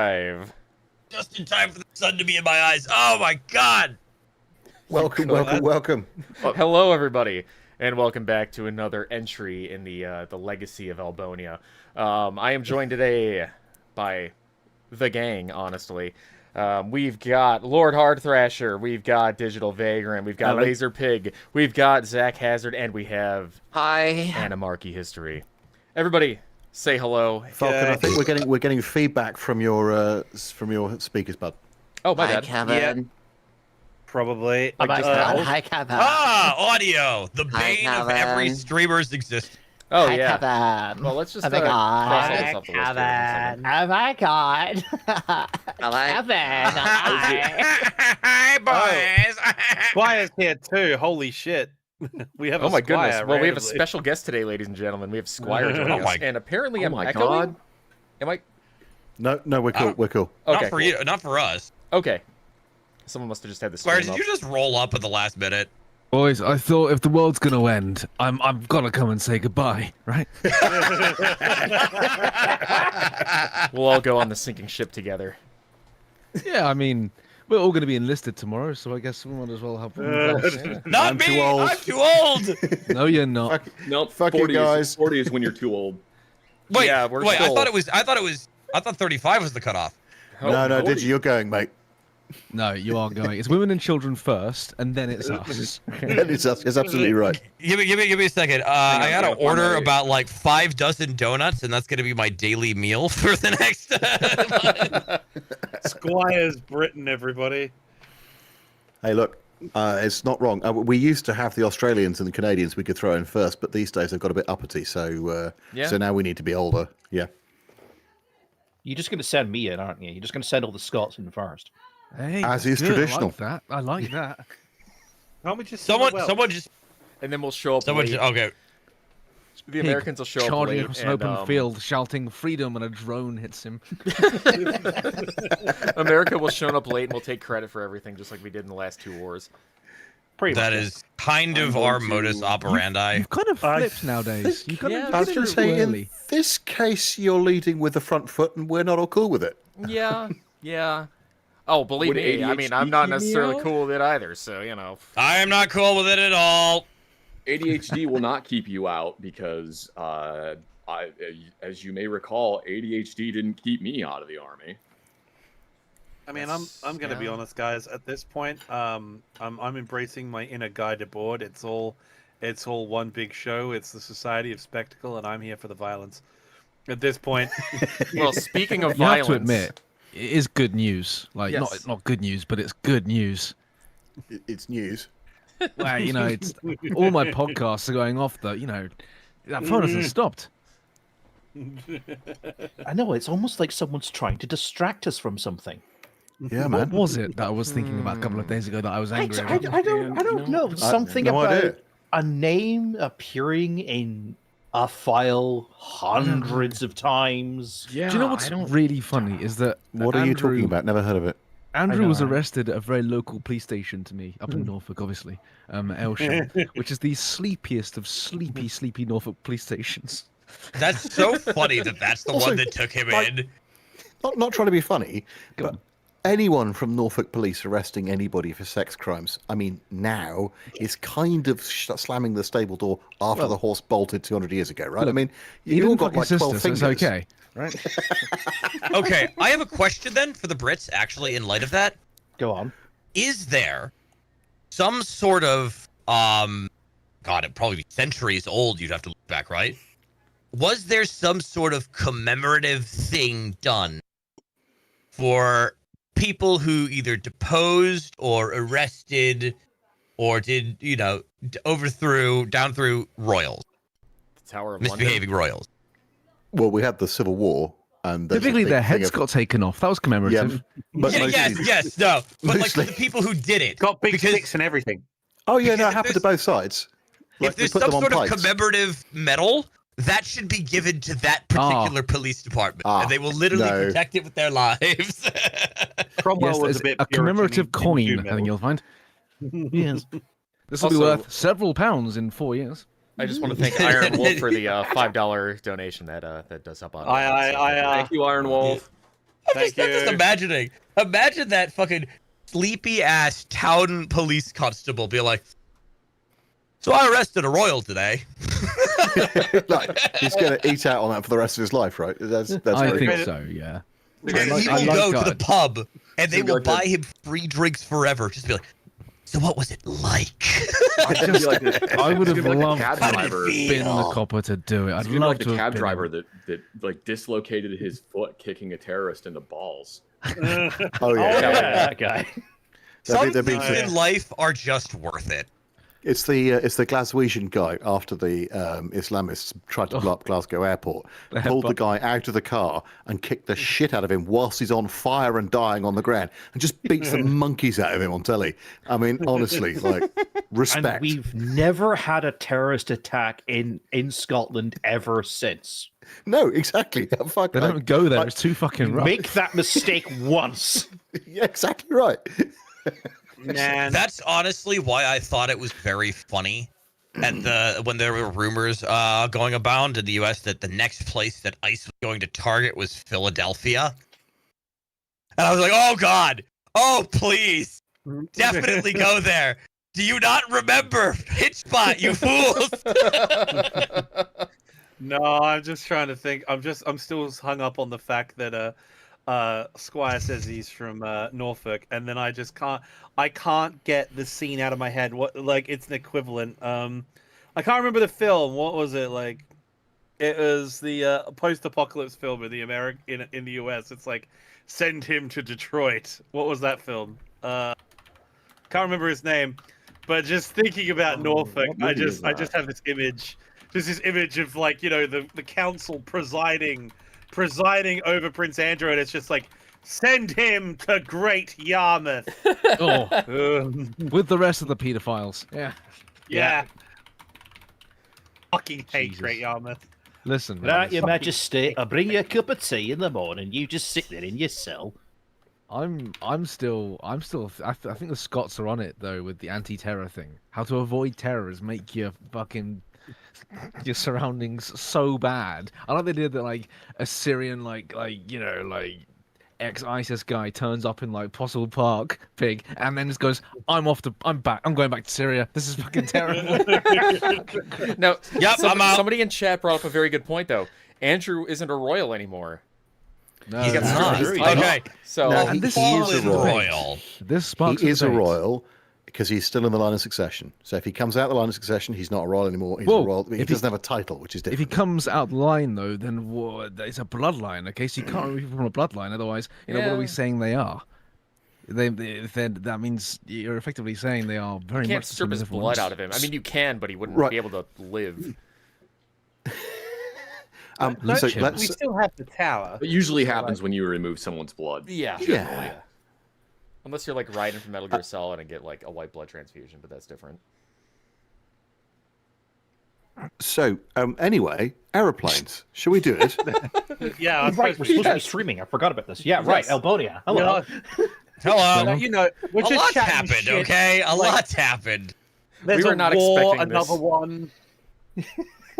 Five. Just in time for the sun to be in my eyes. Oh my god! Welcome. Hello, everybody, and welcome back to another entry in the legacy of Elbonia. I am joined today by the gang, honestly. We've got Lord Hardthrasher, we've got Digital Vagrant, we've got Laser Pig, we've got Zach Hazard, and we have Animarchy History. Everybody, say hello. Falcon, I think we're getting feedback from your speakers, bud. Oh, my bad. Kevin. Yeah. Probably. Hi, Kevin. Audio! The bane of every streamer's existence. Oh, Hi, yeah. Kevin. Well, let's just Oh my cross all God. this off the list here in a second. Oh my god. Kevin. Hi, boys! Squire's here too. Holy shit. We have Oh a my Squire goodness. Well, we have a randomly. special guest today, ladies and gentlemen. We have Squire joining Oh us. my- And apparently I'm my echoing? God. Am I? No, we're cool. We're cool. Okay. Not for you, not for us. Okay. Someone must have just had the Squire, stream did you just roll up at the last minute? Boys, I thought if the world's gonna end, I'm gonna come and say goodbye, right? We'll all go on the sinking ship together. Yeah, I mean, we're all gonna be enlisted tomorrow, so I guess we might as well have one. Yeah. Not I'm me! too old. I'm too old! No, you're not. Nope. Fuck you 40 guys. Is, 40 is when you're too old. Wait, Yeah, we're wait, still- I thought 35 was the cutoff. No, Digi, you're going, mate. No, you are going. It's women and children first, and then it's us. It's absolutely right. Give me a second. Hang on, I gotta hang on, order I'm ready. about like 5 dozen donuts, and that's gonna be my daily meal for the next month. Squire's Britain, everybody. Hey, look, it's not wrong. We used to have the Australians and the Canadians we could throw in first, but these days they've got a bit uppity, so Yeah. so now we need to be older. Yeah. You're just going to send me in, aren't you? You're just going to send all the Scots in first. Hey, As that's is good. traditional. I like that. Can't we just someone well? just And then we'll show up someone late. just, okay. The Americans will show up Charging late. across an and, open field, shouting freedom, and a drone hits him. America will show up late and we'll take credit for everything, just like we did in the last 2 wars. Pretty That much. is kind of I'm our going modus to- operandi. You've kind of I flipped nowadays. You kind Yeah, of I was did going it to say, in early. this case, you're leading with the front foot, and we're not all cool with it. Yeah, yeah. Oh, believe Would me, I mean, I'm ADHD not keep me necessarily out? cool with it either, so, you know. I am not cool with it at all. ADHD will not keep you out because, as you may recall, ADHD didn't keep me out of the army. I mean, That's- I'm gonna be yeah. honest, guys. At this point, I'm embracing my inner guide aboard. It's all one big show. It's the Society of Spectacle, and I'm here for the violence. At this point, Well, speaking of You have violence... to admit, it is good news. Like, Yes. not good news, but it's good news. It's news. Well, you know, it's all my podcasts are going off. Though, you know, that phone hasn't stopped. I know, it's almost like someone's trying to distract us from something. Yeah, What man. was it that I was thinking about a couple of days ago that I was angry about? I don't know. Something no about idea. a name appearing in a file hundreds of times. Yeah. Do you know what's really funny is that What are you Andrew- talking about? Never heard of it. Andrew know, was right? arrested at a very local police station to me, up in Norfolk, obviously, Aylsham, which is the sleepiest of sleepy Norfolk police stations. That's so funny that that's the Also, one that took him like- in. Not trying to be funny, Go but on. anyone from Norfolk Police arresting anybody for sex crimes, I mean, now is kind of slamming the stable door after the horse bolted 200 years ago, right? I Look, mean, He you all didn't got fuck like his 12 sister, so fingers. it's okay, right? Okay, I have a question then for the Brits, actually, in light of that. Go on. Is there some sort of God, it'd probably be centuries old, you'd have to look back, right? Was there some sort of commemorative thing done for people who either deposed or arrested or did, you know, down through royals, The Tower of London. misbehaving royals? Well, we had the Civil War, and there's a Typically, big their thing heads of- got taken off. That was commemorative. but Yeah, mostly- no. But like mostly- the people who did it. got big Because- sticks and everything. Oh yeah, no, because it happened to there's- both sides. Like, If we there's put some them on sort of pikes. commemorative medal, that should be given to that particular police department, and they will literally no. protect it with their lives. Cromwell Yes, was there's a bit a Puritan commemorative in coin, two I think medals. you'll find. Yes. This will be Also- worth several pounds in 4 years. I just want to thank Iron Wolf for the $5 donation that does help out. I Thank you, Iron Wolf. Thank you. just imagining. Imagine that fucking sleepy ass town police constable be like, "So I arrested a royal today." Like, he's going to eat out on that for the rest of his life, right? That's I very think cool. so. Yeah. And he I will like go to the God. pub and they So will like buy him free drinks forever. Just be like, "So what was it like?" I would have It's gonna be like loved the cab How did it driver. feel? been the copper to do it. I'd It's gonna be love like to the have cab been driver him. that like dislocated his foot kicking a terrorist in the balls. Oh, Oh, yeah. yeah, that guy. Some There'd be things some- in life are just worth it. It's the Glaswegian guy after the Islamists tried to blow up Glasgow Airport, pulled the guy out of the car and kicked the shit out of him whilst he's on fire and dying on the ground, and just beats the monkeys out of him on telly. I mean, honestly, like, respect. And we've never had a terrorist attack in Scotland ever since. No, exactly. Fuck, They like- don't go there. like- It's too fucking rough. Make that mistake once. yeah, exactly right. Man, That's honestly why I thought it was very funny at when there were rumors going abound in the U.S. that the next place that ICE was going to target was Philadelphia, and I was like, "Oh God, oh please, definitely go there." Do you not remember Hitchbot, you fools? no, I'm just trying to think. I'm still hung up on the fact that Squire says he's from Norfolk, and then I can't get the scene out of my head. What, like, it's an equivalent. I can't remember the film. What was it like? It was the post-apocalypse film in the US. It's like, send him to Detroit. What was that film? Can't remember his name, but just thinking about Norfolk, what I movie is just that? have this image, of, like, the council presiding over Prince Andrew, and it's just like, send him to Great Yarmouth. Oh, Ugh. with the rest of the pedophiles. Yeah. Yeah. Fucking hate Jesus. Great Yarmouth. Listen, man, Right, Your Majesty, I'll bring you a cup of tea in the morning. You just sit there in your cell. I'm still. I think the Scots are on it though with the anti-terror thing. How to avoid terror is make your fucking your surroundings so bad. I like the idea that like a Syrian like ex-ISIS guy turns up in like Possible Park, pig, and then just goes, I'm going back to Syria. This is fucking terrible. Now, Yep, I'm out. somebody in chat brought up a very good point, though. Andrew isn't a royal anymore. No, He's that's not. true. Okay. So, No, And he this is is a the royal. royal. This sparks He is a debate. royal because he's still in the line of succession. So if he comes out of the line of succession, he's not a royal anymore. He's Well, a royal. He if he- doesn't have a title, which is If he different. comes out the line though, then it's a bloodline. Okay, so you can't remove people from a bloodline. Otherwise, what are we Yeah. saying they are? That means you're effectively saying they are very you can't much the strip same his as everyone blood else. out of him. I mean, you can, but he wouldn't Right. be able to live. So Chill. We let's. still have the tower. It usually happens when you remove someone's blood. Yeah. Yeah. Unless you're like Raiden from Metal Gear Solid and get like a white blood transfusion, but that's different. So anyway, aeroplanes. Shall we do it? Yeah, I Right, suppose we're we supposed to be should. streaming. I forgot about this. Yeah, right. Yes. Elbonia. Hello. Hello. We're A just lot's chatting happened, shit. okay? A like- lot's happened. There's We were a not war, expecting another this. one.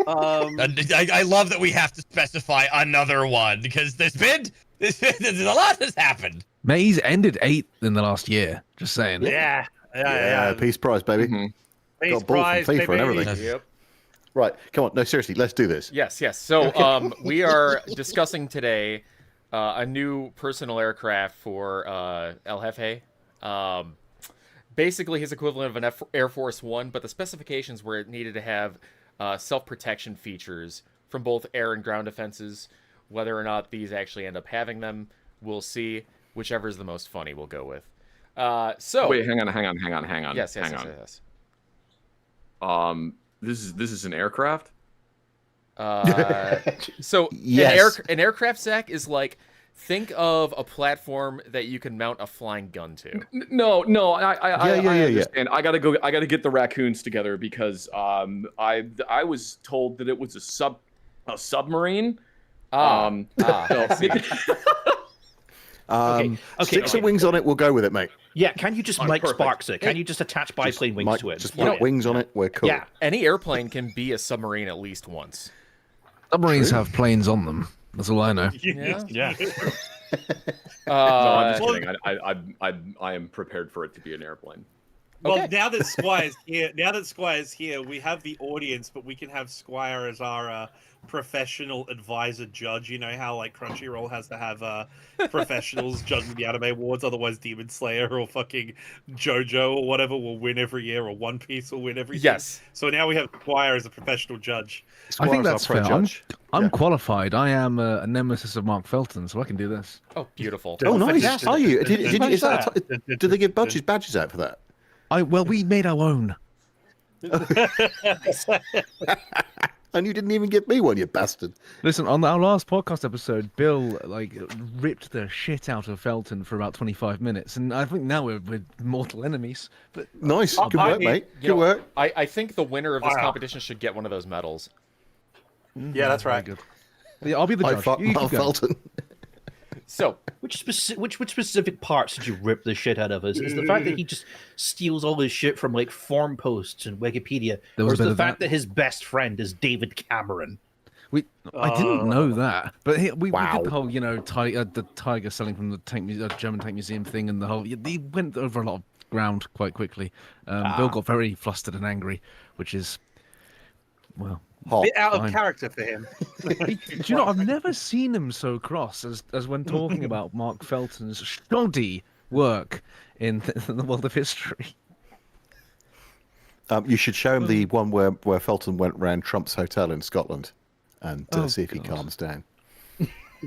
I love that we have to specify another one because there's a lot has happened. May's ended 8 in the last year. Just saying. Yeah, Yeah, peace prize, baby. Mhm. Peace Got a ball from prize, FIFA and baby. everything. Yep. Right, come on. No, seriously, let's do this. Yes, yes. So we are discussing today a new personal aircraft for El Jefe. Basically his equivalent of an Air Force One, but the specifications were it needed to have self-protection features from both air and ground defenses. Whether or not these actually end up having them, we'll see. Whichever is the most funny, we'll go with. So Wait, hang on. yes, hang yes, on. yes, yes. This is an aircraft. So Yes. an aircraft, Zach, is like, think of a platform that you can mount a flying gun to. No, I Yeah. understand. I gotta get the raccoons together because I was told that it was a submarine. I see. Okay, Stick some okay. wings on it. We'll go with it, mate. Yeah, can you just Mike perfect. Sparks it? Can you just attach biplane wings Mike, to it? just Fly put it? wings on it. We're cool. Yeah. Any airplane can be a submarine at least once. Submarines have planes on them. That's all I know. Yeah. Yeah. No, I'm just Uh, kidding. I am prepared for it to be an airplane. Well, Okay. now that Squire's here, we have the audience, but we can have Squire as our professional advisor judge. You know how like Crunchyroll has to have professionals judging the anime awards, otherwise Demon Slayer or fucking JoJo or whatever will win every year, or One Piece will win every year. yes. So now we have Squire as a professional judge. I think Squire's our that's pro fair. judge. I'm Yeah. qualified. I am a nemesis of Mark Felton, so I can do this. Oh, beautiful. Oh, nice. Fantastic. Are you? Did you? Is that? Fantastic. Did they give badges out for that? Well, we made our own. And you didn't even give me one, you bastard. Listen, on our last podcast episode, Bill ripped the shit out of Felton for about 25 minutes, and I think now we're mortal enemies. But Nice. Good I work, mean, mate. You Good know, work. I think the winner of this Wow. competition should get one of those medals. Yeah, that's very right. good. Yeah, I'll be the I judge. fuck You keep Mark going. Felton. So, Which specific parts did you rip the shit out of us? Is the fact that he just steals all his shit from like forum posts and Wikipedia, There was or is a bit the of fact that. that his best friend is David Cameron? I didn't know that, but we Wow. did the whole, the tiger selling from the German tank museum thing, and the whole. He went over a lot of ground quite quickly. Bill got very flustered and angry, which is, well, Hot. Bit out of Fine. character for him. do you know? I've never seen him so cross as when talking about Mark Felton's shoddy work in the world of history. You should show him the one where Felton went round Trump's hotel in Scotland, and Oh, see if he God. calms down.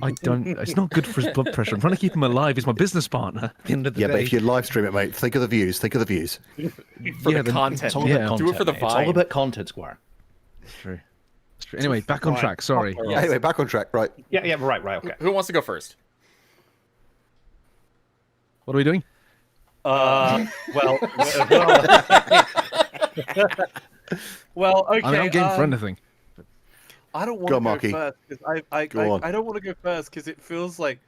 I don't. It's not good for his blood pressure. I'm trying to keep him alive. He's my business partner. At the end of the Yeah, day. but if you live stream it, mate, think of the views. Think of the views. for Yeah, the then- content. It's all Yeah. about Do content. it for the mate. It's vine. all about content, Squire. It's true. It's true. Anyway, back on Fine. track. Sorry. Yes. Anyway, back on track. Right. Yeah, right, okay. Who wants to go first? What are we doing? Well, okay. I mean, I'm game for anything. I don't want Go to on, go Marky. first because Go on. I don't want to go first because it feels like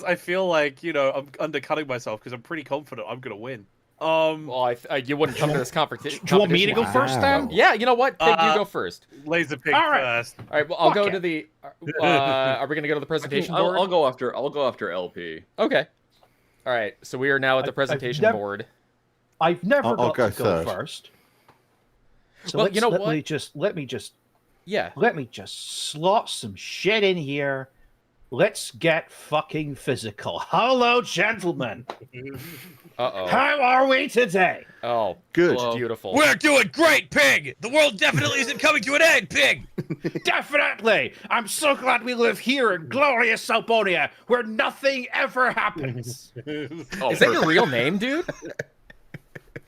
I feel like I'm undercutting myself because I'm pretty confident I'm gonna win. Well, you wouldn't come to this competition. Do you want me to go first then? Yeah, you know what? Pig, you go first. Laser pig All right. first. All right, well, I'll Fuck go it. to the. Are we gonna go to the presentation board? I'll go after LP. Okay. All right, so we are now at the I've presentation never- board. I've never I'll got go to go third. first. So Well, let's, you know let what? me just let me just Yeah. slot some shit in here. Let's get fucking physical. Hello, gentlemen. Uh How are we today? oh. Oh, Good. beautiful. We're doing great, Pig. The world definitely isn't coming to an end, Pig. Definitely. I'm so glad we live here in glorious Albonia, where nothing ever happens. Oh, Is that your real name, dude?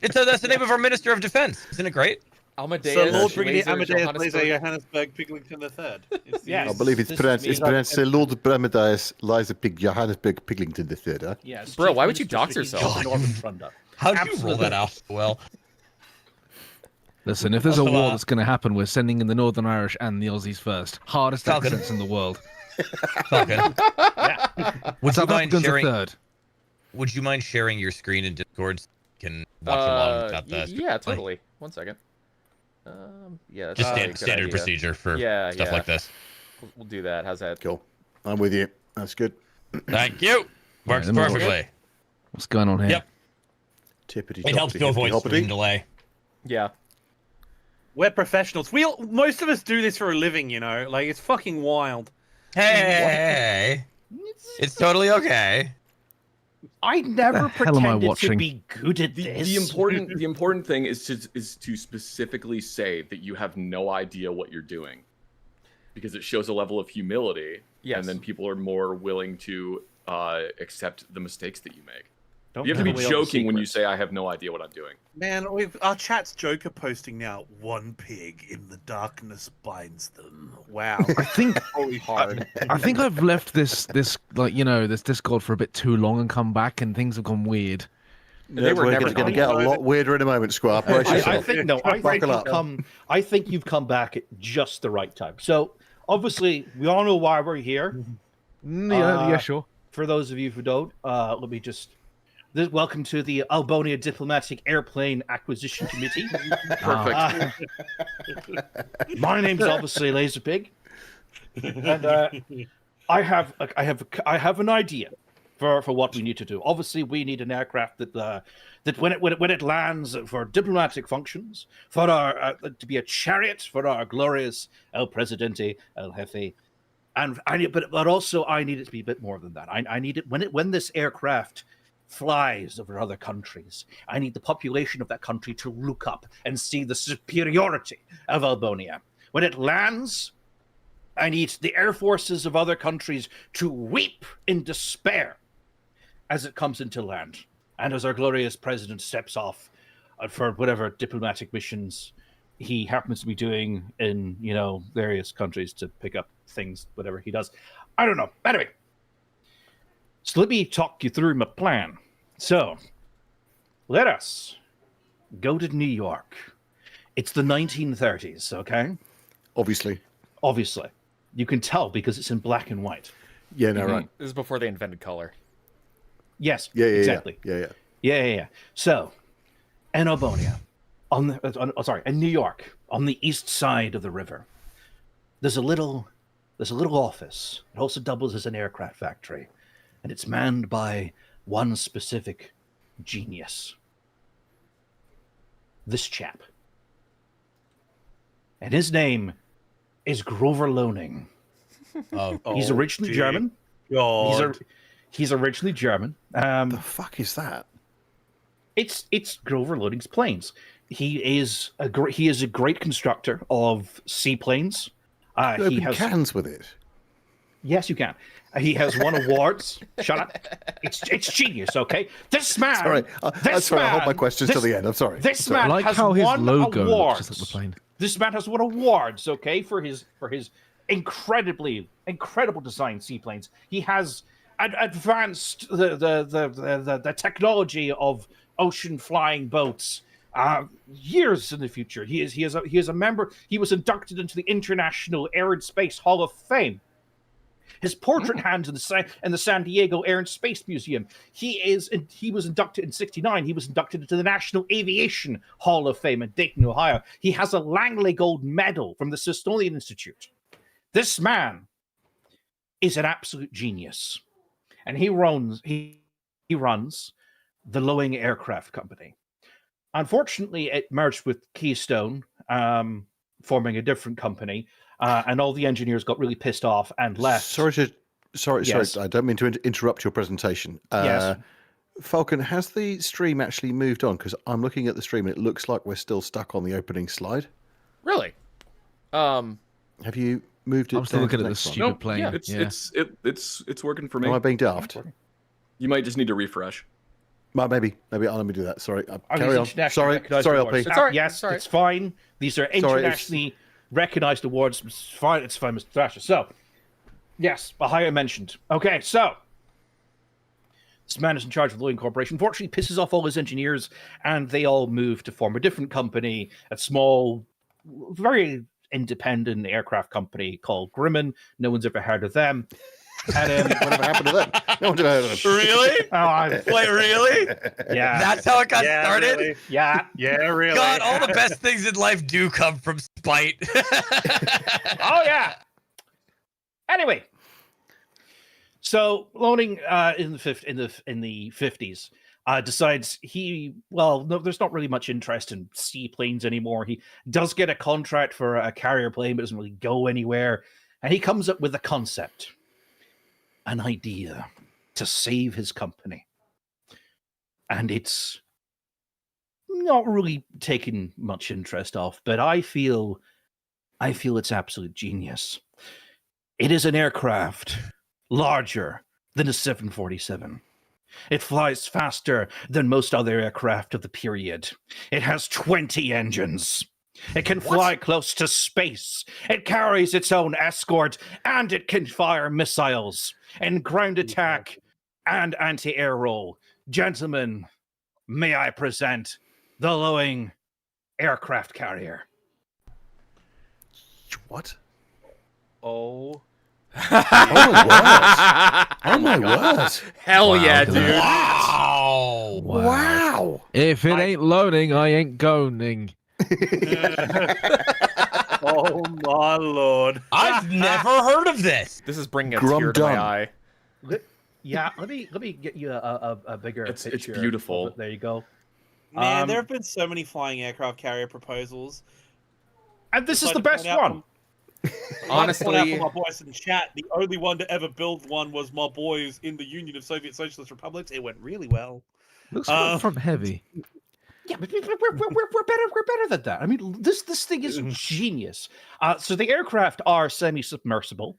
That's the name of our Minister of Defense. Isn't it great? Amadeus. So Lord Brigadier Laser Amadeus Johannesburg. Laser Johannesburg Piglington III. Yes. I believe it's This pronounced. is It's me. pronounced Lord Bremidius Liza Pig Johannesburg Piglington the Third. Huh? Yes. Bro, Chief why would you Minister dox Strategic yourself? of the Northern Front. How did you roll Absolutely. that out? Well, Listen, if there's a Also, war that's going to happen, we're sending in the Northern Irish and the Aussies first. Hardest Falcon. accents in the world. Falcon, would you South mind Africans are sharing? third. Would you mind sharing your screen in Discord? So you can watch along at the yeah, totally. 1 second. Yeah, that's Just probably a good standard idea. procedure for Yeah, stuff yeah. like this. We'll do that. How's that? Cool. I'm with you. That's good. Thank you. Works then we'll- perfectly. What's going on here? Yep. Tippity. It helps to avoid stream delay. Yeah. We're professionals. Most of us do this for a living, Like it's fucking wild. Hey, it's totally okay. I never The hell am I pretended to watching? be good at The, this. the important thing is to specifically say that you have no idea what you're doing, because it shows a level of humility, Yes. and then people are more willing to accept the mistakes that you make. Don't You have to be give away all the joking when you secrets. say I have no idea what I'm doing. Man, our chat's Joker posting now. One pig in the darkness binds them. Wow. I think Holy hard. I think I've left this this Discord for a bit too long and come back and things have gone weird. They were We're never going to done. get a lot weirder in a moment, Squire. Brace I yourself. think no. I think you've come back at just the right time. So obviously, we all know why we're here. Yeah, sure. For those of you who don't, let me just. Welcome to the Albonia Diplomatic Airplane Acquisition Committee. Perfect. My name's obviously Laserpig, and I have an idea. for what we need to do. Obviously, we need an aircraft that when it lands for diplomatic functions, for our to be a chariot for our glorious El Presidente, El Jefe, but also I need it to be a bit more than that. I need it when this aircraft flies over other countries. I need the population of that country to look up and see the superiority of Elbonia. When it lands, I need the air forces of other countries to weep in despair as it comes into land, and as our glorious president steps off for whatever diplomatic missions he happens to be doing in, various countries to pick up things, whatever he does. I don't know. Anyway, so let me talk you through my plan. So, let us go to New York. It's the 1930s, okay? Obviously. You can tell because it's in black and white. Yeah, no, right. This is before they invented color. Yes, Yeah, exactly. Yeah. So, in Elbonia, in New York, on the east side of the river, there's a little office. It also doubles as an aircraft factory, and it's manned by one specific genius. This chap. And his name is Grover Loaning. He's originally German. God. He's originally German. The fuck is that? It's Grover Loaning's planes. He is a great constructor of seaplanes. He has cans with it. Yes, you can. He has won awards. Shut up. It's genius, okay? This man. Sorry, I'll hold my questions till the end. I'm sorry. This man like has how his won logo awards. looks just like the plane. This man has won awards, okay, for his incredible design seaplanes. He has advanced the technology of ocean flying boats years in the future. He is a member. He was inducted into the International Air and Space Hall of Fame. His portrait hangs in the San Diego Air and Space Museum. He was inducted in '69. He was inducted into the National Aviation Hall of Fame in Dayton, Ohio. He has a Langley Gold Medal from the Smithsonian Institute. This man is an absolute genius, and he runs the Loening Aircraft Company. Unfortunately, it merged with Keystone, forming a different company. And all the engineers got really pissed off and left. Sorry. Yes. I don't mean to interrupt your presentation. Yes. Falcon, has the stream actually moved on? Because I'm looking at the stream and it looks like we're still stuck on the opening slide. Really? Have you moved it? I'm still down looking to at the next one? stupid Nope, plane. yeah, it's working for me. Am I being daft? You might just need to refresh. Well, maybe. Let me do that. Sorry. Are Carry these on. Sorry, recognized LP. awards? It's all right. Yes, It's all right. it's fine. These are internationally recognized awards. It's fine, Mr. Thrasher. So, yes, Bahia mentioned. Okay, so this man is in charge of the Loening Corporation. Unfortunately, pisses off all his engineers, and they all move to form a different company, a small, very independent aircraft company called Grumman. No one's ever heard of them. And Whatever happened to them? No one's ever heard of them. Really? Wait, really? Yeah. That's how it got started? Really. Yeah. Yeah, really. God, all the best things in life do come from spite. Oh yeah. Anyway, so Loaning in the 50s decides there's not really much interest in seaplanes anymore. He does get a contract for a carrier plane, but doesn't really go anywhere. And he comes up with a concept, an idea to save his company. And it's not really taking much interest off, but I feel it's absolute genius. It is an aircraft larger than a 747. It flies faster than most other aircraft of the period. It has 20 engines. It can fly close to space. It carries its own escort, and it can fire missiles and ground attack and anti-air roll. Gentlemen, may I present the Loening aircraft carrier? What? Oh. Oh my word! Hell yeah, dude. Wow. Wow! If it ain't loading, I ain't going. Oh my lord. I've never heard of this. This is bringing a Grum tear to my dum. eye. Yeah, let me get you a bigger It's picture. beautiful. There you go. Man, there have been so many flying aircraft carrier proposals. And this Just is like the to best point out one. Honestly, for my boys in the chat, the only one to ever build one was my boys in the Union of Soviet Socialist Republics. It went really well. Looks quite front heavy. Yeah, but we're better. We're better than that. I mean, this thing is genius. So the aircraft are semi-submersible.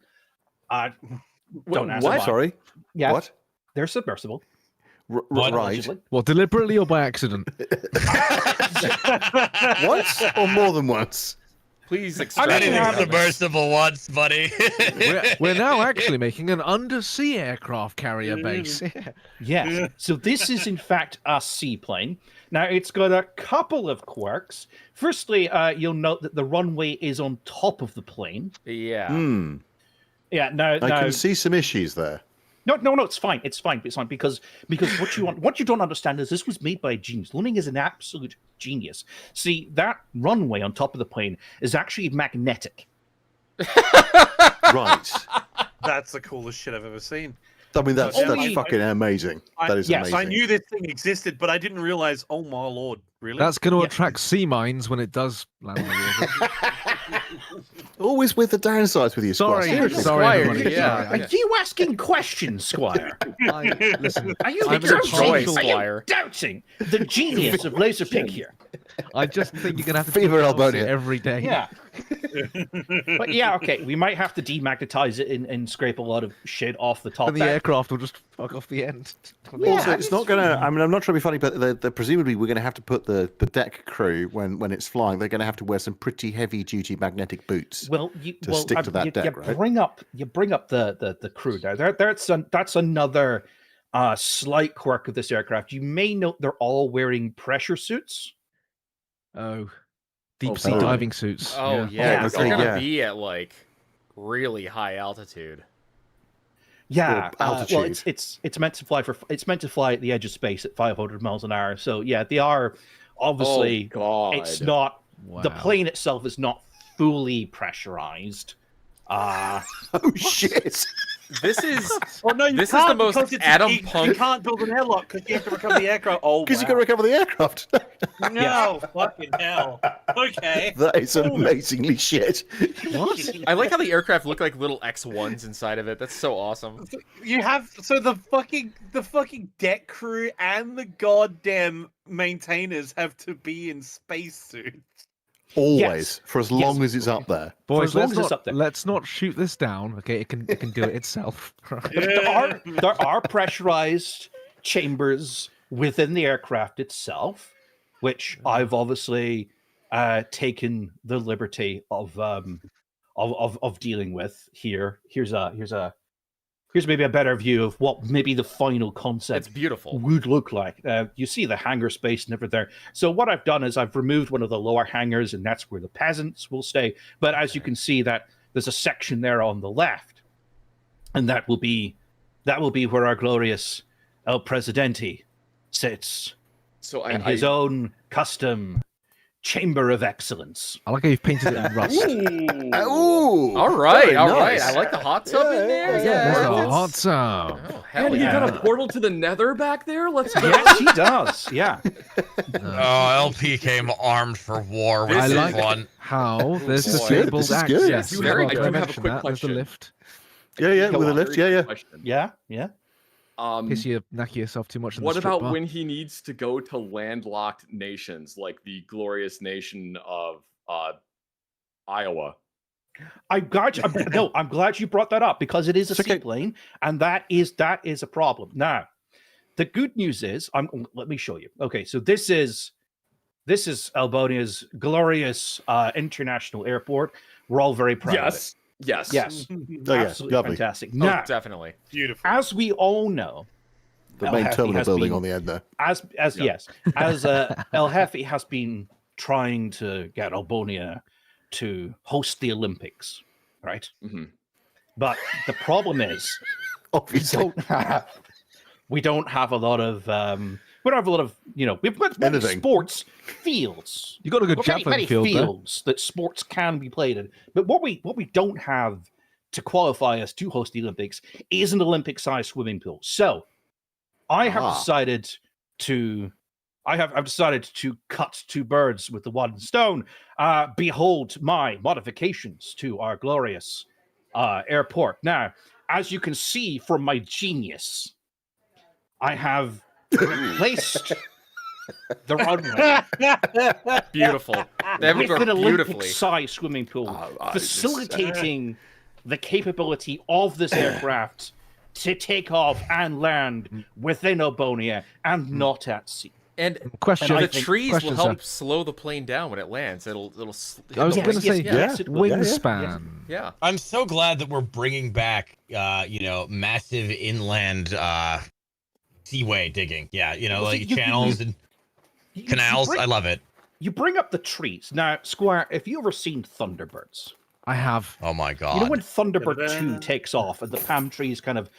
Don't ask What? why. Sorry. Yeah, What? they're submersible. Right. Allegedly. Well, deliberately or by accident? Once or more than once? please I extract didn't it. have the merciful once, buddy. We're now actually making an undersea aircraft carrier base. Yes. So this is in fact a seaplane. Now it's got a couple of quirks. Firstly, you'll note that the runway is on top of the plane. Yeah. Hmm. Yeah. Now, I can see some issues there. No, it's fine. It's fine because what you don't understand is this was made by a genius. Loaning is an absolute genius. See, that runway on top of the plane is actually magnetic. Right. That's the coolest shit I've ever seen. I mean, that's Only- fucking amazing. That is yes, amazing. I knew this thing existed, but I didn't realize. Oh my lord! Really? That's going to Yeah. attract sea mines when it does land on the water. Always with the downsides with you, Sorry, Squire. Seriously. sorry, Squire, everybody. yeah. Sorry. Are you asking questions, Squire? Listen, Are you I'm an doubting? impartial Are you Squire. doubting the genius of Laserpig here? I just think you're going to have to Fever keep Chelsea Albonia. every day. Yeah. But yeah, okay, we might have to demagnetize it and scrape a lot of shit off the top. And the aircraft will just fuck off the end. Also, it's not going to. I mean, I'm not trying to be funny, but presumably we're going to have to put the deck crew when it's flying. They're going to have to wear some pretty heavy duty magnetic boots. Well, stick to that deck, right? bring up the crew there. That's another slight quirk of this aircraft. You may note they're all wearing pressure suits. Oh. Deep Oh, sea oh. diving suits. Oh yeah, Yeah, 'cause okay, they're gonna yeah. be at like really high altitude. Yeah, well, altitude. it's meant to fly at the edge of space at 500 miles an hour. So yeah, they are obviously. Oh God! It's not the Wow. plane itself is not fully pressurized. Oh shit! This is Oh no, you This is can't the most because it's Adam you Punk- can't build an airlock because you have to recover the aircraft. Oh, Because wow. you got to recover the aircraft. No, fucking hell. Okay. That is amazingly shit. What? I like how the aircraft look like little X1s inside of it. That's so awesome. You have the fucking deck crew and the goddamn maintainers have to be in spacesuits. Always, Yes. for as Yes. long as it's up there. Boys, as long let's as it's not, up there. let's not shoot this down. Okay, it can do it itself. Right. There are pressurized chambers within the aircraft itself, which I've obviously taken the liberty of dealing with here. Here's maybe a better view of what maybe the final It's concept beautiful. would look like. You see the hangar space never there. So what I've done is I've removed one of the lower hangars, and that's where the peasants will stay. But as you can see, that there's a section there on the left, and that will be where our glorious El Presidente sits So in his own custom chamber of excellence. I like how you've painted it in rust. Ooh, All right, very all right. nice. I like the hot tub in there. yeah, Yeah, There's a it's- hot tub. Oh, hell and you yeah. got a portal to the Nether back there. Let's go. Yes, he does. Yeah. Oh, LP came armed for war with I this like one. how there's This is good, disabled this is access. good. Yes, I do very have- I good. do have a mention quick that. There's the question. lift. Yeah, Go with a on. lift. Yeah. Question. Yeah. In case you knack yourself too much in What the strip about bar. when he needs to go to landlocked nations like the glorious nation of Iowa? I'm glad you brought that up because it is a It's okay. seaplane, and that is a problem. Now, the good news is, let me show you. Okay, so this is ELBONIA'S glorious international airport. We're all very proud of it. Yes. Yes, Oh, yeah, absolutely lovely. fantastic. Oh, Now, definitely. Beautiful. as we all know, The El main Jeffe terminal has building been- on the end there. as Yeah. El Jeffe has been trying to get Albonia to host the Olympics, right? Mhm. But the problem is Obviously. we don't have a lot of we've got many Anything. sports fields. You got a good We've got javelin many field there. fields that sports can be played in. But what we don't have to qualify us to host the Olympics is an Olympic-sized swimming pool. So I have decided to I've decided to cut two birds with the one stone. Behold my modifications to our glorious airport. Now, as you can see from my genius, I have replaced the runway Beautiful. They with worked an beautifully. Olympic-sized swimming pool, facilitating the capability of this aircraft to take off and land within Elbonia and not at sea. And Question. the think- trees will question, help sir. slow the plane down when it lands. It'll. I was going to say, yes, it will. wingspan. Yeah. I'm so glad that we're bringing back, massive inland seaway digging. Yeah, Well, like you- channels and You- you canals. bring- I love it. You bring up the trees. Now, Squire, have you ever seen Thunderbirds? I have. Oh my god. You know when Thunderbird 2 takes off and the palm trees kind of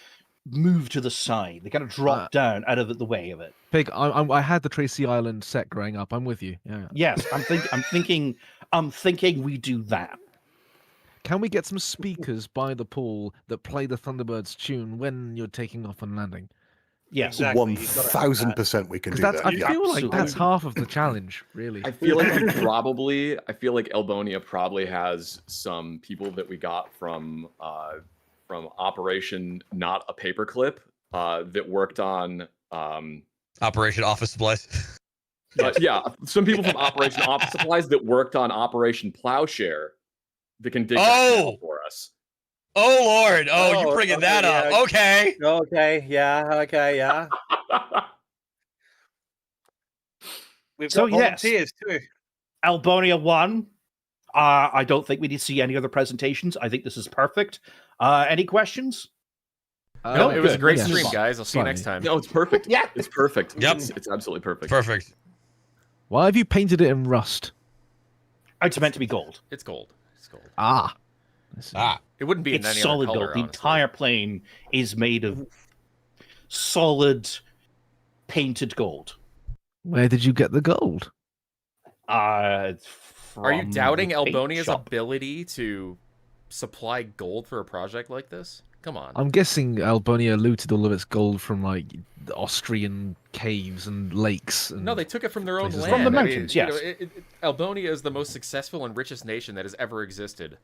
move to the side? They kind of drop down out of the way of it. Pig, I had the Tracy Island set growing up. I'm with you. Yeah. Yes, I'm thinking we do that. Can we get some speakers by the pool that play the Thunderbirds tune when you're taking off and landing? Yes, Exactly. You've gotta have 1000% we can do Because that. I yeah. feel like that's Absolutely. half of the challenge, really. I feel like Elbonia probably has some people that we got from Operation Not a Paperclip that worked on Operation Office Supplies. yeah, some people from Operation Office Supplies that worked on Operation Plowshare that can dig that canal for us. Oh Lord! Oh, you Oh, bringing okay, that up? yeah. Okay. Okay, yeah. We've So, got yes. volunteers too. Albonia 1. I don't think we need to see any other presentations. I think this is perfect. Any questions? No, it was a good. great Yes. stream, guys. I'll see you next time. No, it's perfect. Yeah. It's perfect. Yep. It's absolutely perfect. Perfect. Why have you painted it in rust? It's meant to be gold. It's gold. It's gold. Ah. It wouldn't be in It's any solid other color, gold. The honestly. entire plane is made of solid painted gold. Where did you get the gold? Are you From doubting the paint Elbonia's shop. ability to supply gold for a project like this? Come on. I'm guessing Albonia looted all of its gold from like the Austrian caves and lakes. And... No, they took it from their own Places land. like From the I mean, mountains, you know, yes. Albonia is the most successful and richest nation that has ever existed.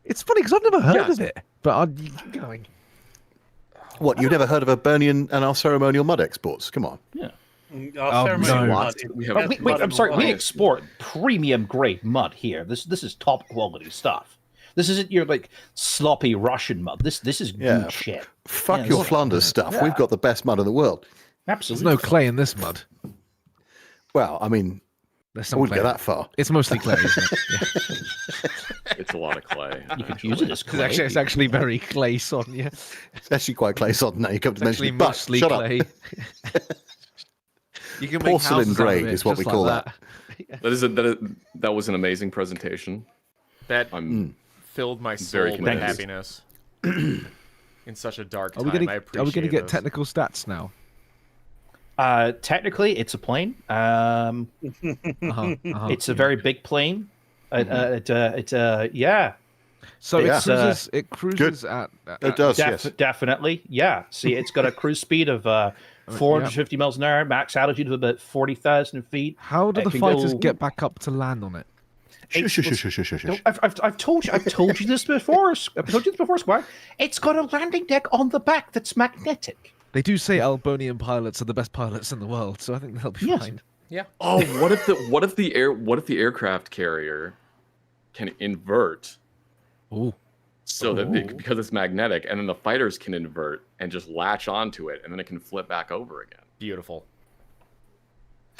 It's funny because I've never heard Yes. of it, but I'm going. What, you've never heard of Hibernian and our ceremonial mud exports? Come on. Our ceremonial no. mud We is have- best Wait, mud in I'm the sorry. We world. export premium grade mud here. This is top quality stuff. This isn't your like sloppy Russian mud. This is Yeah. good shit. Fuck Yeah, your look. Flanders stuff. We've got the best mud in the world. There's Absolutely. no clay in this mud. Well, I mean, There's I some wouldn't clay. go that far. It's mostly clay, isn't it? Yeah. It's a lot of clay. You could use it as clay. It's actually very clay son. Yeah, It's actually quite clay sodden now. You come to it's mention actually it. But mostly shut up. clay. You can Porcelain make houses out of grade it, is what we just call like That was an amazing presentation. That I'm filled my Very soul with convinced. happiness. In such a dark Are time. we I gonna appreciate get this. technical stats now? Technically, it's a plane. It's a very big plane. Yeah, So Yeah. it cruises at. It does, yes. definitely. Yeah. See, it's got a cruise speed of 450 miles an hour, max altitude of about 40,000 feet. How do It the can fighters go- get back up to land on it? Shush, shush, shush, shush, shush, No, shush. I've told you this before. I've told you this before, Squire. It's got a landing deck on the back that's magnetic. They do say Albonian pilots are the best pilots in the world, so I think they'll be Yes. fine. Yeah. Oh, what if the aircraft carrier can invert Ooh. so that because it's magnetic, and then the fighters can invert and just latch onto it, and then it can flip back over again. Beautiful.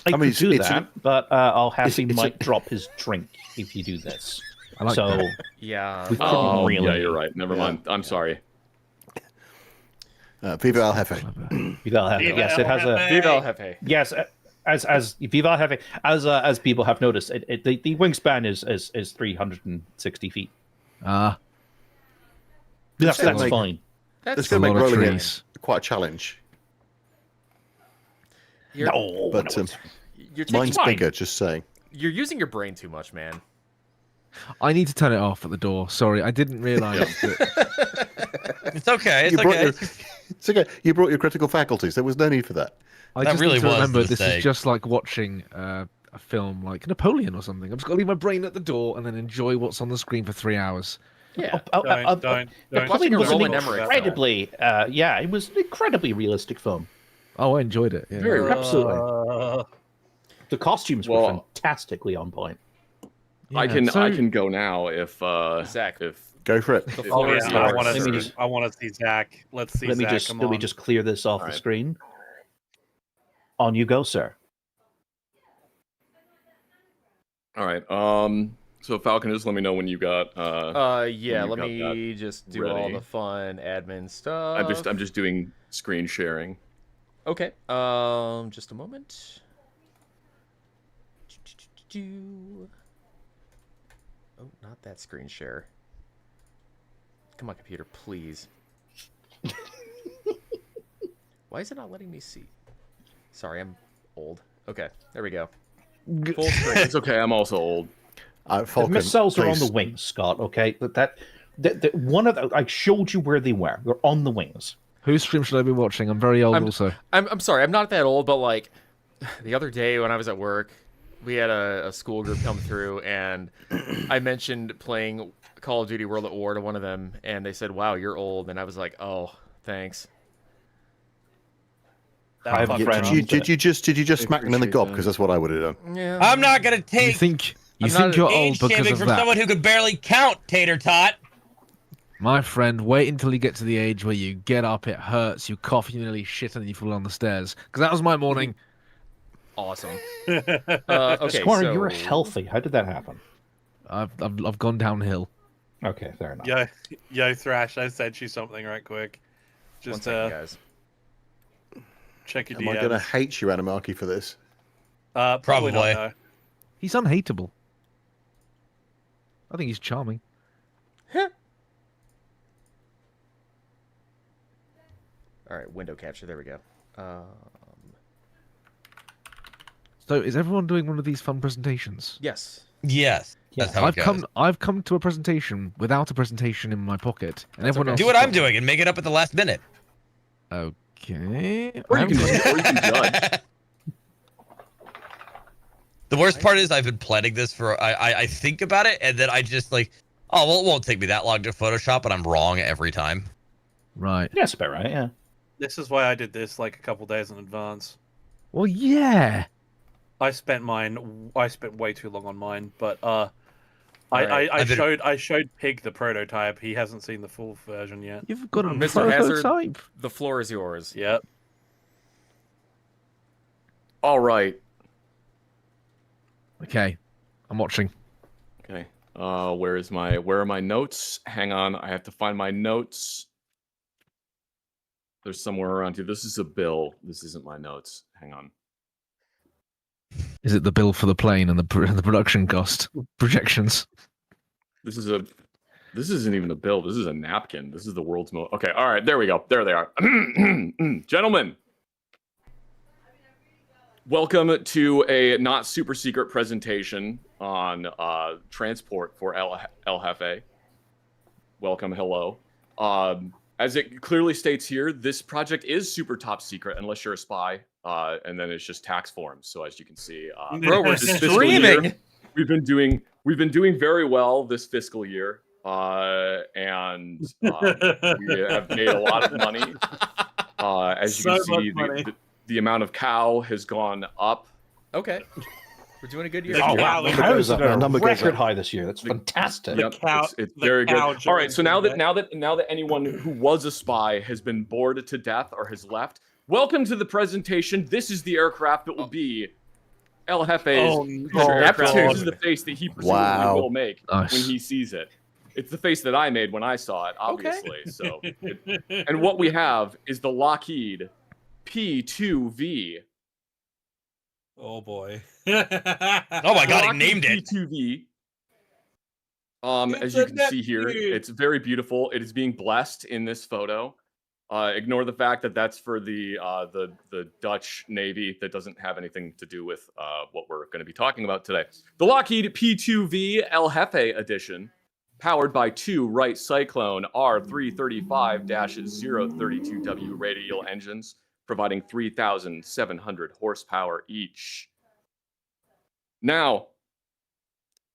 I mean, could do it's- that, but I'll have it's- him it's a- might drop his drink if you do this. I like so that. Yeah. We couldn't Oh, really. yeah, you're right. Never mind. I'm sorry. Viva El Jefe. Viva El Jefe. Yes, it has a Viva El Jefe. yes. As Viva El Jefe, as people have noticed, the wingspan is 360 feet. Ah, That's like- fine. That's It's going to a make lot of rolling trees. it quite a challenge. You're, No, But you're taking mine's fine. bigger, just saying. You're using your brain too much, man. I need to turn it off at the door. Sorry, I didn't realise that. It's okay. It's You brought okay. your, it's okay. You brought your critical faculties. There was no need for that. I That just really need to was the remember this is mistake. just like watching a film like Napoleon or something. I've just got to leave my brain at the door and then enjoy what's on the screen for 3 hours. Yeah. Don't. Watching a Wasn't Roland Emmerich film. incredibly, it was an incredibly realistic film. Oh, I enjoyed it. Yeah. Very Absolutely. The costumes were Well- fantastically on point. I Yeah, can so- I can go now if Zach. if Go for it. The if- floor is if- I yours. want Let me to. just- I want to see Zach. Let's see. Let me Zach, just come let me on. just clear this off the Alright. screen. On you go, sir. All right. So Falcon, just let me know when you got. Yeah, you let got me just do all ready. the fun admin stuff. I'm just doing screen sharing. Okay. Just a moment. Oh, not that screen share. Come on, computer, please. Why is it not letting me see? Sorry, I'm old. Okay, there we go. Full screen. It's okay. I'm also old. The Falcon, missiles are on please. the wings, Scott. Okay, that one of I showed you where they were. They're on the wings. Whose stream should I be watching? I'm very old also. I'm sorry, I'm not that old, but like the other day when I was at work, we had a school group come through, and I mentioned playing Call of Duty World at War to one of them, and they said, "Wow, you're old," and I was like, "Oh, thanks." I have a Yeah, friend. did you just smack them in the appreciate gob? that. Because that's what I would have done. Yeah. I'm not gonna You take think I'm not you're old age because shaming of from that? someone who could barely count, Tater Tot. My friend, wait until you get to the age where you get up, it hurts, you cough, you nearly shit, and then you fall on the stairs. Because that was my morning. Awesome. Okay, Squire, so you were healthy. How did that happen? I've gone downhill. Okay, fair enough. Yo, Thrash, I sent you something right quick. One Just second, guys. check your Am I going to DMs. hate you, Animarchy, for this? Probably not. Probably. No. He's unhateable. I think he's charming. All right, window capture. There we go. So is everyone doing one of these fun presentations? Yes. Yes, that's how it goes. I've come to a presentation without a presentation in my pocket, and That's everyone okay. else Do what I'm doing and make it up at the last minute. Okay. Or you I'm can, gonna- or you can judge. The worst part is I've been planning this for I think about it and then I just like, oh well, it won't take me that long to Photoshop, but I'm wrong every time. Right. Yeah, that's about right. Yeah. This is why I did this like a couple days in advance. Well, yeah. I spent way too long on mine, but I I've been- showed Pig the prototype. He hasn't seen the full version yet. You've got a Mr. Hazard. prototype. The floor is yours. Yep. All right. Okay. I'm watching. Okay. Where are my notes? Hang on, I have to find my notes. There's somewhere around here. This is a bill. This isn't my notes. Hang on. Is it the bill for the plane and the production cost projections? This isn't even a bill. This is a napkin. This is the world's most. Okay. All right. There we go. There they are. Gentlemen, welcome to a not super secret presentation on transport for El Jeffe. Welcome. Hello. As it clearly states here, this project is super top secret unless you're a spy, and then it's just tax forms. So as you can see, Bro, we're this fiscal year, streaming. we've been doing very well this fiscal year, and we have made a lot of money. As you can So much see, money. the amount of cow has gone up. Okay. We're doing a good year. Oh, Oh wow, Number how goes is up, it a number goes record up. high this year? That's fantastic. Yep, cow- it's the very good. cow All right, so joined now in that anyone who was a spy has been bored to death or has left, welcome to the presentation. This is the aircraft that will be El Jefe's Oh, future oh, aircraft. God. This is the face that he presumably Wow. will make Nice. when he sees it. It's the face that I made when I saw it, obviously. So, and what we have is the Lockheed P2V. Oh boy. Oh my god, he Lockheed named it. P2V. It's As you a can see here, nephew. it's very beautiful. It is being blessed in this photo. Ignore the fact that that's for the Dutch Navy. That doesn't have anything to do with what we're going to be talking about today. The Lockheed P2V El Jeffe edition, powered by two Wright Cyclone R335-032W radial engines, providing 3,700 horsepower each. Now,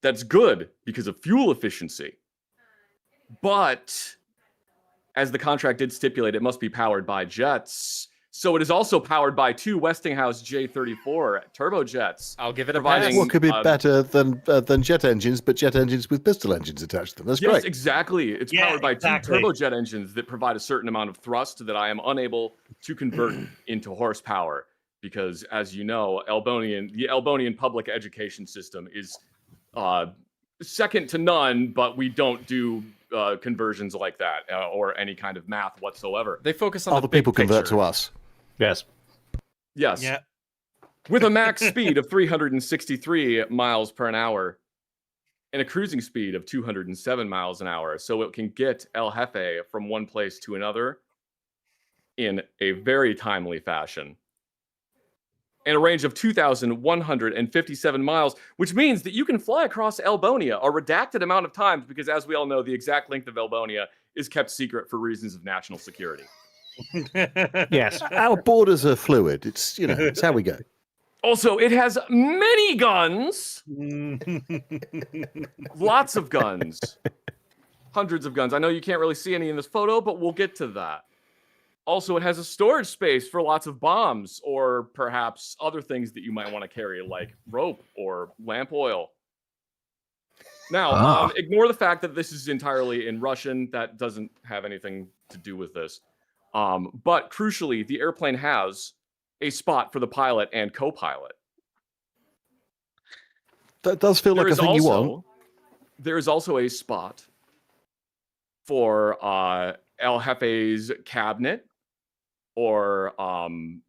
that's good because of fuel efficiency. But, as the contract did stipulate, it must be powered by jets. So it is also powered by two Westinghouse J34 turbojets. I'll give it a providing, pass. What could be better than jet engines, but jet engines with pistol engines attached to them? That's Yes, great. exactly. It's powered by two turbojet engines that provide a certain amount of thrust that I am unable to convert into horsepower. Because, as you know, the Elbonian public education system is second to none, but we don't do conversions like that or any kind of math whatsoever. They focus on Other the big people convert picture. to us. Yes. Yes. Yeah. With a max speed of 363 miles per hour and a cruising speed of 207 miles an hour. So it can get El Jeffe from one place to another in a very timely fashion. And a range of 2,157 miles, which means that you can fly across Elbonia a redacted amount of times because, as we all know, the exact length of Elbonia is kept secret for reasons of national security. Yes. Our borders are fluid. It's, it's how we go. Also, it has many guns. Lots of guns. Hundreds of guns. I know you can't really see any in this photo, but we'll get to that. Also, it has a storage space for lots of bombs or perhaps other things that you might want to carry, like rope or lamp oil. Now, ignore the fact that this is entirely in Russian. That doesn't have anything to do with this. But crucially, the airplane has a spot for the pilot and co-pilot. That does feel like a thing you want. There is also a spot for El Jefe's cabinet or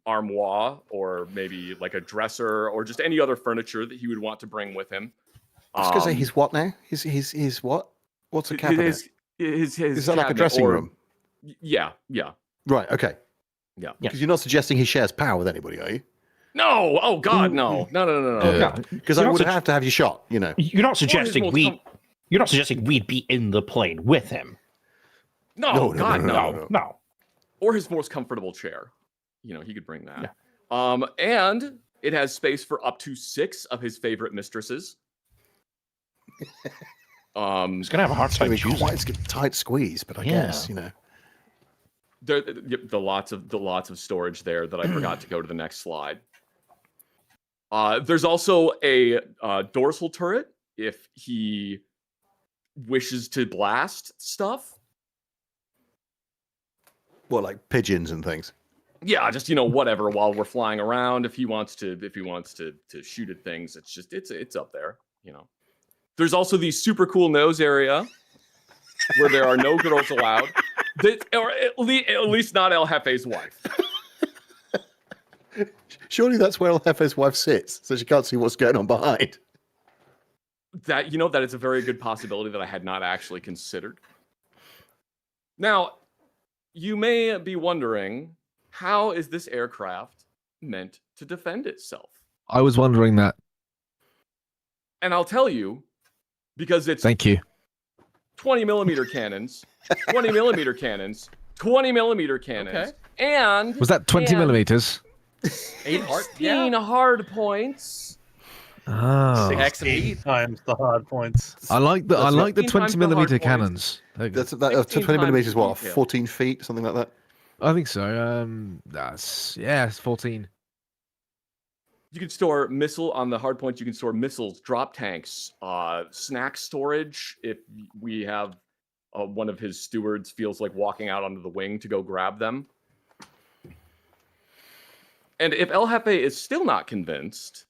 armoire or maybe like a dresser or just any other furniture that he would want to bring with him. I was going to say, his what now? His what? What's a cabinet? His is that like a dressing room? Yeah. Right, okay. Yeah. Because you're not suggesting he shares power with anybody, are you? No! Oh, God, no. No. Because I would have to have you shot, You're not suggesting we'd be in the plane with him. No. No. Or his most comfortable chair. He could bring that. Yeah. And it has space for up to 6 of his favorite mistresses. He's gonna have a hard time choosing. Quite a tight squeeze, but I guess the lots of storage there that I forgot to go to the next slide. There's also a dorsal turret if he wishes to blast stuff. What, like pigeons and things? Yeah, just whatever while we're flying around. If he wants to shoot at things, it's up there. There's also the super cool nose area where there are no girls allowed. Or at least not El Jefe's wife. Surely that's where El Jefe's wife sits, so she can't see what's going on behind. That is a very good possibility that I had not actually considered. Now, you may be wondering, how is this aircraft meant to defend itself? I was wondering that. And I'll tell you, because it's Thank you. 20 millimeter cannons, 20 millimeter cannons, 20 millimeter cannons, and Was that 20 millimeters? 16 hard points. Oh. 16 times the hard points. I like the 16 times 20 the millimeter hard cannons. That's 16 20 millimeters, times what? detail. 14 feet, something like that. I think so. It's 14. You can store missile on the hard points. You can store missiles, drop tanks, snack storage. If we have one of his stewards feels like walking out onto the wing to go grab them. And if El Jefe is still not convinced,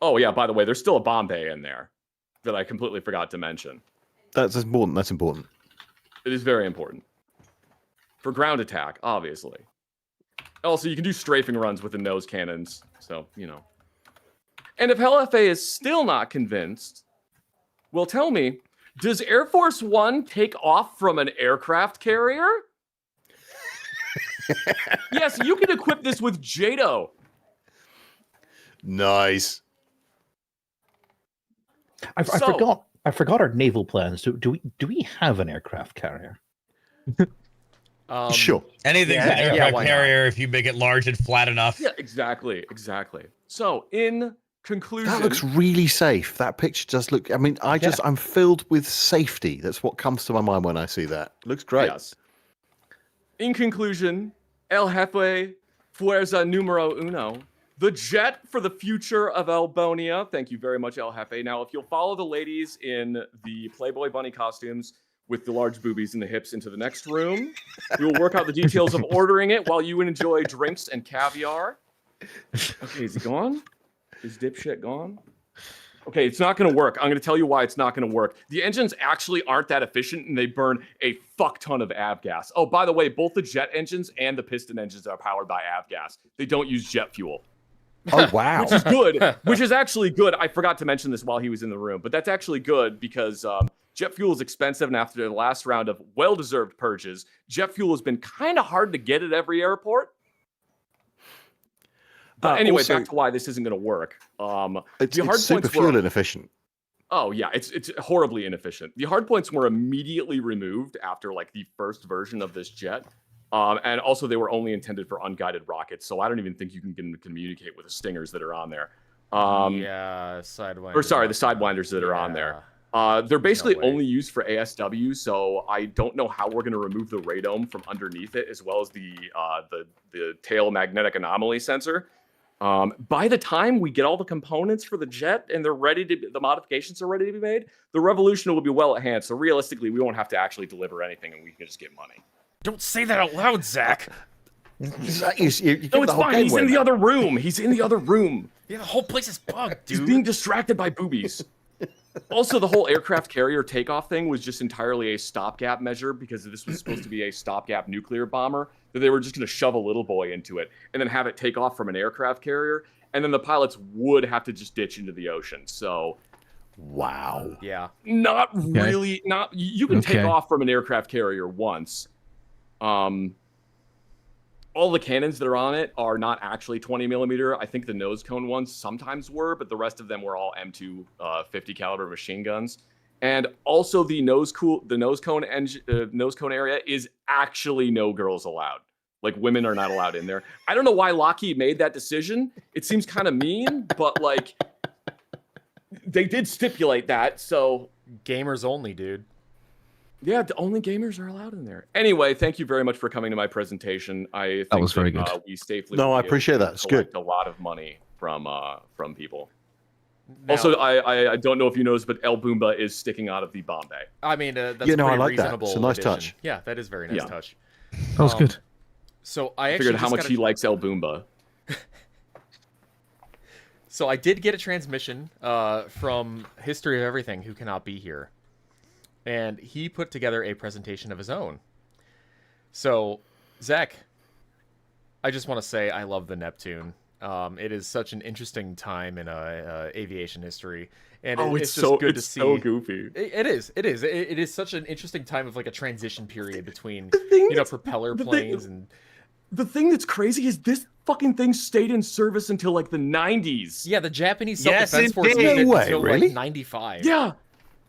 oh yeah, by the way, there's still a bomb bay in there that I completely forgot to mention. That's important. That's important. It is very important for ground attack, obviously. Also, you can do strafing runs with the nose cannons, so, And if El Jefe is still not convinced, well, tell me, Does Air Force One take off from an aircraft carrier? Yes, you can equip this with JATO. Nice. I forgot our naval plans. Do we have an aircraft carrier? Sure. Anything's an aircraft carrier if you make it large and flat enough. Yeah, exactly. So, in conclusion, That looks really safe. That picture does look. I mean, I'm filled with safety. That's what comes to my mind when I see that. Looks great. Yes. In conclusion, El Jefe, Fuerza Numero Uno, the jet for the future of Elbonia. Thank you very much, El Jefe. Now, if you'll follow the ladies in the Playboy bunny costumes with the large boobies in the hips into the next room, we will work out the details of ordering it while you enjoy drinks and caviar. Okay, is he gone? Is dipshit gone? Okay, it's not going to work. I'm going to tell you why it's not going to work. The engines actually aren't that efficient, and they burn a fuck ton of avgas. Oh, by the way, both the jet engines and the piston engines are powered by avgas. They don't use jet fuel. Oh, wow. Which is good. Which is actually good. I forgot to mention this while he was in the room, but that's actually good because jet fuel is expensive, and after the last round of well-deserved purges, jet fuel has been kind of hard to get at every airport. But anyway, also, back to why this isn't going to work. It's super fuel inefficient. Oh yeah, it's horribly inefficient. The hard points were immediately removed after like the first version of this jet, and also they were only intended for unguided rockets. So I don't even think you can get them to communicate with the stingers that are on there. Yeah, sidewinders. Or sorry, the sidewinders that are on there. They're basically only used for ASW, so I don't know how we're going to remove the radome from underneath it, as well as the tail magnetic anomaly sensor. By the time we get all the components for the jet and they're ready to, the modifications are ready to be made, the revolution will be well at hand. So realistically, we won't have to actually deliver anything, and we can just get money. Don't say that out loud, Zach. You No, it's fine. He's in the other room. He's in the other room. Yeah, the whole place is bugged, dude. He's being distracted by boobies. Also, the whole aircraft carrier takeoff thing was just entirely a stopgap measure because this was supposed to be a stopgap nuclear bomber, that they were just going to shove a little boy into it and then have it take off from an aircraft carrier, and then the pilots would have to just ditch into the ocean. So, wow. Yeah. Not really. Not you can take off from an aircraft carrier once. All the cannons that are on it are not actually 20 millimeter. I think the nose cone ones sometimes were, but the rest of them were all M2 50 caliber machine guns. And also the nose cone area is actually no girls allowed. Like, women are not allowed in there. I don't know why Lockheed made that decision. It seems kind of mean, but like they did stipulate that. So gamers only, dude. Yeah, the only gamers are allowed in there. Anyway, thank you very much for coming to my presentation. I think that was very good. We safely I appreciate that. It's good. A lot of money from people. Now, also, I don't know if you noticed, but El Boomba is sticking out of the bomb bay. I mean, that's I like reasonable. that. It's a nice addition. touch. Yeah, that is a very nice touch. That was good. So I actually figured how much he likes El Boomba. So I did get a transmission from History of Everything, who cannot be here. And he put together a presentation of his own. So, Zach, I just want to say I love the Neptune. It is such an interesting time in aviation history, and it's just good to see. So goofy. It is. It is such an interesting time of like a transition period between propeller planes and. The thing that's crazy is this fucking thing stayed in service until like the 90s. Yeah, the Japanese self-defense force used it until like 95. Yeah.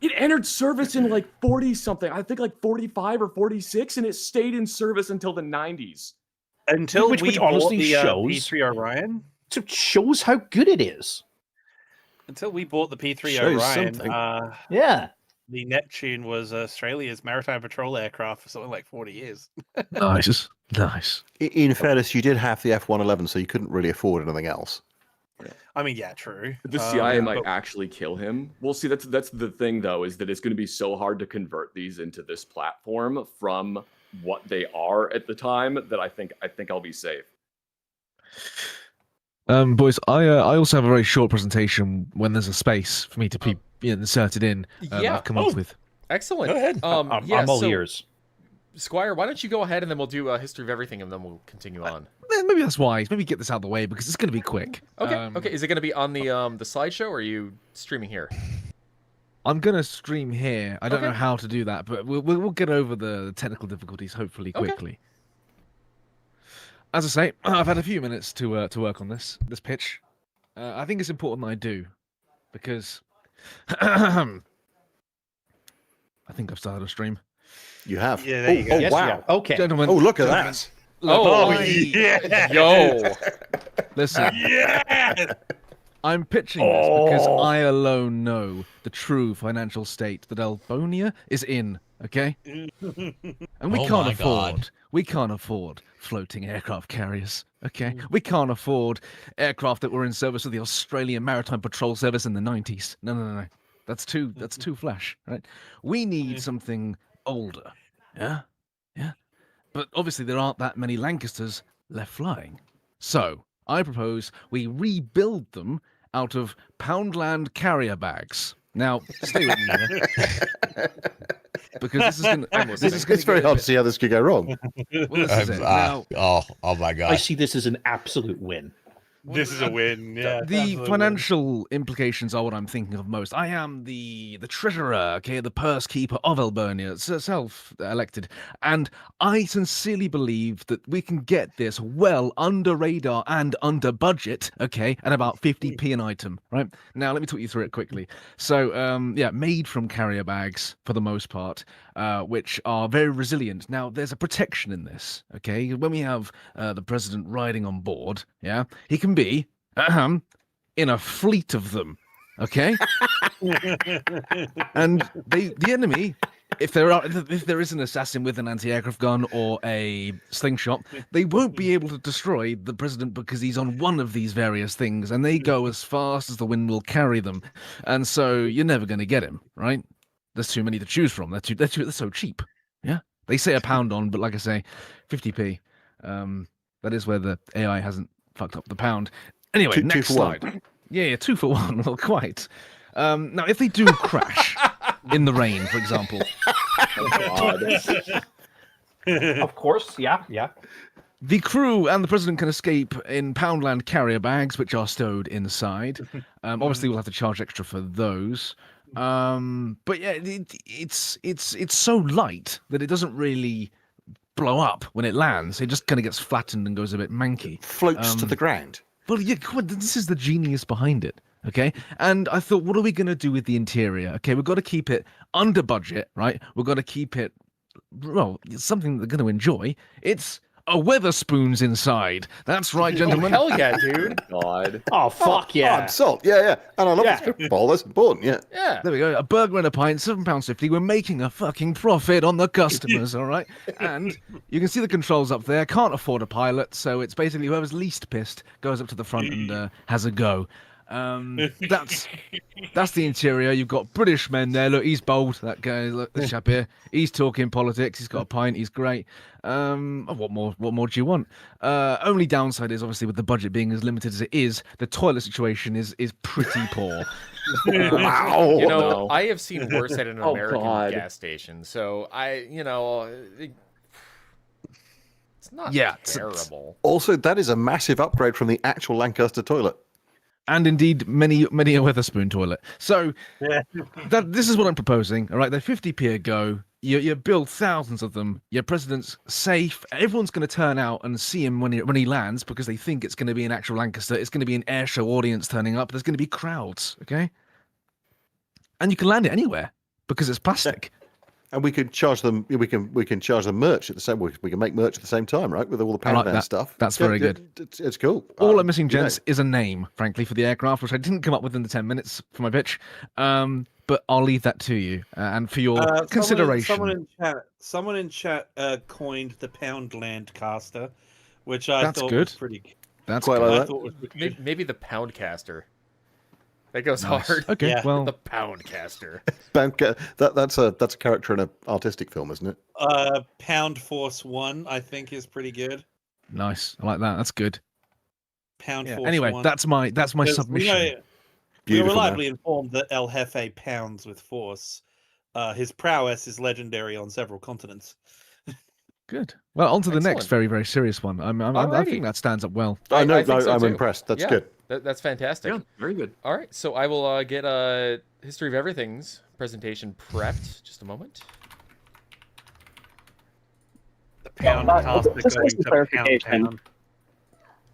It entered service in like 40 something. I think like 45 or 46, and it stayed in service until the 90s. Until which bought honestly the shows P3 Orion. So it shows how good it is. Until we bought the P3 Shows Orion, something. Yeah. the Neptune was Australia's maritime patrol aircraft for something like 40 years. Nice. In fairness, you did have the F-111, so you couldn't really afford anything else. I mean, yeah, true. The CIA might actually kill him. Well, see, that's the thing, though, is that it's going to be so hard to convert these into this platform from what they are at the time that I think I'll be safe. Boys, I also have a very short presentation when there's a space for me to be inserted in. I've come up with. Excellent. Go ahead. I'm all ears. Squire, why don't you go ahead and then we'll do a history of everything and then we'll continue on. Maybe that's wise. Maybe get this out of the way because it's going to be quick. Okay. Okay. Is it going to be on the slideshow or are you streaming here? I'm gonna stream here. I don't Okay. know how to do that, but we'll get over the technical difficulties hopefully Okay. quickly. As I say, I've had a few minutes to work on this pitch. I think it's important that I do, because I think I've started a stream. You have. Yeah, there you go. Oh, Yes, wow. yeah. Okay. Gentlemen, Oh, look at gentlemen, that. look, Oh, I- Yo. Listen, Yeah. I'm pitching this because I alone know the true financial state that Elbonia is in, okay? And we Oh can't my afford God. we can't afford floating aircraft carriers, okay? We can't afford aircraft that were in service of the Australian Maritime Patrol Service in the 90s. No. That's too flash, right? We need something older. Yeah? Yeah. But obviously there aren't that many Lancasters left flying. So, I propose we rebuild them out of Poundland carrier bags. Now, stay with me here. Because this is going to It's very hard to see how this could go wrong. Well, this is it. Now, oh my I god. see this as an absolute win. This is a win. Yeah. the financial implications are what I'm thinking of most. I am the treasurer, okay, the purse keeper of Elbonia, self-elected, and I sincerely believe that we can get this well under radar and under budget, okay, at about 50p an item, right? Now, let me talk you through it quickly. So, yeah, made from carrier bags for the most part, which are very resilient. Now, there's a protection in this, okay? When we have the president riding on board, yeah, he can be in a fleet of them, okay? And the enemy, if there is an assassin with an anti-aircraft gun or a slingshot, they won't be able to destroy the president because he's on one of these various things, and they go as fast as the wind will carry them, and so you're never going to get him, right? There's too many to choose from. They're so cheap. Yeah, they say £1 on, but like I say, 50p. That is where the AI hasn't fucked up the pound. Anyway, Two next for one. slide. Yeah, 2 for 1. Well, quite. Now, if they do crash in the rain, for example, Of course, yeah. the crew and the president can escape in Poundland carrier bags, which are stowed inside. Obviously, we'll have to charge extra for those. But yeah, it's so light that it doesn't really blow up when it lands. It just kind of gets flattened and goes a bit manky. Floats to the ground. Well, yeah, come on, this is the genius behind it, okay? And I thought, what are we going to do with the interior? Okay, we've got to keep it under budget, right? We've got to keep it, well, it's something they're going to enjoy. It's a Weatherspoons inside. That's right, gentlemen. Hell yeah, dude. God. Oh fuck yeah! Oh, salt. Yeah. And I love Yeah. this football. That's important. Yeah. Yeah. There we go. A burger and a pint, £7.50. We're making a fucking profit on the customers, all right? And you can see the controls up there. Can't afford a pilot, so it's basically whoever's least pissed goes up to the front and has a go. That's the interior. You've got British men there. Look, he's bold. That guy, look, this chap here. He's talking politics. He's got a pint. He's great. What more do you want? Only downside is obviously with the budget being as limited as it is, the toilet situation is pretty poor. Wow. You know, No. I have seen worse at an Oh, American God. gas station, so it's not Yeah, terrible. Also, that is a massive upgrade from the actual Lancaster toilet. And indeed, many a Weatherspoon toilet. So this is what I'm proposing. All right, they're 50p a go. You build thousands of them. Your president's safe. Everyone's going to turn out and see him when he lands because they think it's going to be an actual Lancaster. It's going to be an air show audience turning up. There's going to be crowds. Okay, and you can land it anywhere because it's plastic. And we can charge them. We can charge them merch at the same. We can make merch at the same time, right? With all the I like Poundland that. stuff. That's very good. It's cool. All I'm missing, you know, gents, is a name, frankly, for the aircraft, which I didn't come up with in the 10 minutes for my pitch. But I'll leave that to you and for your consideration. Someone in chat coined the Poundland caster, which I That's thought good. was pretty. That's Quite good. like I that. thought was pretty Maybe the Poundcaster. That goes Nice. hard. Okay, Yeah. well, The Poundcaster. That's a character in an artistic film, isn't it? Pound Force 1, I think, is pretty good. nice. I like that. That's good. Pound Yeah. Force Anyway, 1. that's my Because submission. we're Beautiful. reliably informed that El Jefe pounds with force. His prowess is legendary on several continents. Good. Well, on to the next Excellent. very, very serious one. I Alrighty. think that stands up well. I know, think so I'm too. impressed. That's Yeah. good. That's fantastic. Yeah, very good. All right, so I will get History of Everything's presentation prepped. Just a moment. The pound caster just going some to clarification. pound.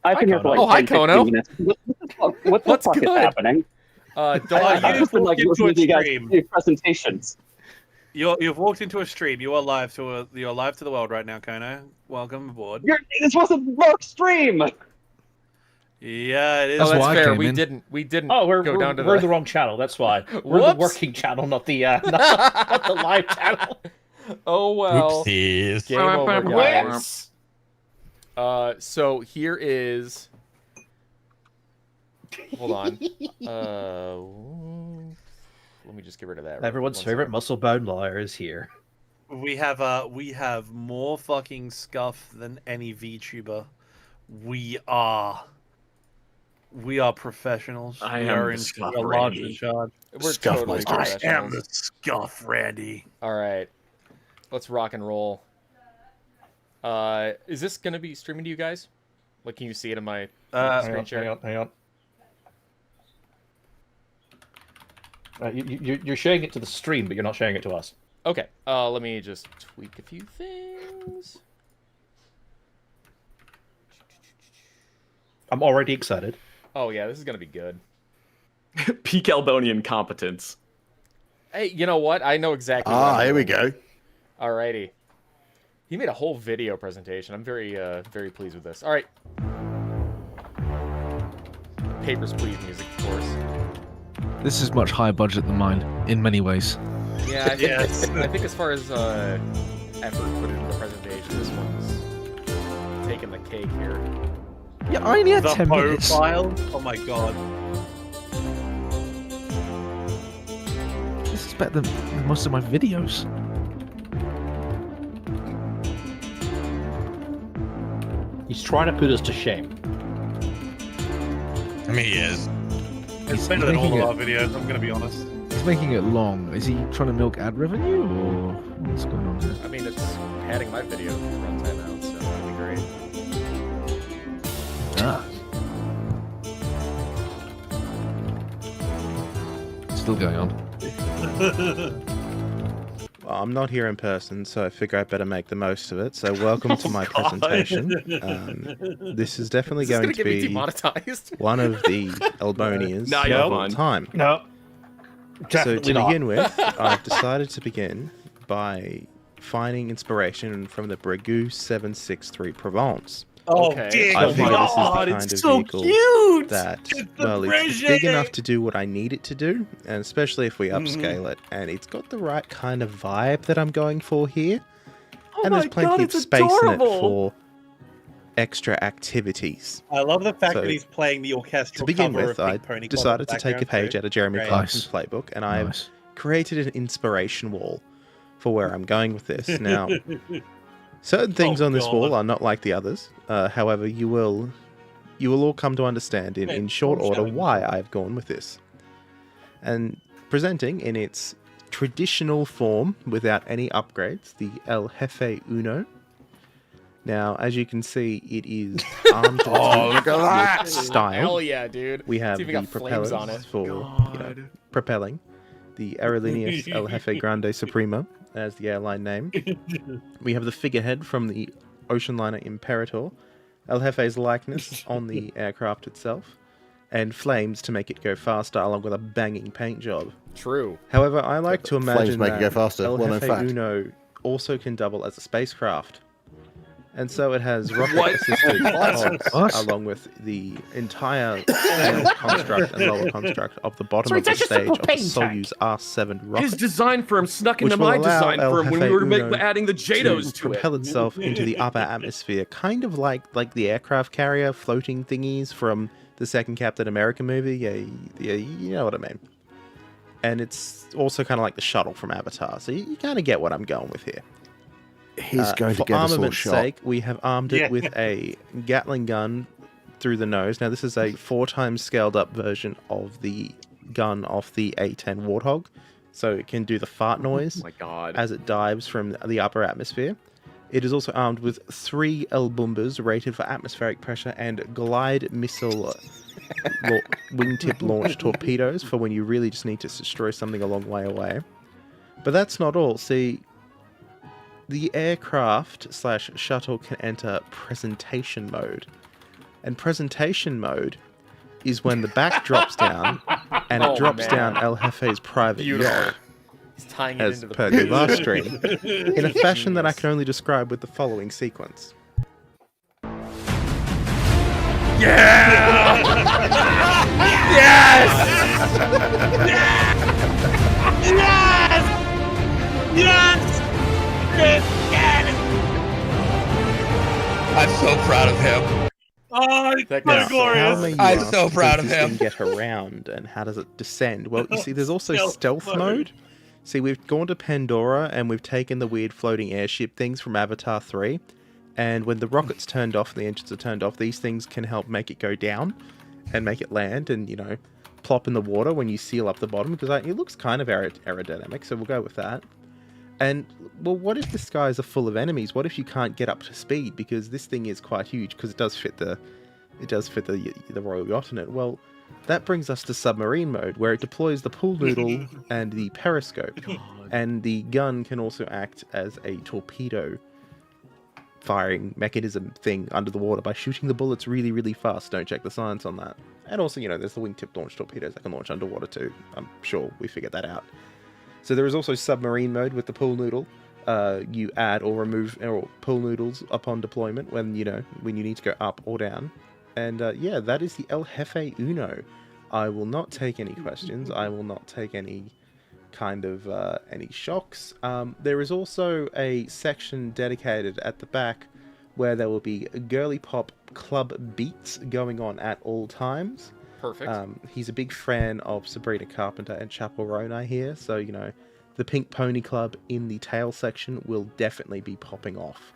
I've been here for like Oh, hi, 10, 15 Kono. minutes. What the What's fuck is good? happening? Don't I've just been like Into listening a to you guys stream. do presentations. You've walked into a stream. You are live to the world right now, Kono. Welcome aboard. This wasn't Mark's stream. Yeah, it is. That's Oh, that's why I fair. came We in. didn't. Oh, we're go down to we're the. the wrong channel. That's why we're Whoops. the working channel, not the not the live channel. Oh well. Oopsies. Game over, guys. Whoops. So here is. Hold on. Let me just get rid of that. Everyone's One favorite second. muscle-bound liar is here. We have more fucking scuff than any VTuber. We are professionals. I We am are the in Scuff we are large Randy. in charge. We're Scuff totally Meister. I am professionals. the scuff, Randy. All right, let's rock and roll. Is this gonna be streaming to you guys? Like, can you see it in my screen share? Hang on. You're sharing it to the stream, but you're not sharing it to us. Okay. Let me just tweak a few things. I'm already excited. Oh yeah, this is gonna be good. Peak Elbonian competence. Hey, you know what? I know exactly. what Ah, I'm here we doing. go. Alrighty. He made a whole video presentation. I'm very, very pleased with this. All right. Papers, Please music, of course. This is much higher budget than mine in many ways. Yeah, I think, Yes. I think as far as effort put into the presentation, this one's taking the cake here. Yeah, I only had The 10 minutes. profile. Oh my god. This is better than most of my videos. He's trying to put us to shame. I mean, he is. It's He's better than all making of our videos. I'm gonna be honest. He's making it long. Is he trying to milk ad revenue, or what's going on here? I mean, it's padding my video runtime out, so that'd be great. Ah. Still going on. Well, I'm not here in person, so I figure I better make the most of it. So welcome to my presentation. This is definitely Is this going gonna to get me be demonetized? one of the Elbonias No, of you're all fine. time. No. So Definitely to not. begin with, I've decided to begin by finding inspiration from the Breguet 763 Provence. Oh Okay. dear I figure this is the god, kind it's of so vehicle cute. that, It's the well, it's big Breguet. enough to do what I need it to do, and especially if we upscale it, and it's got the right kind of vibe that I'm going for here. And there's plenty of space in it for extra activities. I love the fact So, that he's playing the orchestral To begin cover with, of I Pink Pony Club in decided the to take a background, page too. out of Jeremy Great. Clarkson's playbook, and I've Nice. created an inspiration wall for where I'm going with this. Now, certain things Oh, on this God. wall are not like the others. However, you will all come to understand in short order foreshadowing. why I've gone with this. And presenting in its traditional form without any upgrades, the El Jefe Uno. Now, as you can see, it is armed to the Oh, teeth look at that! with style. Hell yeah, dude. We have It's the even got flames propellers on it. for propelling the Aerolíneas El Jefe Grande Supremo as the airline name. We have the figurehead from the ocean liner Imperator, El Jefe's likeness on the aircraft itself, and flames to make it go faster along with a banging paint job. True. However, I like to Flames imagine make it that go faster, El well-known Jefe fact. Uno also can double as a spacecraft. And so it has rocket-assisted pods, What? along with the entire tail construct and lower construct of the bottom Sorry, of the that's just a stage of the propane tank. Soyuz R7 rocket. His design firm snuck Which into will my allow design El firm when we Jefe were Uno adding the JADOs to propel it. itself into the upper atmosphere, kind of like the aircraft carrier floating thingies from the second Captain America movie. Yeah, you know what I mean. And it's also kind of like the shuttle from Avatar, so you kind of get what I'm going with here. He's going to For get us all armament's shot. sake, we have armed Yeah. it with a Gatling gun through the nose. Now, this is a 4 times scaled up version of the gun off the A-10 Warthog, so it can do the fart Oh noise my god. as it dives from the upper atmosphere. It is also armed with 3 L-bombers rated for atmospheric pressure and glide missile wingtip launch torpedoes for when you really just need to destroy something a long way away. But that's not all. See, the aircraft/shuttle can enter presentation mode. And presentation mode is when the back drops down and it drops down El Jefe's private yacht, He's tying it as into the per the last stream, in a fashion that I can only describe with the following sequence. I'm so proud of him. Oh, That so guy's How glorious. may you I'm ask, so proud does of this him. thing get around and how does it descend? Well, you see, there's also Stealth stealth mode. mode. See, we've gone to Pandora and we've taken the weird floating airship things from Avatar 3. And when the rocket's turned off and the engines are turned off, these things can help make it go down and make it land and, you know, plop in the water when you seal up the bottom, because it looks kind of aerodynamic, so we'll go with that. And, well, what if the skies are full of enemies? What if you can't get up to speed? Because this thing is quite huge, because it does fit the Royal Yacht in it. Well, that brings us to submarine mode, where it deploys the pool noodle and the periscope. And the gun can also act as a torpedo firing mechanism thing under the water by shooting the bullets really, really fast. Don't check the science on that. And also, you know, there's the wingtip launch torpedoes that can launch underwater too. I'm sure we figured that out. So there is also submarine mode with the pool noodle. You add or remove pool noodles upon deployment when you need to go up or down. And yeah, that is the El Jefe Uno. I will not take any questions. I will not take any kind of any shocks. There is also a section dedicated at the back where there will be girly pop club beats going on at all times. Perfect. He's a big fan of Sabrina Carpenter and Chapel Roan, I hear, so you know the Pink Pony Club in the tail section will definitely be popping off.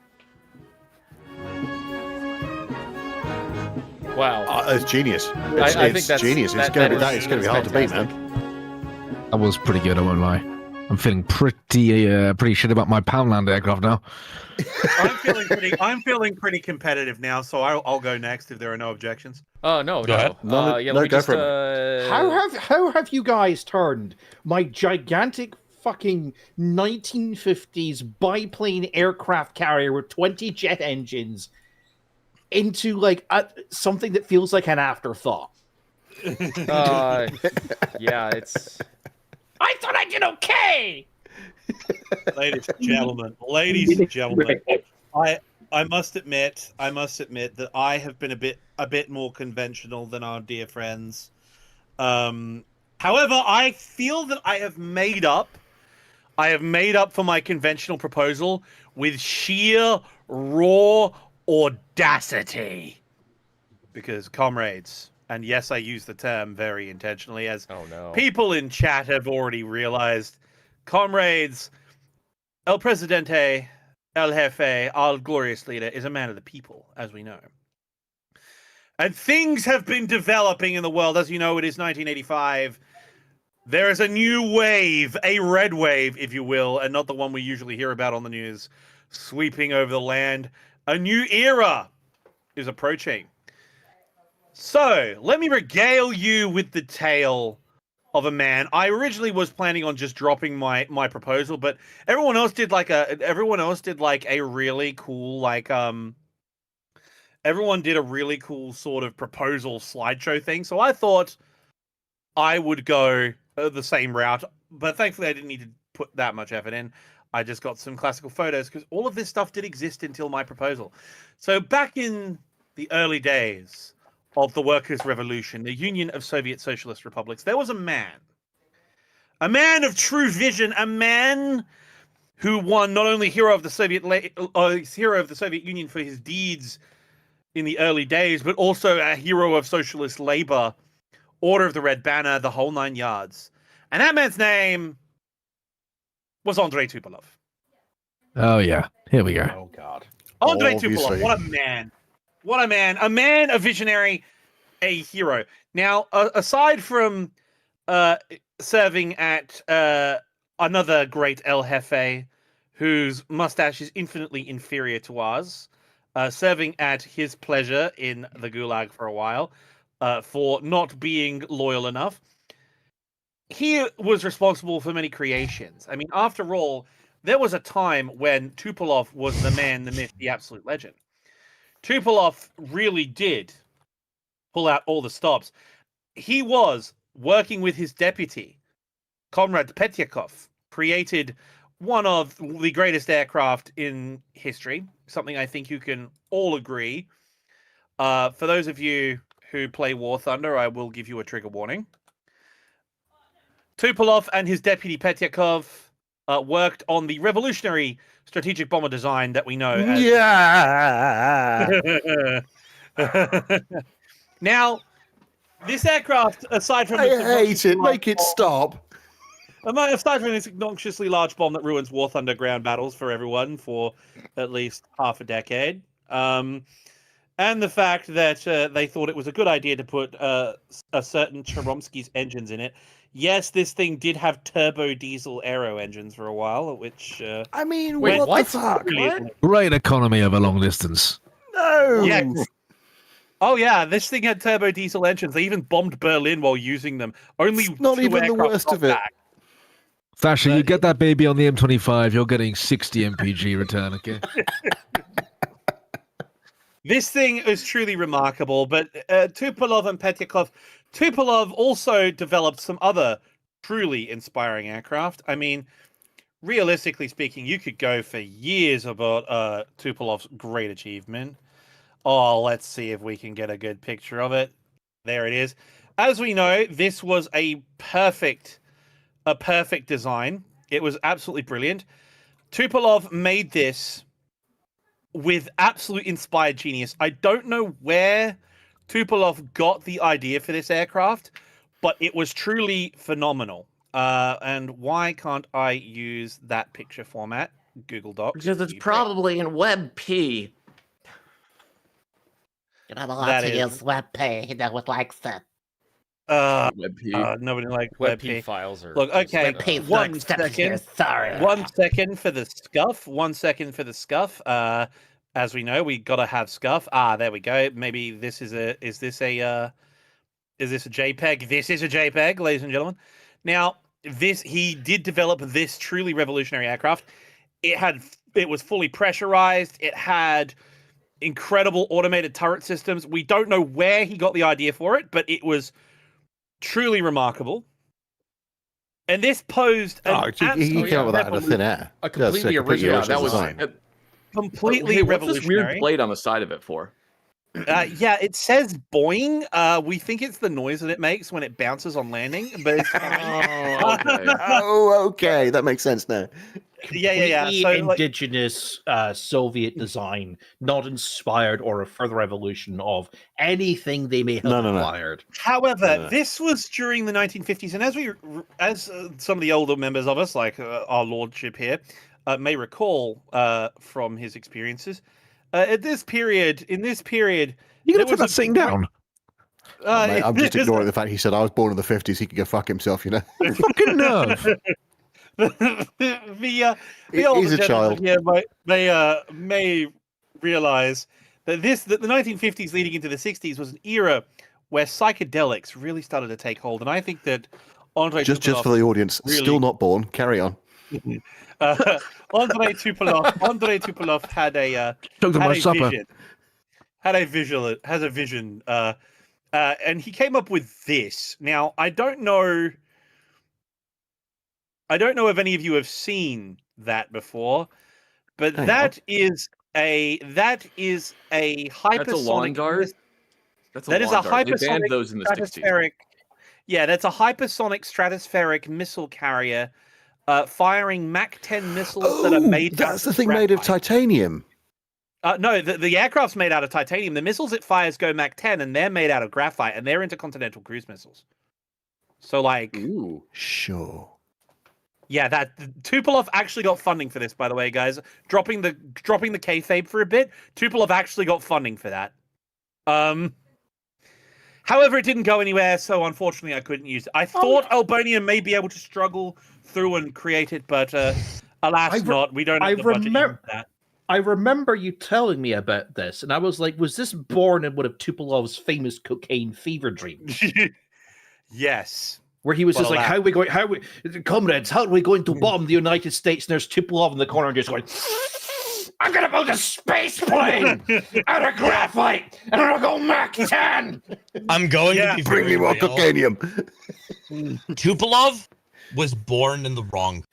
Wow. It's genius. I think that's genius. It's going to be hard to beat, fantastic. man. That was pretty good, I won't lie. I'm feeling pretty shit about my Poundland aircraft now. I'm feeling pretty competitive now, so I'll go next if there are no objections. Oh no, Go ahead. no. Yeah, let me go just. for it. How have you guys turned my gigantic fucking 1950s biplane aircraft carrier with 20 jet engines into like something that feels like an afterthought? Yeah, it's. I thought I did okay. Ladies and gentlemen, I must admit that I have been a bit more conventional than our dear friends. However, I feel that I have made up for my conventional proposal with sheer raw audacity. Because, comrades, and yes, I use the term very intentionally, as people in chat have already realized, comrades, El Presidente, El Jefe, our glorious leader, is a man of the people, as we know. And things have been developing in the world. As you know, it is 1985. There is a new wave, a red wave, if you will, and not the one we usually hear about on the news, sweeping over the land. A new era is approaching. So, let me regale you with the tale of a man. I originally was planning on just dropping my proposal, but everyone else did like a really cool everyone did a really cool sort of proposal slideshow thing. So I thought I would go the same route, but thankfully I didn't need to put that much effort in. I just got some classical photos because all of this stuff did exist until my proposal. So back in the early days of the Workers' Revolution, the Union of Soviet Socialist Republics, there was a man of true vision, a man who won not only hero of the Soviet Union for his deeds in the early days, but also a hero of socialist labor, Order of the Red Banner, the whole 9 yards. And that man's name was Andrei Tupolev. Oh yeah, here we go. Oh God, Andrei Obviously. Tupolev, what a man! What a man! A man, a visionary, a hero. Now, aside from serving at another great El Jefe, whose mustache is infinitely inferior to ours, serving at his pleasure in the Gulag for a while, for not being loyal enough. He was responsible for many creations. I mean, after all, there was a time when Tupolev was the man, the myth, the absolute legend. Tupolev really did pull out all the stops. He was working with his deputy, Comrade Petyakov, created one of the greatest aircraft in history, something I think you can all agree. For those of you who play War Thunder, I will give you a trigger warning. Tupolev and his deputy Petyakov worked on the revolutionary strategic bomber design that we know as... Yeah. Now, this aircraft, aside from... I hate it. Make it stop. Aside from this obnoxiously large bomb that ruins War Thunder ground battles for everyone for at least half a decade, and the fact that they thought it was a good idea to put a certain Cheromsky's engines in it. Yes, this thing did have turbo diesel aero engines for a while, which... I mean, Wait, what the fuck? Great economy over long distance. No. Yes. Oh yeah, this thing had turbo diesel engines. They even bombed Berlin while using them. Only It's not 2 even the aircraft worst got of it. back. Thatcher, you get that baby on the M25, you're getting 60 MPG return, okay? This thing is truly remarkable, but Tupolev and Petyakov... Tupolev also developed some other truly inspiring aircraft. I mean, realistically speaking, you could go for years about Tupolev's great achievement. Oh, let's see if we can get a good picture of it. There it is. As we know, this was a perfect design. It was absolutely brilliant. Tupolev made this with absolute inspired genius. I don't know where Tupolev got the idea for this aircraft, but it was truly phenomenal. And why can't I use that picture format? Google Docs. Because it's probably in WebP. You're not allowed to use WebP. No one likes that. WebP. Nobody likes WebP WebP. files are... Look, okay, WebP one sucks. Step here. second. Sorry. 1 second for the scuff. 1 second for the scuff. As we know, we gotta have scuff. There we go. Maybe this is a. Is this a JPEG? This is a JPEG, ladies and gentlemen. Now, he did develop this truly revolutionary aircraft. It was fully pressurized. It had incredible automated turret systems. We don't know where he got the idea for it, but it was truly remarkable. And this posed an he came up with that out of thin air. A completely original. That was completely What's revolutionary. this weird blade on the side of it for? Yeah, it says boing. We think it's the noise that it makes when it bounces on landing, but it's Okay. Oh, okay. That makes sense now. yeah. Completely So, like, indigenous Soviet design, not inspired or a further evolution of anything they may have acquired. however, this was during the 1950s, and as some of the older members of us, like our lordship here, may recall from his experiences, in this period, You're going to put that sitting down? Mate, I'm just ignoring the fact he said I was born in the 50s. He could go fuck himself, you know. Fucking nerve. the He's older a child. here may realize that the 1950s leading into the 60s was an era where psychedelics really started to take hold, and I think that Andrei Just Tupolev for the audience, still not born. Carry on. Andrei Tupolev had a vision, and he came up with this. Now, I don't know if any of you have seen that before, but that is a hypersonic. That's a lawn dart. That is a hypersonic. They banned those in the 60s. Yeah, that's a hypersonic stratospheric missile carrier, firing Mach 10 missiles that are made. That's the thing made of titanium. No, the aircraft's made out of titanium. The missiles it fires go Mach 10, and they're made out of graphite, and they're intercontinental cruise missiles. So, like, ooh, sure. Yeah, that Tupolev actually got funding for this, by the way, guys. Dropping the kayfabe for a bit. Tupolev actually got funding for that. However, it didn't go anywhere, so unfortunately I couldn't use it. I thought Elbonia may be able to struggle through and create it, but Alas, not. We don't have the budget even for that. I remember you telling me about this, and I was like, was this born in one of Tupolov's famous cocaine fever dreams? Yes. Where he was But just like, comrades, how are we going to bomb the United States? And there's Tupolov in the corner just going, I'm going to build a space plane out of graphite, and it'll go Mach 10. I'm going to be Bring me very more real. cocainium. Tupolov was born in the wrong.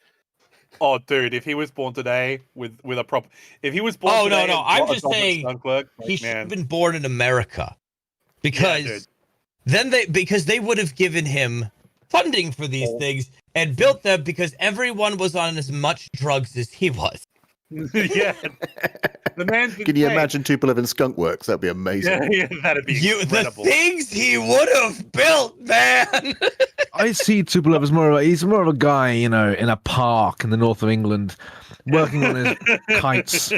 Oh, dude, if he was born today with a prop, if he was born Oh today, no! I'm just saying he should man. have been born in America, because because they would have given him funding for these things and built them because everyone was on as much drugs as he was. Yeah, the man's Can you imagine Tupolev in Skunk Works? That'd be amazing. Yeah, that'd be incredible. The things he would have built, man. I see Tupolev as he's more of a guy, in a park in the north of England, working on his kites.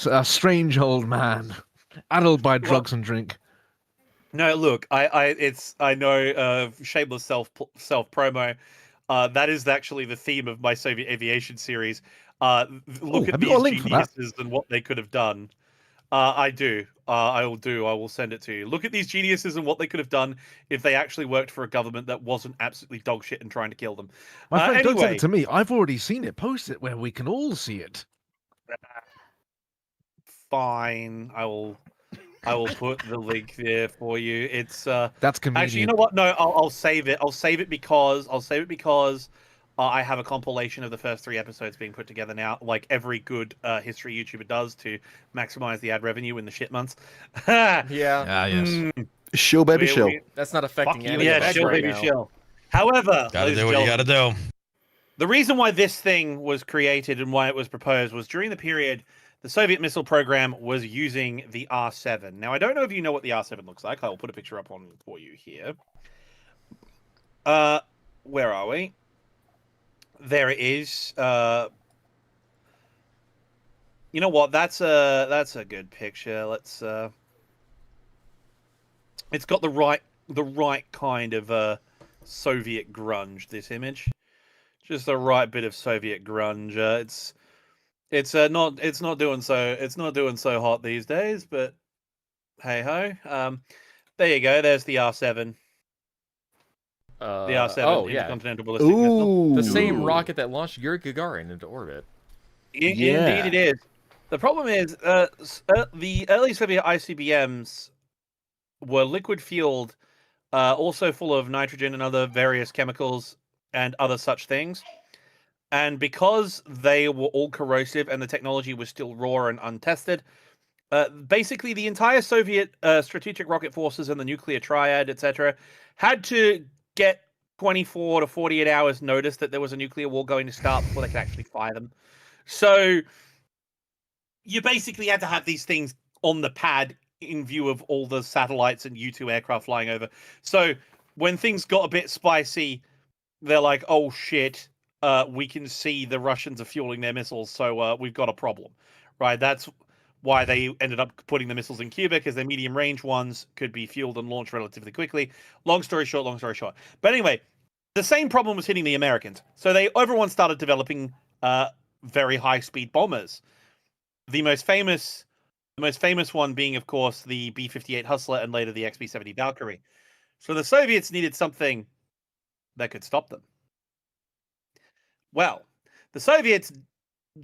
A strange old man, addled by drugs and drink. No, look, I know shameless self promo. That is actually the theme of my Soviet aviation series. Look at these geniuses and what they could have done. I do. I will send it to you. Look at these geniuses and what they could have done if they actually worked for a government that wasn't absolutely dog shit and trying to kill them. My friend, don't send it to me. I've already seen it. Post it where we can all see it. Fine. I will put the link there for you. It's that's convenient. Actually, you know what? No, I'll save it. I'll save it because I have a compilation of the first 3 episodes being put together now, like every good history YouTuber does to maximize the ad revenue in the shit months. Yeah. Yes. Shill, baby, shill. That's not affecting any Yeah, of us shill, right baby, now. shill. However, Gotta do what you gotta do. The reason why this thing was created and why it was proposed was during the period the Soviet missile program was using the R7. Now, I don't know if you know what the R7 looks like. I'll put a picture up on for you here. Where are we? There it is. You know what? That's a good picture. Let's. It's got the right kind of Soviet grunge. This image, just the right bit of Soviet grunge. It's not doing so hot these days, but hey ho. There you go. There's the R7. The R7 intercontinental ballistic missile. The same rocket that launched Yuri Gagarin into orbit. Indeed, it is. The problem is, the early Soviet ICBMs were liquid fueled, also full of nitrogen and other various chemicals and other such things. And because they were all corrosive and the technology was still raw and untested, basically the entire Soviet strategic rocket forces and the nuclear triad, etc., had to get 24 to 48 hours notice that there was a nuclear war going to start before they could actually fire them. So you basically had to have these things on the pad in view of all the satellites and U-2 aircraft flying over. So when things got a bit spicy, they're like, oh shit, we can see the Russians are fueling their missiles, so we've got a problem, right? That's why they ended up putting the missiles in Cuba, because their medium-range ones could be fueled and launched relatively quickly. Long story short. But anyway, the same problem was hitting the Americans. So everyone started developing very high-speed bombers. The most famous one being, of course, the B-58 Hustler and later the XB-70 Valkyrie. So the Soviets needed something that could stop them. Well, the Soviets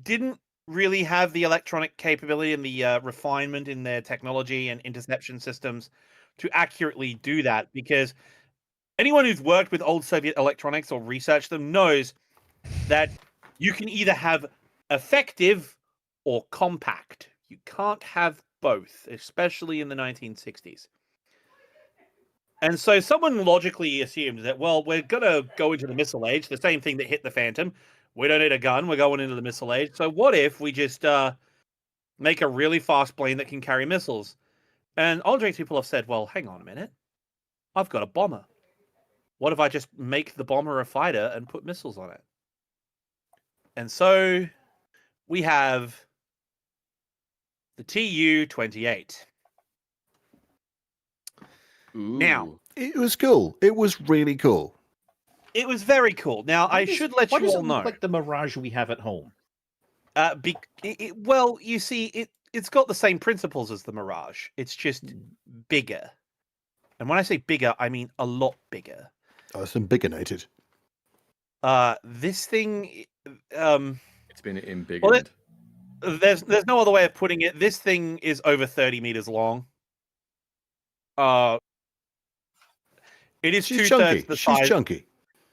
didn't really have the electronic capability and the refinement in their technology and interception systems to accurately do that, because anyone who's worked with old Soviet electronics or researched them knows that you can either have effective or compact. You can't have both, especially in the 1960s. And so someone logically assumed that, well, we're going to go into the missile age, the same thing that hit the Phantom. We don't need a gun. We're going into the missile age. So what if we just make a really fast plane that can carry missiles? And Andrei Tupolev said, well, hang on a minute. I've got a bomber. What if I just make the bomber a fighter and put missiles on it? And so we have the Tu-28. Now, it was cool. It was really cool. It was very cool. Now, I should let you all know. Like the Mirage we have at home. Well, you see, it's got the same principles as the Mirage. It's just bigger. And when I say bigger, I mean a lot bigger. Oh, it's embiggenated. This thing, It's been embiggened. there's no other way of putting it. This thing is over 30 meters long. It is She's 2/3 chunky. the She's size. chunky.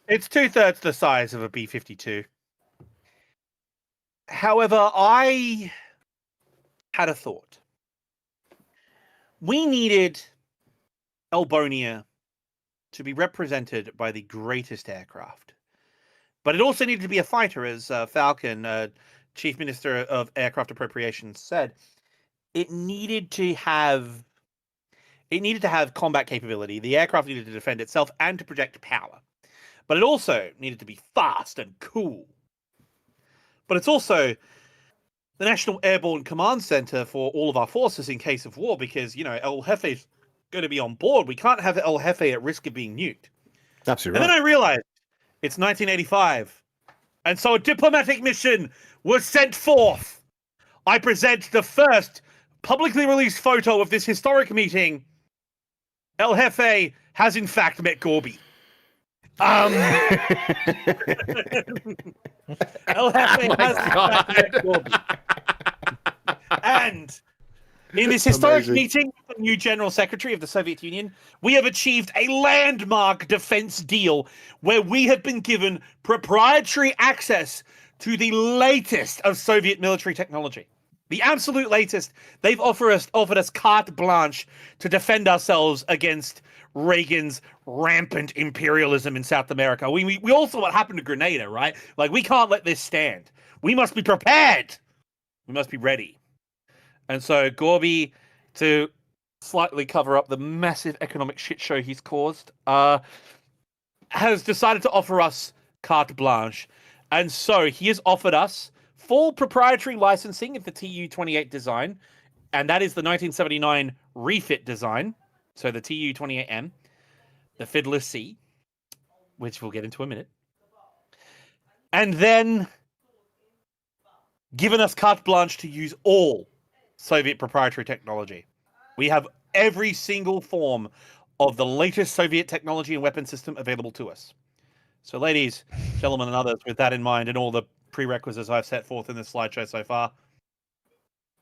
It's 2/3 the size of a B-52. However, I had a thought. We needed Elbonia to be represented by the greatest aircraft. But it also needed to be a fighter, as Falcon, Chief Minister of Aircraft Appropriations, said. It needed to have combat capability. The aircraft needed to defend itself and to project power. But it also needed to be fast and cool. But it's also the National Airborne Command Center for all of our forces in case of war, because, El Jefe's going to be on board. We can't have El Jefe at risk of being nuked. Absolutely And right. then I realized it's 1985. And so a diplomatic mission was sent forth. I present the first publicly released photo of this historic meeting. El Jefe has in fact met Gorby. El Jefe has in fact met Gorby. And in this historic Amazing. meeting with the new General Secretary of the Soviet Union, we have achieved a landmark defense deal where we have been given proprietary access to the latest of Soviet military technology. The absolute latest. They've offered us carte blanche to defend ourselves against Reagan's rampant imperialism in South America. We also what happened to Grenada, right? Like, we can't let this stand. We must be prepared. We must be ready. And so Gorby, to slightly cover up the massive economic shit show he's caused, has decided to offer us carte blanche. And so he has offered us full proprietary licensing of the Tu-28 design, and that is the 1979 refit design. So the Tu-28M, the Fiddler C, which we'll get into in a minute. And then given us carte blanche to use all Soviet proprietary technology. We have every single form of the latest Soviet technology and weapon system available to us. So, ladies, gentlemen, and others, with that in mind and all the prerequisites I've set forth in this slideshow so far,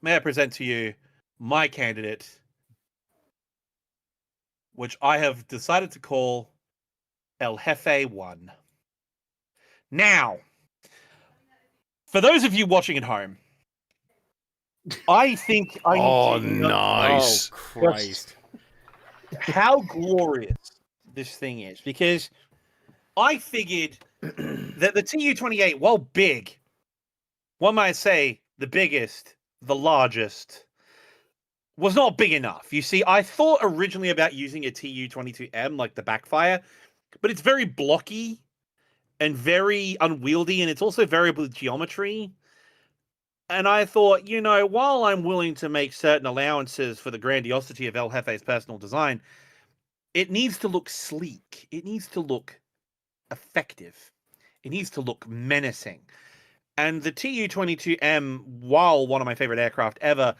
may I present to you my candidate, which I have decided to call El Jefe 1. Now, for those of you watching at home, I think I Oh, need to nice. Oh, Christ. how glorious this thing is, because I figured that the Tu-28, while big, one might say the biggest, the largest, was not big enough. You see, I thought originally about using a Tu-22M, like the backfire, but it's very blocky and very unwieldy, and it's also variable geometry. And I thought, while I'm willing to make certain allowances for the grandiosity of El Jefe's personal design, it needs to look sleek. It needs to look effective. It needs to look menacing. And the Tu-22M, while one of my favorite aircraft ever,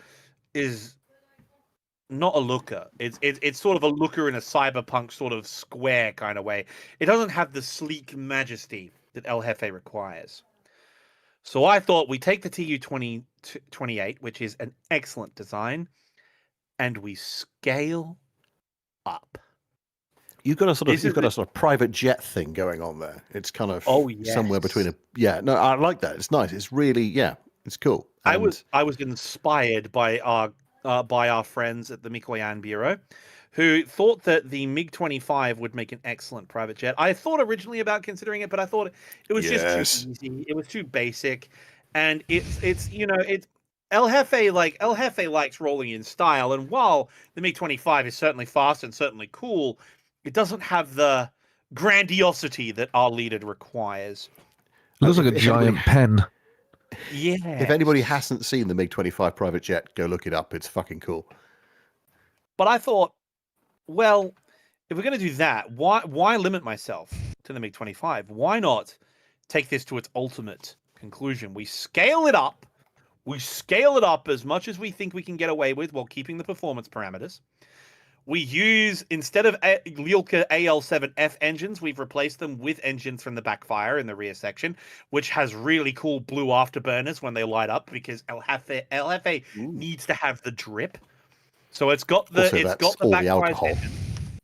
is not a looker. It's sort of a looker in a cyberpunk sort of square kind of way. It doesn't have the sleek majesty that El Jefe requires. So I thought we take the Tu-28, which is an excellent design, and we scale up. You've got a sort of private jet thing going on there. It's kind of somewhere between I like that. It's nice. It's really it's cool. I was inspired by our friends at the Mikoyan Bureau, who thought that the MiG-25 would make an excellent private jet. I thought originally about considering it, but I thought it was just too easy. It was too basic, and it's El Jefe likes rolling in style, and while the MiG-25 is certainly fast and certainly cool, it doesn't have the grandiosity that our leader requires. It looks like a giant pen. Yeah. If anybody hasn't seen the MiG-25 private jet, go look it up. It's fucking cool. But I thought, well, if we're going to do that, why limit myself to the MiG-25? Why not take this to its ultimate conclusion. We scale it up. We scale it up as much as we think we can get away with while keeping the performance parameters. We use, instead of Lyulka AL7F engines, we've replaced them with engines from the backfire in the rear section, which has really cool blue afterburners when they light up, because El Jefe needs to have the drip. So it's got the Also, that's all the alcohol.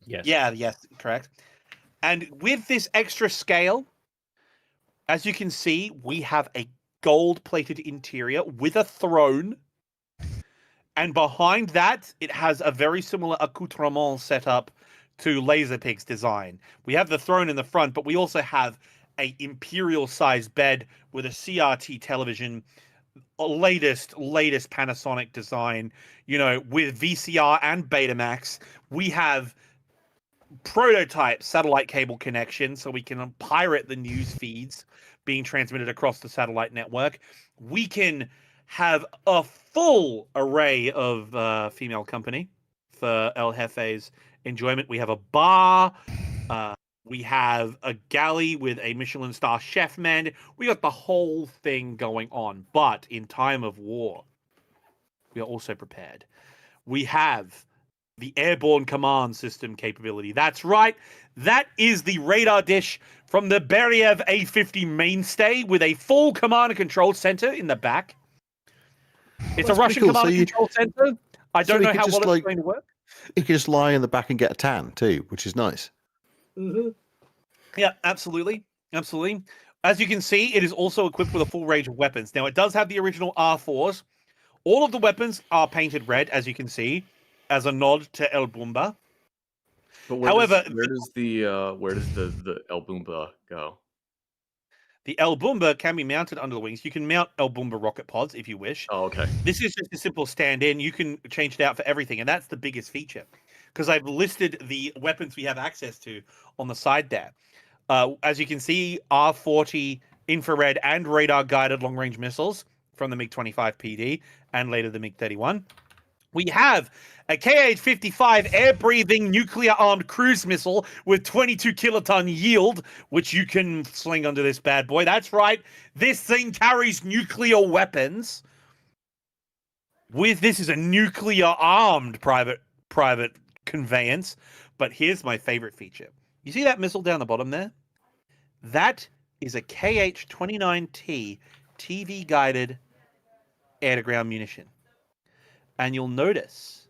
Yes. Yeah, yes, correct. And with this extra scale, as you can see, we have a gold-plated interior with a throne. And behind that, it has a very similar accoutrement setup to Laserpig's design. We have the throne in the front, but we also have a imperial-sized bed with a CRT television, latest Panasonic design, with VCR and Betamax. We have prototype satellite cable connection so we can pirate the news feeds being transmitted across the satellite network. We can have a full array of female company for El Jefe's enjoyment. We have a bar. We have a galley with a Michelin star chef man. We got the whole thing going on. But in time of war, we are also prepared. We have the airborne command system capability. That's right. That is the radar dish from the Beriev A50 mainstay with a full command and control center in the back. It's a Russian command and control center. I don't know how well it's going to work. You can just lie in the back and get a tan too, which is nice. Mm-hmm. Yeah, absolutely. Absolutely. As you can see, it is also equipped with a full range of weapons. Now, it does have the original R4s. All of the weapons are painted red, as you can see, as a nod to El Bumba. But where However, does the El Bumba go? The El Bumba can be mounted under the wings. You can mount El Bumba rocket pods if you wish. Oh, okay. This is just a simple stand-in. You can change it out for everything, and that's the biggest feature. Because I've listed the weapons we have access to on the side there. As you can see, R40 infrared and radar-guided long-range missiles from the MiG-25 PD and later the MiG-31. We have a Kh-55 air-breathing nuclear-armed cruise missile with 22 kiloton yield, which you can sling under this bad boy. That's right. This thing carries nuclear weapons. This is a nuclear-armed private conveyance. But here's my favorite feature. You see that missile down the bottom there? That is a Kh-29T TV-guided air-to-ground munition. And you'll notice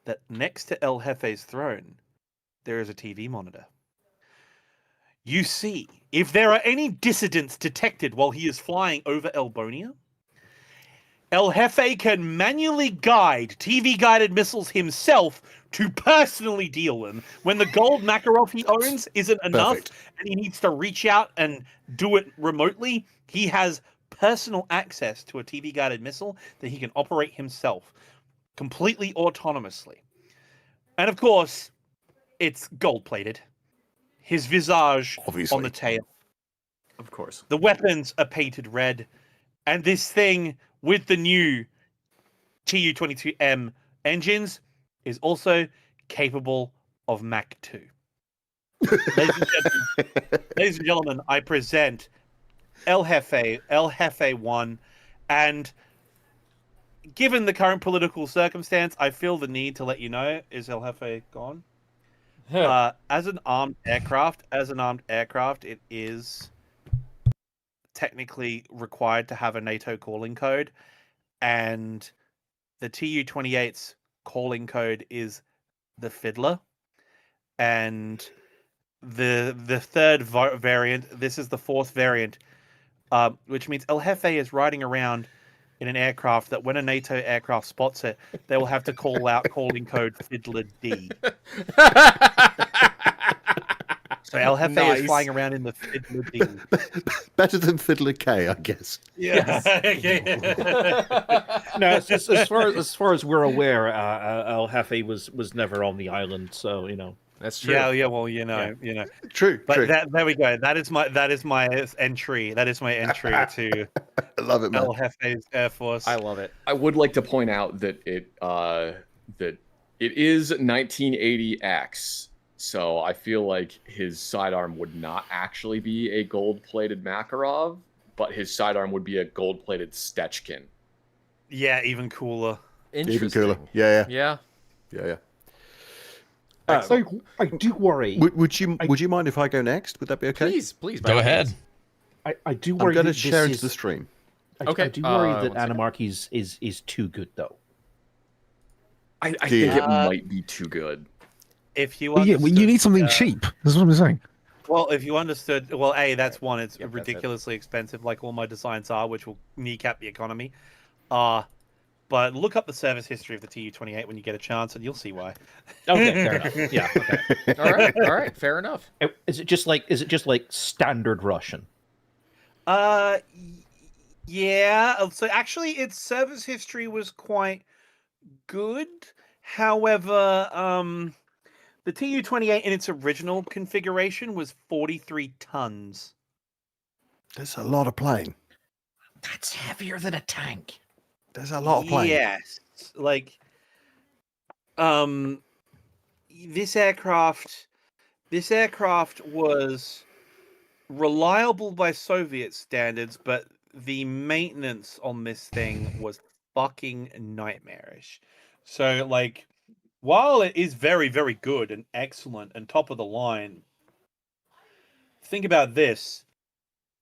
that next to El Jefe's throne, there is a TV monitor. You see, if there are any dissidents detected while he is flying over Elbonia, El Jefe can manually guide TV-guided missiles himself to personally deal them when the gold Makarov he owns isn't enough and he needs to reach out and do it remotely. He has personal access to a TV-guided missile that he can operate himself completely autonomously. And of course, it's gold-plated. His visage on the tail. Of course. The weapons are painted red. And this thing with the new Tu-22M engines is also capable of Mach 2. Ladies and gentlemen, I present El Jefe 1, and given the current political circumstance, I feel the need to let you know, is El Jefe gone? As an armed aircraft, it is technically required to have a NATO calling code, and the Tu-28's calling code is the Fiddler, and the third variant, this is the fourth variant, which means El Jefe is riding around in an aircraft that when a NATO aircraft spots it, they will have to call out calling code Fiddler D. So El Jefe is flying around in the Fiddler D. Better than Fiddler K, I guess. Yes. No, as far as we're aware, El Jefe was never on the island, so That's true. Yeah. Well, True. But true. there we go. That is my entry. That is my entry to I love it, man. El Jefe's Air Force. I love it. I would like to point out that it is 1980X, so I feel like his sidearm would not actually be a gold-plated Makarov, but his sidearm would be a gold-plated Stetchkin. Yeah, even cooler. Even cooler. Yeah. Yeah. I do worry. Would you mind if I go next? Would that be okay? Please, by Go all ahead. means. I do I'm worry. going to that share this into the is- stream. Okay, I do worry that 1 second. Animarchy's is too good though. I Do you- think it might be too good. If you Well, yeah, well, you need something understood, cheap. That's what I'm saying. Well, if you understood, well, that's one. It's Yep, that's it. ridiculously expensive, like all my designs are, which will kneecap the economy. But look up the service history of the Tu-28 when you get a chance, and you'll see why. Okay, fair enough. Yeah. Okay. All right, fair enough. Is it just like standard Russian? Yeah. So actually, its service history was quite good. However, the Tu-28 in its original configuration was 43 tons. There's a lot of plane. That's heavier than a tank. There's a lot of plane. Yes, like, this aircraft was reliable by Soviet standards, but the maintenance on this thing was fucking nightmarish. So, like, while it is very, very good and excellent and top of the line, think about this.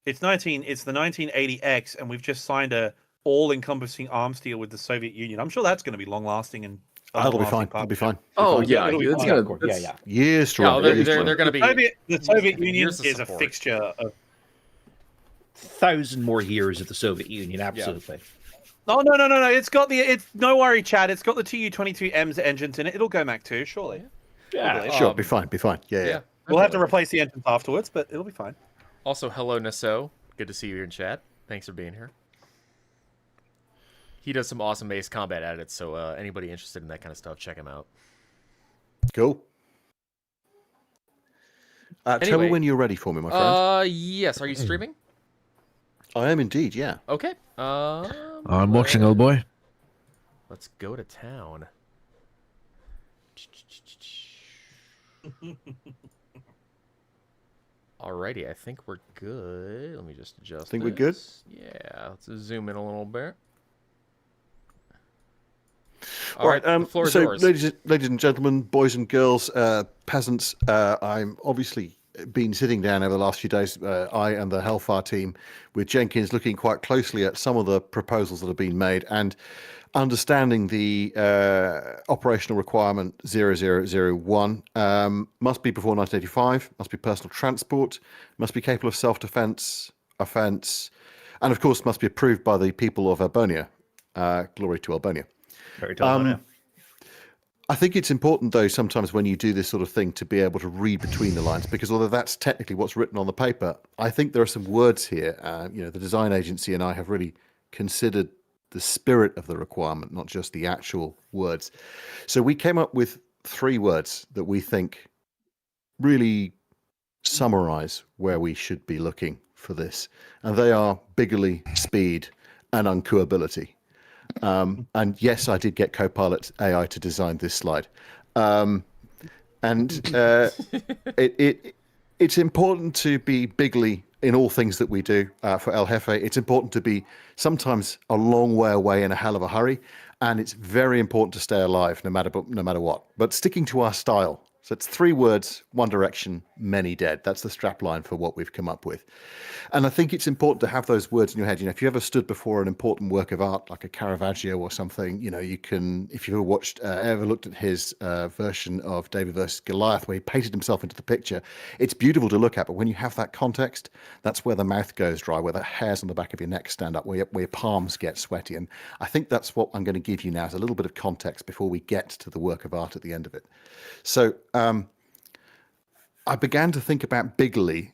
It's the 1980X, and we've just signed a all-encompassing arms deal with the Soviet Union. I'm sure that's going to be long-lasting and That'll be fine. That'll be fine. Oh Fine. yeah, It'll be it's fine. gonna. Of course. Yeah, yeah. Years strong. Yeah, years they're strong. going to be The Soviet Union years of is a support. fixture of. 1,000 more years of the Soviet Union, absolutely. Oh no! It's no worry, Chad. It's got the Tu-22M's engines in it. It'll go Mach 2, surely. Yeah. Sure, be fine. Yeah. We'll have to replace the engines afterwards, but it'll be fine. Also, hello, Naso. Good to see you in chat. Thanks for being here. He does some awesome Ace Combat edits, so anybody interested in that kind of stuff, check him out. Cool. Tell Anyway. me when you're ready for me, my friend. Yes. Are you streaming? I am indeed, yeah. Okay. I'm watching, old boy. Let's go to town. Alrighty, I think we're good. Let me just adjust. Think we're good? this. Yeah, let's zoom in a little bit. All right. the floor is So, yours. ladies and gentlemen, boys and girls, peasants, I'm obviously been sitting down over the last few days, I and the Hellfire team, with Jenkins, looking quite closely at some of the proposals that have been made and understanding the operational requirement 0001 must be before 1985, must be personal transport, must be capable of self-defense, offense, and of course must be approved by the people of Albonia. Glory to Albonia. Very tall. I think it's important, though, sometimes when you do this sort of thing to be able to read between the lines, because although that's technically what's written on the paper, I think there are some words here. The design agency and I have really considered the spirit of the requirement, not just the actual words. So we came up with 3 words that we think really summarize where we should be looking for this. And they are biggerly, speed, and uncouability. And yes, I did get Copilot AI to design this slide. It's important to be bigly in all things that we do for El Jefe. It's important to be sometimes a long way away in a hell of a hurry, and it's very important to stay alive no matter what. But sticking to our style. So it's 3 words, 1 direction, many dead. That's the strapline for what we've come up with. And I think it's important to have those words in your head. If you ever stood before an important work of art, like a Caravaggio or something, you can, if you've ever looked at his version of David versus Goliath, where he painted himself into the picture, it's beautiful to look at. But when you have that context, that's where the mouth goes dry, where the hairs on the back of your neck stand up, where your palms get sweaty. And I think that's what I'm going to give you now, is a little bit of context before we get to the work of art at the end of it. So I began to think about bigly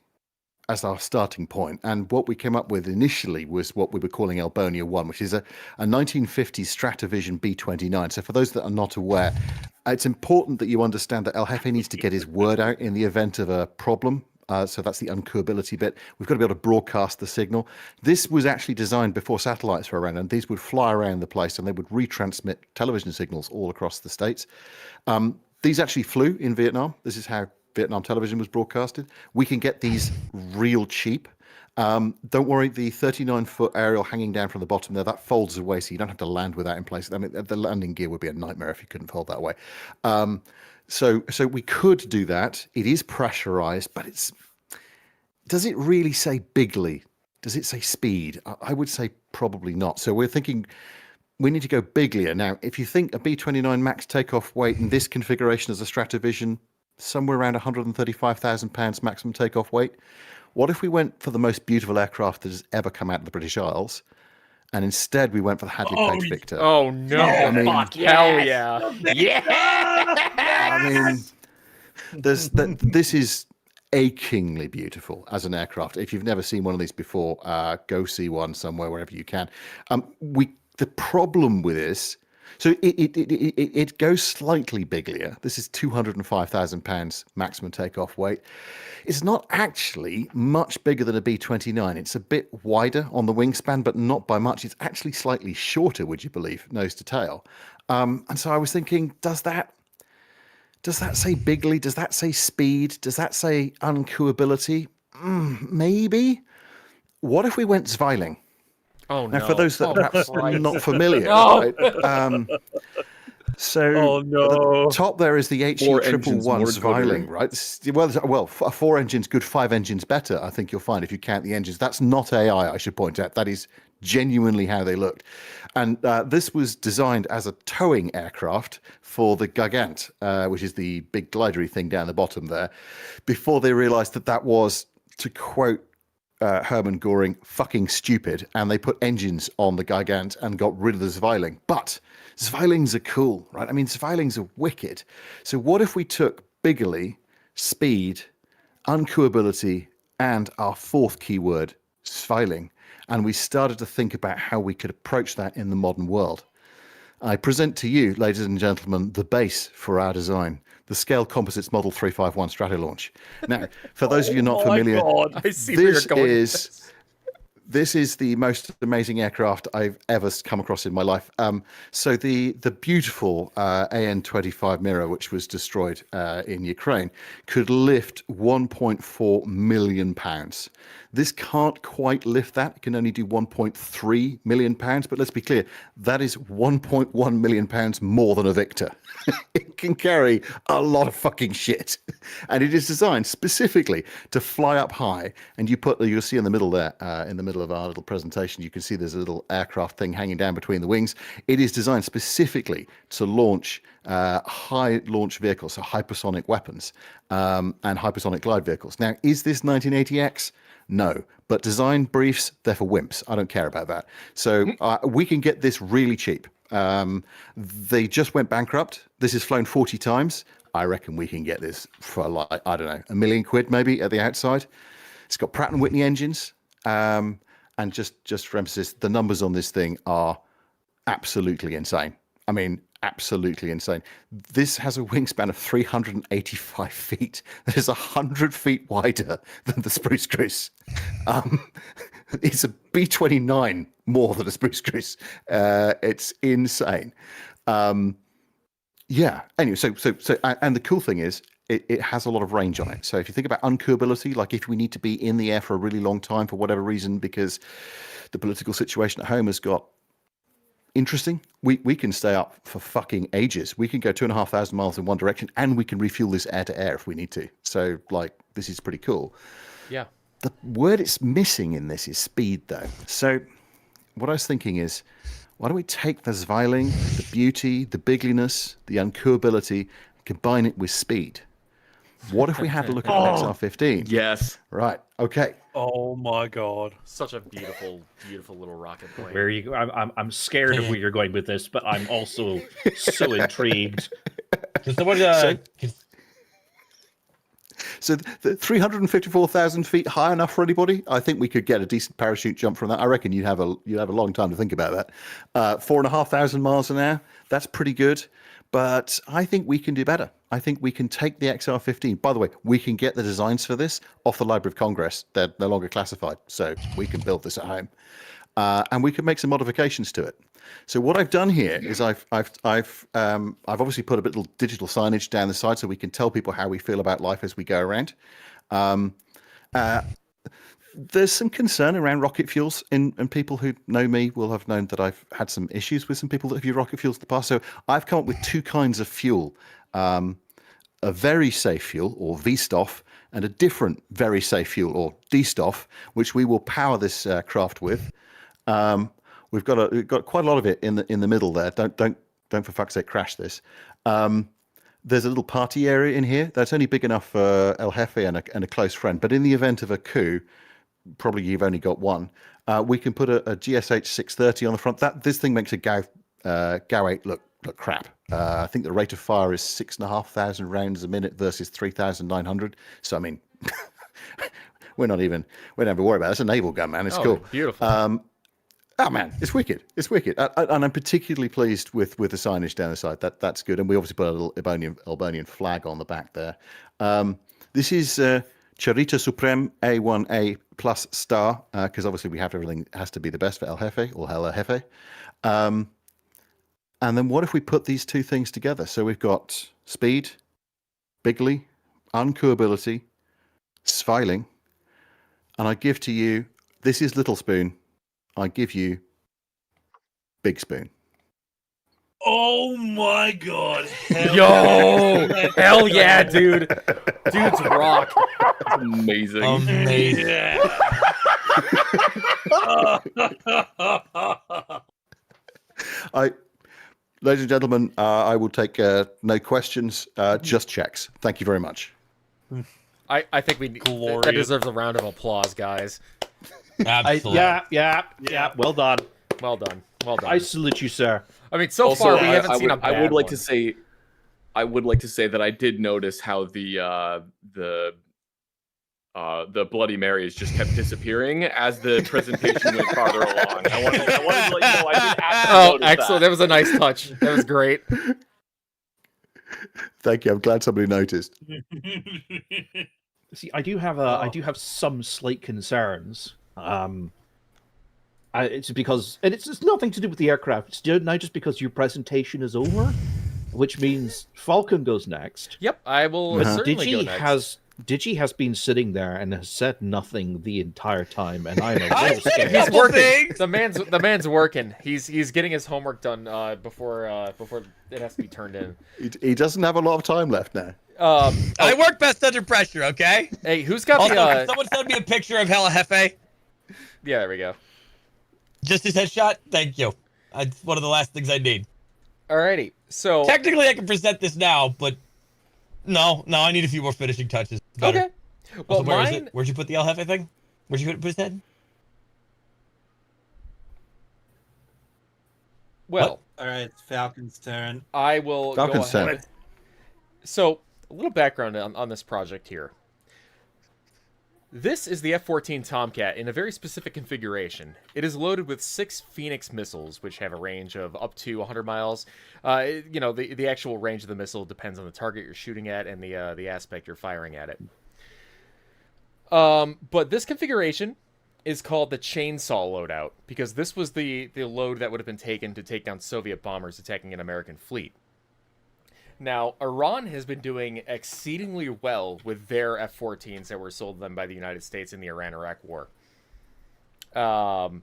as our starting point, and what we came up with initially was what we were calling Elbonia 1, which is a 1950s Stratovision B-29. So for those that are not aware, it's important that you understand that El Jefe needs to get his word out in the event of a problem. So that's the uncouability bit. We've got to be able to broadcast the signal. This was actually designed before satellites were around, and these would fly around the place and they would retransmit television signals all across the states. These actually flew in Vietnam. This is how Vietnam television was broadcasted. We can get these real cheap. Don't worry, the 39-foot aerial hanging down from the bottom there, that folds away, so you don't have to land with that in place. I mean, the landing gear would be a nightmare if you couldn't fold that way. So we could do that. It is pressurized, but does it really say bigly? Does it say speed? I would say probably not. So we're thinking we need to go biglier. Now, if you think a B-29 max takeoff weight in this configuration as a Stratovision, somewhere around 135,000 pounds maximum takeoff weight. What if we went for the most beautiful aircraft that has ever come out of the British Isles, and instead we went for the Hadley Page Victor? Oh no! I mean, Fuck hell yeah! I mean, this is achingly beautiful as an aircraft. If you've never seen one of these before, go see one somewhere wherever you can. The problem with this, so it goes slightly biglier. This is 205,000 pounds maximum takeoff weight. It's not actually much bigger than a B-29. It's a bit wider on the wingspan, but not by much. It's actually slightly shorter, would you believe, nose to tail. And so I was thinking, does that say bigly? Does that say speed? Does that say uncouability? Maybe. What if we went Zweiling? Oh no! Now, for those that perhaps are not familiar, No. right? So Oh, no. at the top there is the Four engines, HE111 more Zweiling, good. right? Well, 4 engines good, 5 engines better. I think you'll find if you count the engines. That's not AI, I should point out. That is genuinely how they looked. And this was designed as a towing aircraft for the Gigant, which is the big glidery thing down the bottom there, before they realized that was, to quote Hermann Göring, fucking stupid, and they put engines on the Gigant and got rid of the Zweiling. But Zweilings are cool, right? I mean, Zweilings are wicked. So what if we took bigly, speed, uncouability, and our fourth keyword, Zweiling, and we started to think about how we could approach that in the modern world? I present to you, ladies and gentlemen, the base for our design, the Scale Composites Model 351 Stratolaunch. Now, for those of you not familiar, I see where you're going with this. this is the most amazing aircraft I've ever come across in my life. So the beautiful AN-25 Mirror, which was destroyed in Ukraine, could lift 1.4 million pounds. This can't quite lift that. It can only do 1.3 million pounds. But let's be clear, that is 1.1 million pounds more than a Victor. It can carry a lot of fucking shit. And it is designed specifically to fly up high. And you'll see in the middle there, in the middle of our little presentation, you can see there's a little aircraft thing hanging down between the wings. It is designed specifically to launch high launch vehicles, so hypersonic weapons and hypersonic glide vehicles. Now, is this 1980X? No, but design briefs, they're for wimps. I don't care about that. So we can get this really cheap. They just went bankrupt. This is flown 40 times. I reckon we can get this for like, I don't know, £1 million maybe at the outside. It's got Pratt & Whitney engines. And just for emphasis, the numbers on this thing are absolutely insane. I mean, absolutely insane. This has a wingspan of 385 feet. That is 100 feet wider than the Spruce Goose. It's a B-29 more than a Spruce Goose. It's insane. Yeah. Anyway, so and the cool thing is, it has a lot of range on it. So if you think about uncouability, like if we need to be in the air for a really long time for whatever reason, because the political situation at home has got interesting, we can stay up for fucking ages. We can go 2,500 miles in one direction, and we can refuel this air to air if we need to. So, like, this is pretty cool. Yeah. The word it's missing in this is speed, though. So, what I was thinking is, why don't we take the Zweiling, the beauty, the bigliness, the uncouability, and combine it with speed? What if we had a look at an XR-15? Yes. Right. Okay. Oh my god. Such a beautiful, beautiful little rocket plane. Where are you? I'm scared of where you're going with this, but I'm also so intrigued. So the 354,000 feet high enough for anybody? I think we could get a decent parachute jump from that. I reckon you'd have a long time to think about that. 4,500 miles an hour. That's pretty good. But I think we can do better. I think we can take the XR-15. By the way, we can get the designs for this off the Library of Congress. They're no longer classified, so we can build this at home, and we can make some modifications to it. So what I've done here is I've obviously put a bit of digital signage down the side so we can tell people how we feel about life as we go around. There's some concern around rocket fuels, and people who know me will have known that I've had some issues with some people that have used rocket fuels in the past. So I've come up with two kinds of fuel: a very safe fuel, or VSTOF, and a different very safe fuel, or DSTOF, which we will power this craft with. We've got quite a lot of it in the middle there. Don't for fuck's sake crash this. There's a little party area in here that's only big enough for El Jefe and a close friend. But in the event of a coup, probably you've only got one. We can put a GSH 630 on the front. This thing makes a GAU 8 look crap. I think the rate of fire is 6,500 rounds a minute versus 3,900. So I mean, we don't have to worry about it. It's a naval gun, man. It's cool. Beautiful. Oh man, it's wicked! It's wicked, and I'm particularly pleased with the signage down the side. That's good, and we obviously put a little Elbonian flag on the back there. This is Charita Supreme A1A plus star, because obviously we have everything has to be the best for El Jefe or El Jefe. And then what if we put these two things together? So we've got speed, bigly, uncouability, sviling, and I give to you. This is Little Spoon. I give you Big Spoon. Oh my god. Yo! Hell yeah, dude. Dude's rock. Amazing. Amazing. Ladies and gentlemen, I will take no questions, just checks. Thank you very much. I think that deserves a round of applause, guys. Absolutely. Yeah. Well done. Well done. I salute you, sir. I mean, so far we haven't seen a bad I would like one. to say, that I did notice how the Bloody Marys just kept disappearing as the presentation went farther along. I wanted to let you know I did actually notice excellent. That was a nice touch. That was great. Thank you. I'm glad somebody noticed. See, I do have some slight concerns. It's because, and it's nothing to do with the aircraft. It's now just because your presentation is over, which means Falcon goes next. Yep, I will certainly go next. Digi has been sitting there and has said nothing the entire time, and I am a little scared. He's working. The man's working. He's getting his homework done before it has to be turned in. He doesn't have a lot of time left now. I work best under pressure, okay? Hey, who's got Also, the? can someone send me a picture of El Jefe? Yeah, there we go. Just his headshot? Thank you. It's one of the last things I need. Alrighty, so technically I can present this now, but no, I need a few more finishing touches. Better. Okay. Well, also, where is it? Where'd you put the El Jefe thing? Where'd you put his head? Well, all right, it's Falcon's turn. I will Falcon's go ahead. turn. So, a little background on this project here. This is the F-14 Tomcat in a very specific configuration. It is loaded with 6 Phoenix missiles, which have a range of up to 100 miles. The actual range of the missile depends on the target you're shooting at and the aspect you're firing at it. But this configuration is called the chainsaw loadout, because this was the load that would have been taken to take down Soviet bombers attacking an American fleet. Now, Iran has been doing exceedingly well with their F-14s that were sold to them by the United States in the Iran-Iraq War. And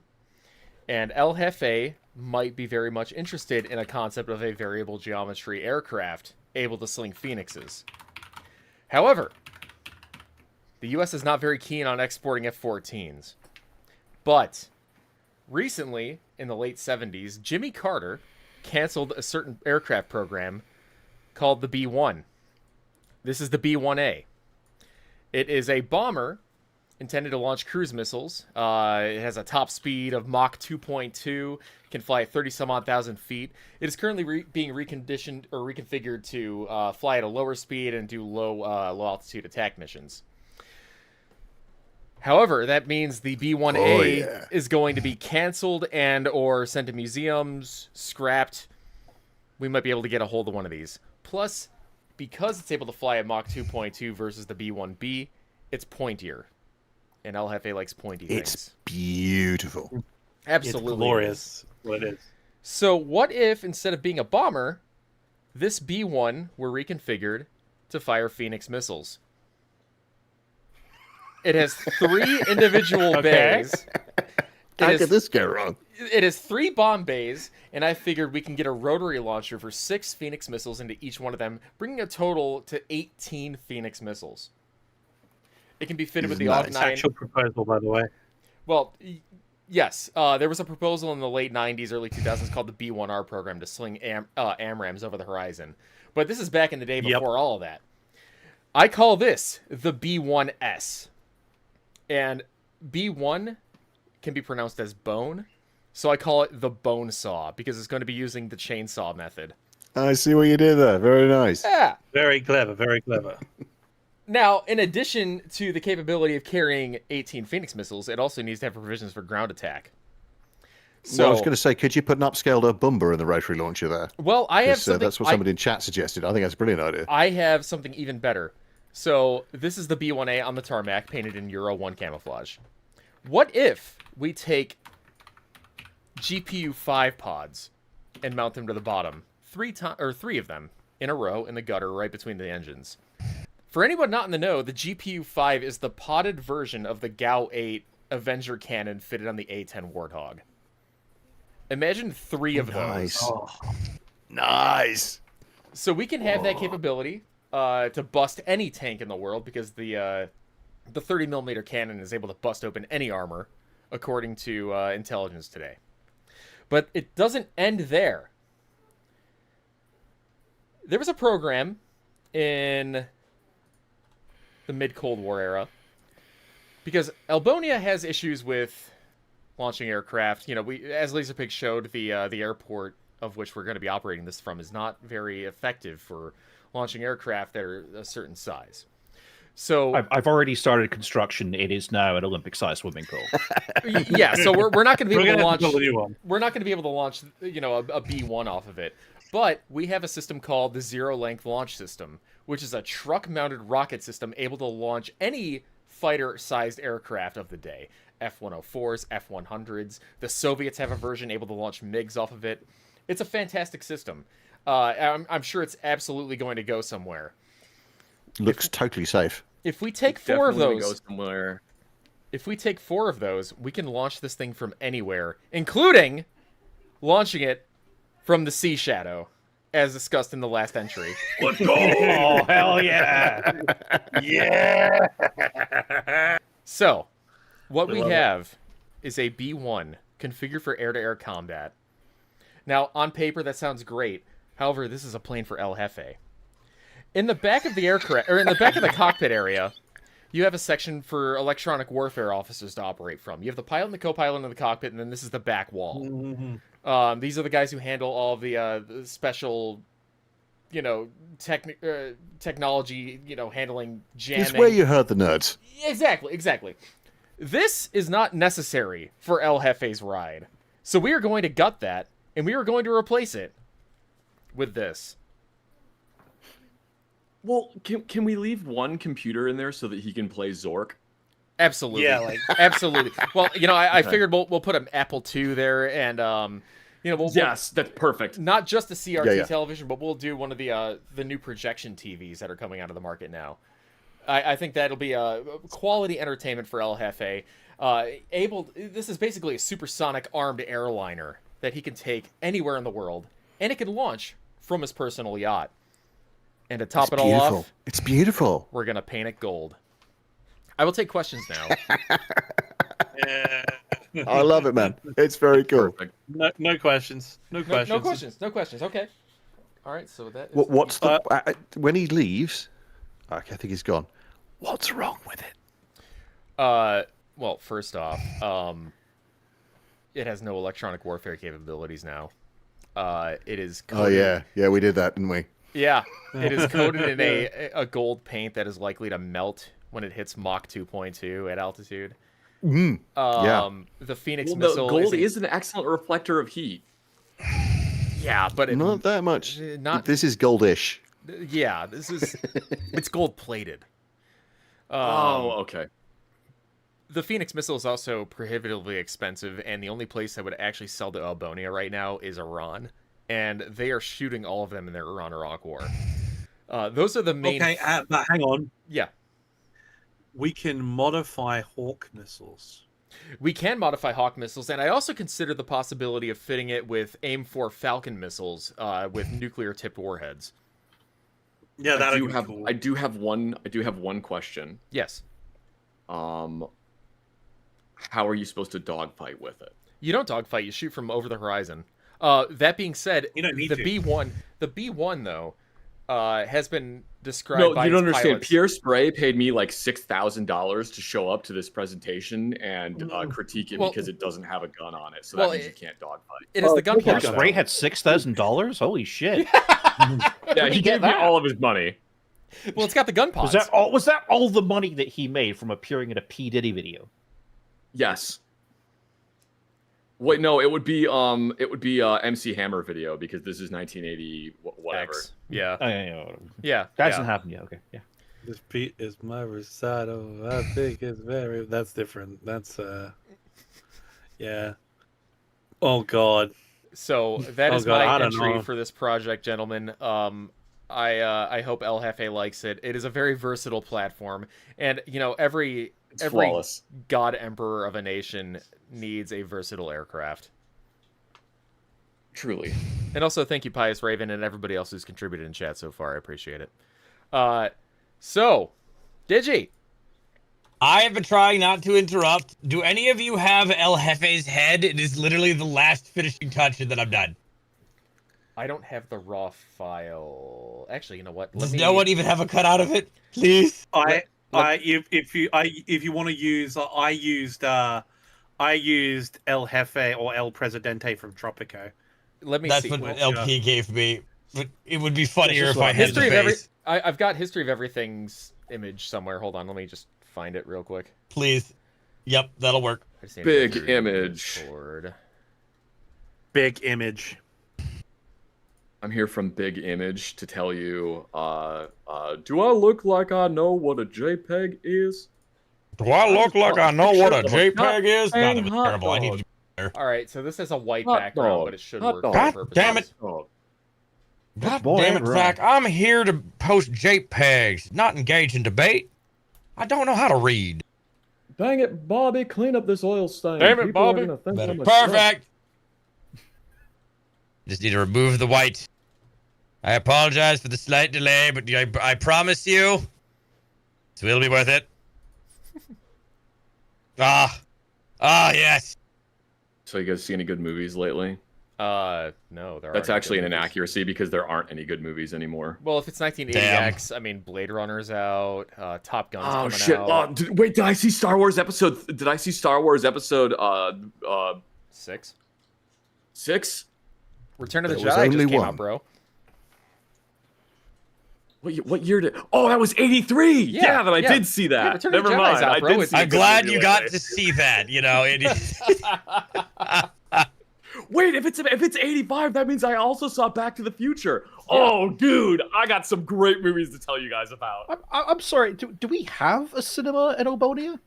El Jefe might be very much interested in a concept of a variable geometry aircraft able to sling Phoenixes. However, the U.S. is not very keen on exporting F-14s. But recently, in the late 70s, Jimmy Carter canceled a certain aircraft program called the B-1. This is the B-1A. It is a bomber intended to launch cruise missiles. It has a top speed of Mach 2.2, can fly at 30-some-odd thousand feet. It is currently being reconditioned or reconfigured to fly at a lower speed and do low-altitude attack missions. However, that means the B-1A is going to be canceled and or sent to museums, scrapped. We might be able to get a hold of one of these. Plus, because it's able to fly at Mach 2.2 versus the B-1B, it's pointier. And El Jefe likes pointy things. It's beautiful. Absolutely. It's glorious. What it is. So what if, instead of being a bomber, this B-1 were reconfigured to fire Phoenix missiles? It has 3 individual Okay. bays. How It could is, this go wrong? it is 3 bomb bays, and I figured we can get a rotary launcher for 6 Phoenix missiles into each one of them, bringing a total to 18 Phoenix missiles. It can be fitted with the Nice. AUG-9. It's actual proposal, by the way. Well, yes. There was a proposal in the late 90s, early 2000s called the B-1R program to sling AMRAAMs over the horizon. But this is back in the day before all of that. I call this the B-1S. And B-1 can be pronounced as bone, so I call it the bone saw, because it's going to be using the chainsaw method. I see what you did there. Very nice. Yeah. Very clever, very clever. Now, in addition to the capability of carrying 18 Phoenix missiles, it also needs to have provisions for ground attack. So, Well, I was going to say, could you put an upscaled Bumba in the rotary launcher there? well, I have 'Cause, something. that's what somebody in chat suggested. I think that's a brilliant idea. I have something even better. So this is the B-1A on the tarmac, painted in Euro 1 camouflage. What if we take GPU 5 pods and mount them to the bottom, 3 of them in a row in the gutter right between the engines? For anyone not in the know, the GPU 5 is the podded version of the GAU 8 Avenger cannon fitted on the A-10 Warthog. Imagine 3 of Nice. those. Nice. So we can have that capability to bust any tank in the world, because the 30mm cannon is able to bust open any armor, according to intelligence today. But it doesn't end there. There was a program in the mid-Cold War era, because Elbonia has issues with launching aircraft. You know, as Laserpig showed, the airport of which we're going to be operating this from is not very effective for launching aircraft that are a certain size. So I've already started construction. It is now an Olympic-sized swimming pool. yeah, so we're not going to be able to launch. Build a new one. We're not going to be able to launch, you know, a B-1 off of it. But we have a system called the Zero-Length Launch System, which is a truck-mounted rocket system able to launch any fighter-sized aircraft of the day. F-104s, F-100s. The Soviets have a version able to launch MiGs off of it. It's a fantastic system. I'm sure it's absolutely going to go somewhere. Looks totally safe. If we take 4 of Definitely those, go somewhere. if we take 4 of those, we can launch this thing from anywhere, including launching it from the Sea Shadow, as discussed in the last entry. Let's go! Oh, hell yeah! Yeah. So, what we love have is a B-1 configured for air-to-air combat. Now, on paper, that sounds great. However, this is a plane for El Jefe. In the back of the aircraft, or in the back of the cockpit area, you have a section for electronic warfare officers to operate from. You have the pilot and the co-pilot in the cockpit, and then this is the back wall. Mm-hmm. These are the guys who handle all of the special, you know, technology, you know, handling jamming. It's where you heard the nerds. Exactly. This is not necessary for El Jefe's ride. So we are going to gut that, and we are going to replace it with this. Well, can we leave one computer in there so that he can play Zork? Absolutely. Yeah, like Absolutely. Well, you know, I figured we'll put an Apple II there, and you know, we'll Yes, that's perfect. not just the CRT Yeah. television, but we'll do one of the new projection TVs that are coming out of the market now. I think that'll be a quality entertainment for El Jefe. This is basically a supersonic armed airliner that he can take anywhere in the world, and it can launch from his personal yacht. And to top it all off, It's beautiful. we're gonna paint it gold. I will take questions now. yeah. I love it, man. It's very cool. Perfect. No questions. No questions. No questions. Okay. All right. So that is What's the when he leaves? Okay, I think he's gone. What's wrong with it? well, first off, it has no electronic warfare capabilities now. It is coated, Yeah, we did that, didn't we? Yeah, it is coated in a gold paint that is likely to melt when it hits Mach 2.2 at altitude. Yeah. The Phoenix Well, missile the gold is an excellent reflector of heat. yeah, but Not that much. not This is goldish. yeah. This is it's gold plated. Okay. The Phoenix missile is also prohibitively expensive, and the only place that would actually sell to Elbonia right now is Iran, and they are shooting all of them in their Iran-Iraq war. Those are the main. Okay, but hang on. Yeah. We can modify Hawk missiles. We can modify Hawk missiles, and I also consider the possibility of fitting it with AIM-4 Falcon missiles with nuclear-tipped warheads. Yeah, I that'd do be have cool. I do have one question. Yes. How are you supposed to dogfight with it? You don't dogfight, you shoot from over the horizon. That being said, You don't need the to. B1 though, has been described No, by you don't its understand. pilots. Pierre Spray paid me like $6,000 to show up to this presentation and critique it Well- because it doesn't have a gun on it. So Well, that means you can't dogfight. It is the gun Pierre part, though. Spray had $6,000. Holy shit! Yeah, he gave me that? all of his money. Well, it's got the gun pods. Was that all the money that he made from appearing in a P Diddy video? Yes. Wait, no, it would be MC Hammer video because this is 1980 whatever. X. Yeah. Oh, yeah. Yeah. That hasn't happened yet. Okay, yeah. This Pete is my recital. I think it's very. That's different. That's yeah. Oh God. So that is God, I my don't entry know. for this project, gentlemen. I hope El Jefe likes it. It is a very versatile platform, and you know every Flawless. god emperor of a nation needs a versatile aircraft. Truly. And also thank you, Pious Raven, and everybody else who's contributed in chat so far. I appreciate it. So, Digi. I have been trying not to interrupt. Do any of you have El Jefe's head? It is literally the last finishing touch, and then I'm done. I don't have the raw file. Actually, you know what? Does no one even have a cutout of it? Please. If you want to use, I used El Jefe or El Presidente from Tropico. Let me That's see. what LP gave me. But it would be funnier if I had History the of face. I've got History of Everything's image somewhere. Hold on, let me just find it real quick. Please. Yep, that'll work. I just need to go Big through the image. Discord. Big image. I'm here from Big Image to tell you, do I look like I know what a JPEG is? Do I look like I know what a JPEG is? God, that was hot terrible. I need dog. to be there. All right, so this has a white Hot background, dog. but it should Hot work dog. for God purposes. damn it. Oh, God boy, damn it, right. Zach. I'm here to post JPEGs, not engage in debate. I don't know how to read. dang it, Bobby, clean up this oil stain. Damn it, People are Bobby. gonna think Better. I'm a schmuck. Perfect. Just need to remove the white. I apologize for the slight delay, but I promise you, this will be worth it. Yes. So you guys see any good movies lately? No, there That's aren't actually good an movies. inaccuracy because there aren't any good movies anymore. Well, if it's 1980X, I mean, Blade Runner's out, Top Gun's Oh coming shit! out. Did I see Star Wars episode? Did I see Star Wars episode 6. 6? Return of the There was Jedi only just came one. out, bro. What year did? Oh, that was 83. Yeah, then I yeah. did see Yeah, that. Return of the Never Jedi's mind. out, I bro. did It's- see I'm the glad movie you got lately. to see that. You know, it is. Wait, if it's 85, that means I also saw Back to the Future. Oh, dude, I got some great movies to tell you guys about. I'm sorry. Do we have a cinema in Albonia?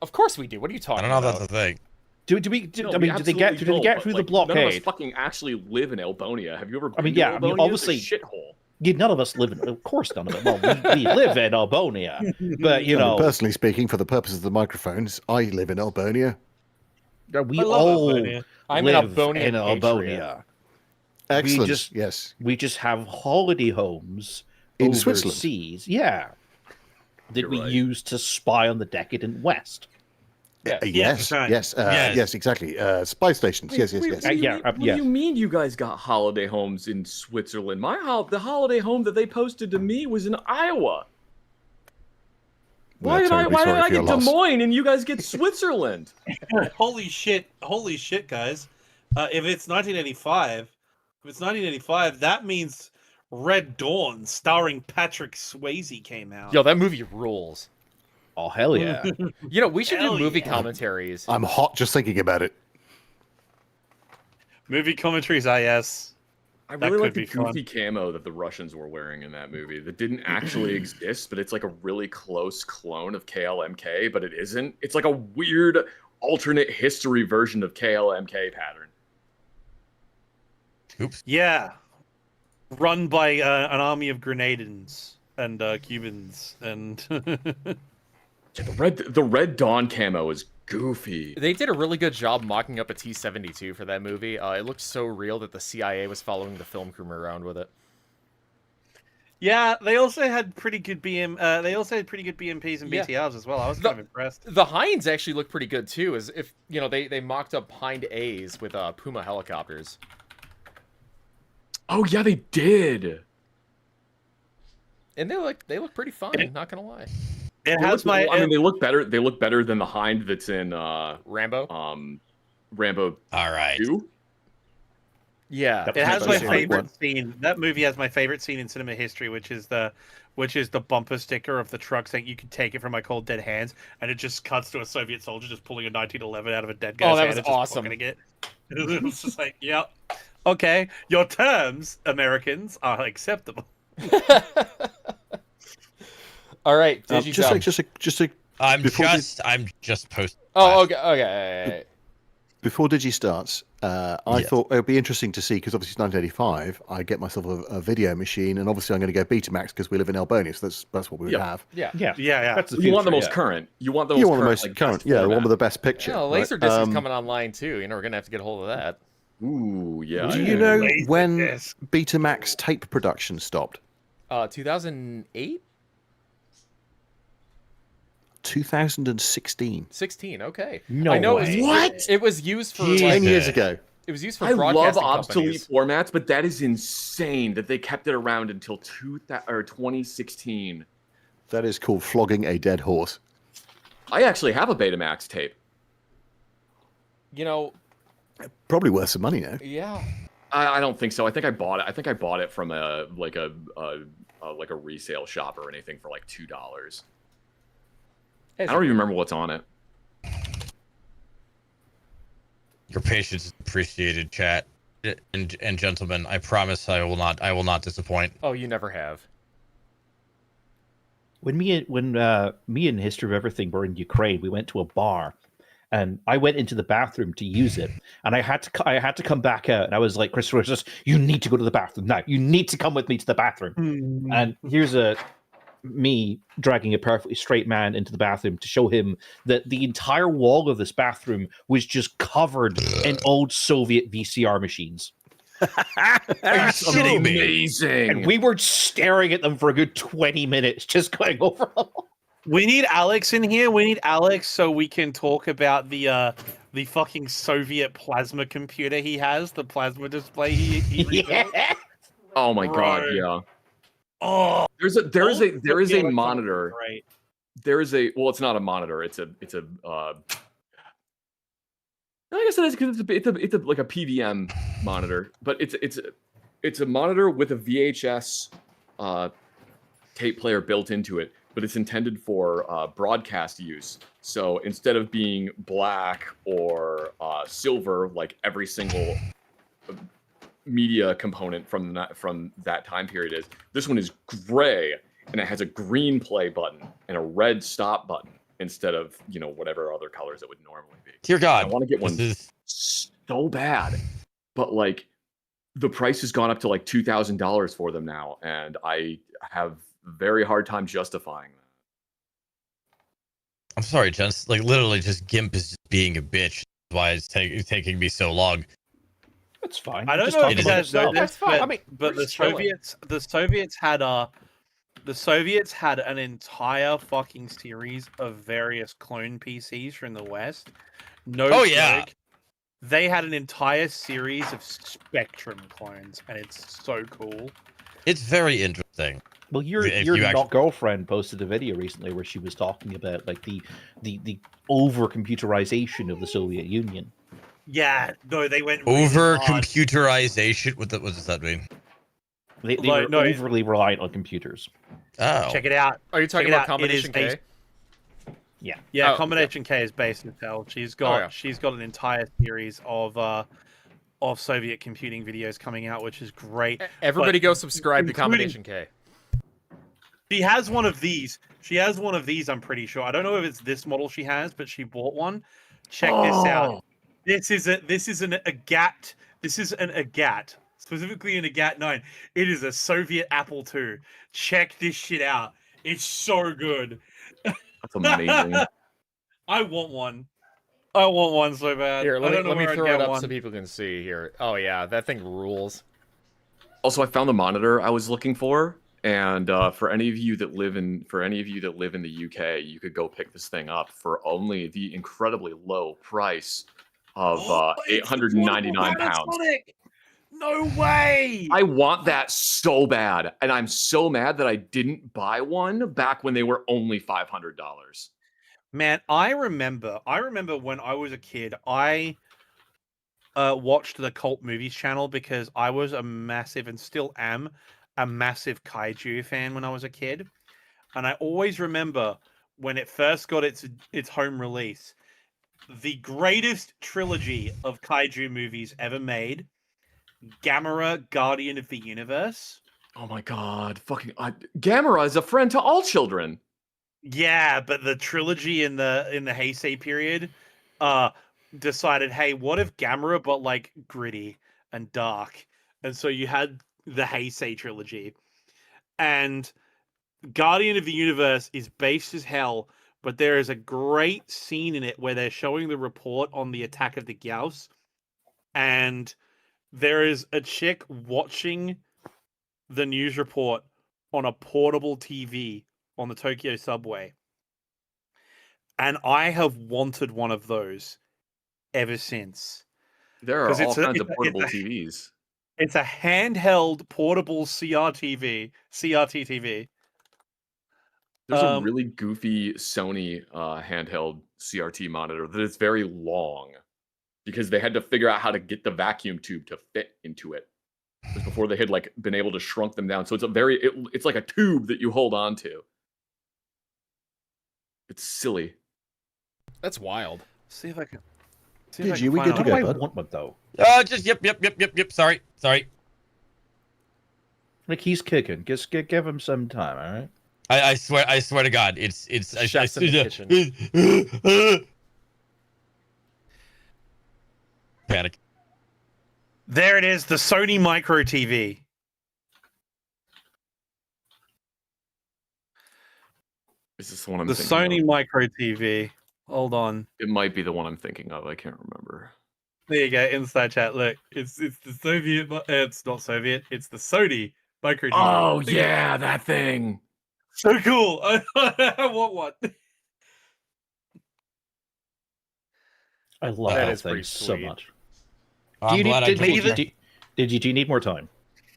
Of course we do. What are you I talking don't know if about? that's a thing. Do we? No, I we mean, did they get absolutely don't, through but, the like, None of us blockade? fucking actually live in Elbonia. Have you ever been I mean, to yeah, I mean, Elbonia? obviously- It's a shithole. Yeah, none of us live in. Of course, none of it. Well, we live in Albonia, but you I mean, know, personally speaking, for the purposes of the microphones, I live in Albonia. we I love all Albonia. I'm an live Albonian in patriot. Albonia. Excellent. just- yes. We just have holiday homes In overseas. Switzerland. Yeah, that You're we right. use to spy on the decadent West. Yes. Yes. right. Yes. Yes. Yes. Exactly. Spy stations. Yes. Yes. Yes. What do you mean you guys got holiday homes in Switzerland? The holiday home that they posted to me was in Iowa. We're Why did terribly I sorry for get your Des loss. Moines and you guys get Switzerland? Holy shit, guys! If it's 1985, that means Red Dawn, starring Patrick Swayze, came out. Yo, that movie rules. Oh hell yeah! You know, we should do Hell movie yeah. commentaries. I'm hot just thinking about it. Movie commentaries, yes. I That really like could the be fun. goofy camo that the Russians were wearing in that movie that didn't actually exist, but it's like a really close clone of KLMK, but it isn't. It's like a weird alternate history version of KLMK pattern. Oops. Yeah, run by an army of Grenadians and Cubans and Yeah, the red Dawn camo is goofy. They did a really good job mocking up a T-72 for that movie. It looked so real that the CIA was following the film crew around with it. Yeah, they also had pretty good BMPs and Yeah. BTRs as well. I was kind of impressed. The Hinds actually look pretty good too. As if they mocked up Hind A's with Puma helicopters. Oh yeah, they did. And they look pretty fun. Not gonna lie. It has my. I mean, they look better. They look better than the Hind that's in Rambo. Rambo. All right. 2? Yeah. It has my That's a great favorite scene. That movie has my favorite scene in cinema history, which is the bumper sticker of the truck saying "You can take it from my cold dead hands," and it just cuts to a Soviet soldier just pulling a 1911 out of a dead guy's Oh, that hand was and just awesome. pocketing it. It was just like, yep, okay, your terms, Americans, are acceptable. All right. Just a I'm Before just posting. Oh, okay. Before Digi starts, I thought it would be interesting to see, because obviously it's 1985. I get myself a video machine, and obviously I'm going to go Betamax because we live in Elbonia, so that's what we would have. Yeah. Yeah. That's the You want the future, most current. You want the You most want the current, most like, current, best yeah, the one format. with the best picture. Yeah, right? Laserdisc is coming online too. We're gonna have to get a hold of that. Ooh, yeah. Do you know Laserdisc. when Betamax tape production stopped? 2008, 2016. 16. Okay. No I know way. it was used for 10 years Jesus. ago. it was used for I love broadcasting obsolete companies. formats, but that is insane that they kept it around until 2016. That is called flogging a dead horse. I actually have a Betamax tape. You know, Probably worth some money now. yeah. I don't think so. I think I bought it. I think I bought it from a resale shop or anything for like $2. I don't even remember what's on it. Your patience is appreciated, chat and gentlemen. I promise I will not disappoint. Oh, you never have. When me and History of Everything were in Ukraine, we went to a bar, and I went into the bathroom to use it, and I had to come back out, and I was like, Christopher was just, you need to go to the bathroom now. You need to come with me to the bathroom. And here's me dragging a perfectly straight man into the bathroom to show him that the entire wall of this bathroom was just covered in old Soviet VCR machines. Are you kidding me? Amazing. And we were staring at them for a good 20 minutes, just going over them. We need Alex in here. We need Alex so we can talk about the fucking Soviet plasma computer he has, the plasma display he rebuilt. Yeah. Oh my god, Right. yeah. Oh, There is a monitor. Right. Well, it's not a monitor. It's a I guess it is because it's a like a PVM monitor, but it's a monitor with a VHS tape player built into it, but it's intended for broadcast use. So instead of being black or silver like every single media component from that time period is, this one is gray and it has a green play button and a red stop button instead of whatever other colors it would normally be. Dear God, I want to get one this is- so bad, but like the price has gone up to like $2,000 for them now, and I have a very hard time justifying that. I'm sorry, gents. Like literally, just GIMP is just being a bitch. That's why it's taking me so long. That's fine. I don't Just know talk if you about guys yourself. know this, That's fine. but, I mean, but we're the just chilling. Soviets had an entire fucking series of various clone PCs from the West. No Oh, yeah. joke. They had an entire series of Spectrum clones, and it's so cool. It's very interesting. Well, your If you actually- not girlfriend posted a video recently where she was talking about like the over computerization of the Soviet Union. Yeah, no, they went really Over hard. computerization. What does that mean? They Like, were no, overly reliant on computers. Oh, Check it out. Are you talking Check it about out. It is Combination K? Yeah, Oh, Combination K is based in Intel. She's got yeah. she's got an entire series of Soviet computing videos coming out, which is great. Everybody But go subscribe to including- Combination K. She has one of these. She has one of these, I'm pretty sure. I don't know if it's this model she has, but she bought one. Check this out. This is an AGAT. This is an AGAT, specifically an AGAT 9. It is a Soviet Apple II. Check this shit out. It's so good. That's amazing. I want one. I want one so bad. Here, I don't know let me where I'd throw get it up one. so people can see here. Oh yeah, that thing rules. Also, I found the monitor I was looking for, and for any of you that live in the UK, you could go pick this thing up for only the incredibly low price of It's the portable £899. Panasonic! No way! I want that so bad, and I'm so mad that I didn't buy one back when they were only $500. Man, I remember when I was a kid, I watched the Cult Movies channel because I was a massive, and still am, a massive kaiju fan when I was a kid. And I always remember when it first got its home release, the greatest trilogy of kaiju movies ever made, Gamera, Guardian of the Universe. Oh my god, fucking Gamera is a friend to all children. Yeah, but the trilogy in the Heisei period decided, hey, what if Gamera but like gritty and dark? And so you had the Heisei trilogy. And Guardian of the Universe is based as hell, but there is a great scene in it where they're showing the report on the attack of the Gyaos, and there is a chick watching the news report on a portable TV on the Tokyo subway. And I have wanted one of those ever since. There are 'Cause all it's a- kinds it's of a- portable it's a- TVs. It's a handheld portable CRT TV. There's a really goofy Sony handheld CRT monitor that is very long because they had to figure out how to get the vacuum tube to fit into it. Just before they had like been able to shrunk them down. So it's it's like a tube that you hold on to. It's silly. That's wild. See if I can. Did we good to How do I go, bud? want one though? Just yep. Sorry. Like he's kicking. Just give him some time, all right? I swear to God, it's Chef's in the kitchen. Panic. There it is, the Sony Micro TV. Is this the one I'm The thinking Sony of? Micro TV. Hold on. It might be the one I'm thinking of. I can't remember. There you go, inside chat. Look, it's the Soviet. It's not Soviet. It's the Sony Micro TV. Oh yeah, that thing. So cool. I want one. I love That that is pretty thing so sweet. much. I'm glad I did. Do you need more time?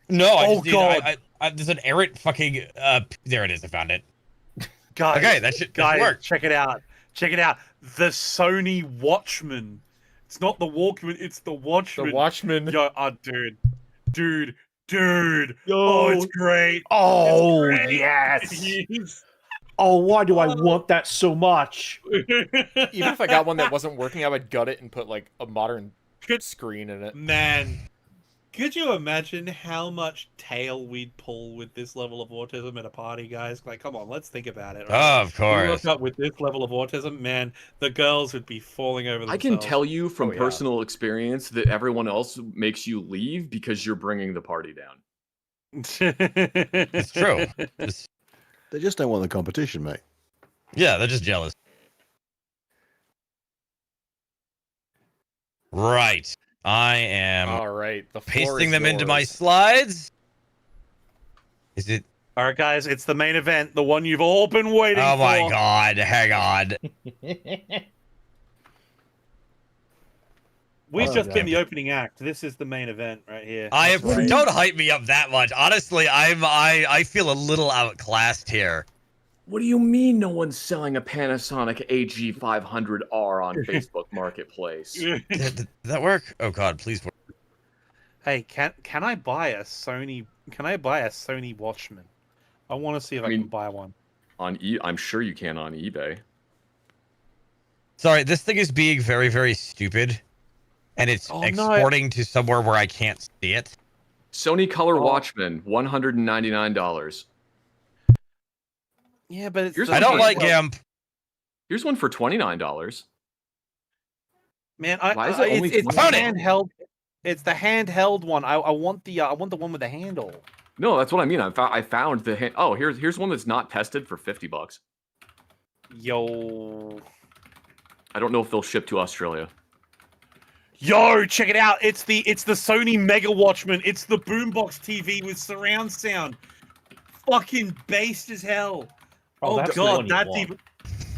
No, I Oh, just need, God. there's an errant fucking there it is. I found it. Guys, Okay, that should work. check it out. Check it out. The Sony Watchman. It's not the Walkman. It's the Watchman. The Watchman. Yo, dude. Oh, it's great. Oh It's great. yes. Oh, why do I want that so much? Even if I got one that wasn't working, I would gut it and put like a modern screen in it. Man, could you imagine how much tail we'd pull with this level of autism at a party, guys? Like, come on, let's think about it. Oh, of You course. look up with this level of autism, man, the girls would be falling over themselves. I can tell you from Oh, yeah. personal experience that everyone else makes you leave because you're bringing the party down. It's true. They just don't want the competition, mate. Yeah, they're just jealous. Right. I am All right, the floor pasting is them into my yours. slides. Is it? All right, guys, it's the main event, the one you've all been waiting for. Oh my God! Hang on. We've Oh, just been God. the opening act. This is the main event right here. I That's right. don't hype me up that much. Honestly, I feel a little outclassed here. What do you mean no one's selling a Panasonic AG500R on Facebook Marketplace? Did that work? Oh God, please work. Hey, can I buy a Sony? Can I buy a Sony Watchman? I want to see if I mean- can buy one. I'm sure you can on eBay. Sorry, this thing is being very, very stupid, and it's Oh, no. exporting to somewhere where I can't see it. Sony Color Oh. Watchman, $199. Yeah, but it's Here's the I don't Okay. like well, GIMP. Here's one for $29. Man, Why is it only it's the found it. handheld. It's the handheld one. I want the one with the handle. No, that's what I mean. I found the oh, here's one that's not tested for $50. Yo. I don't know if they'll ship to Australia. Yo, check it out. It's the Sony Mega Watchman. It's the boombox TV with surround sound. Fucking based as hell. Oh that's the one god, you that's want. even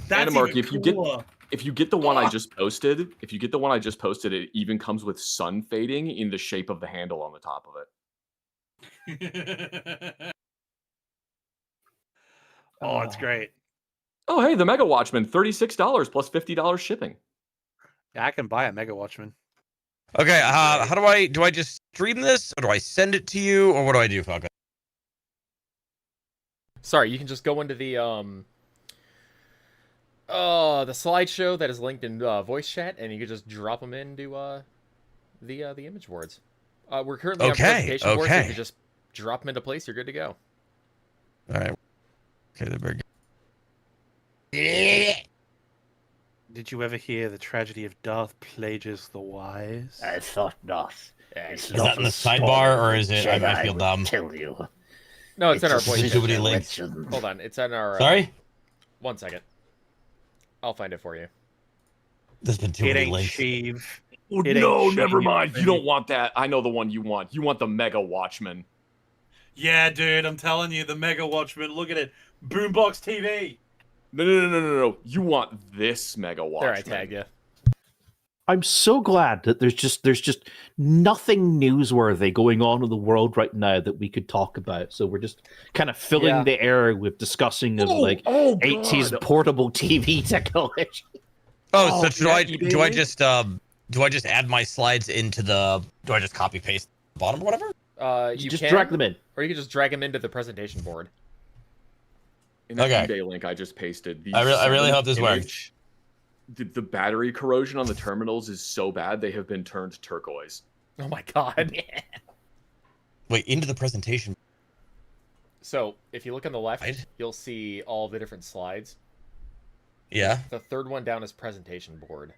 that's Animark, even if you get cooler. if you get the one I just posted, it even comes with sun fading in the shape of the handle on the top of it. Oh, it's great. Oh, hey, the Mega Watchman, $36 plus $50 shipping. Yeah, I can buy a Mega Watchman. Okay, how do I just stream this, or do I send it to you, or what do I do, Falcon? Sorry, you can just go into the slideshow that is linked in voice chat, and you can just drop them into the image boards. We're currently on presentation boards, so you can just drop them into place. You're good to go. All right. Okay, they're very good. Did you ever hear the tragedy of Darth Plagueis the Wise? I thought not. Is that in the sidebar, or is it? I feel dumb. Tell you. No, it's in our voice chat. Links. Hold on, it's in our. Sorry. 1 second. I'll find it for you. There's been too many links. Sheev. Oh, no, never mind. You don't want that. I know the one you want. You want the Mega Watchman. Yeah, dude, I'm telling you, the Mega Watchman. Look at it, boombox TV. No. You want this Mega Watchman. There, I tagged you. I'm so glad that there's just nothing newsworthy going on in the world right now that we could talk about. So we're just kind of filling the air with discussing of 80s portable TV technology. So do I just add my slides into the? Do I just copy paste the bottom or whatever? You just can, drag them in, or you can just drag them into the presentation board. In that eBay link I just pasted. I really hope this works. The battery corrosion on the terminals is so bad they have been turned turquoise. Oh my god. Wait, into the presentation. So, if you look on the left, you'll see all the different slides. Yeah. The third one down is presentation board.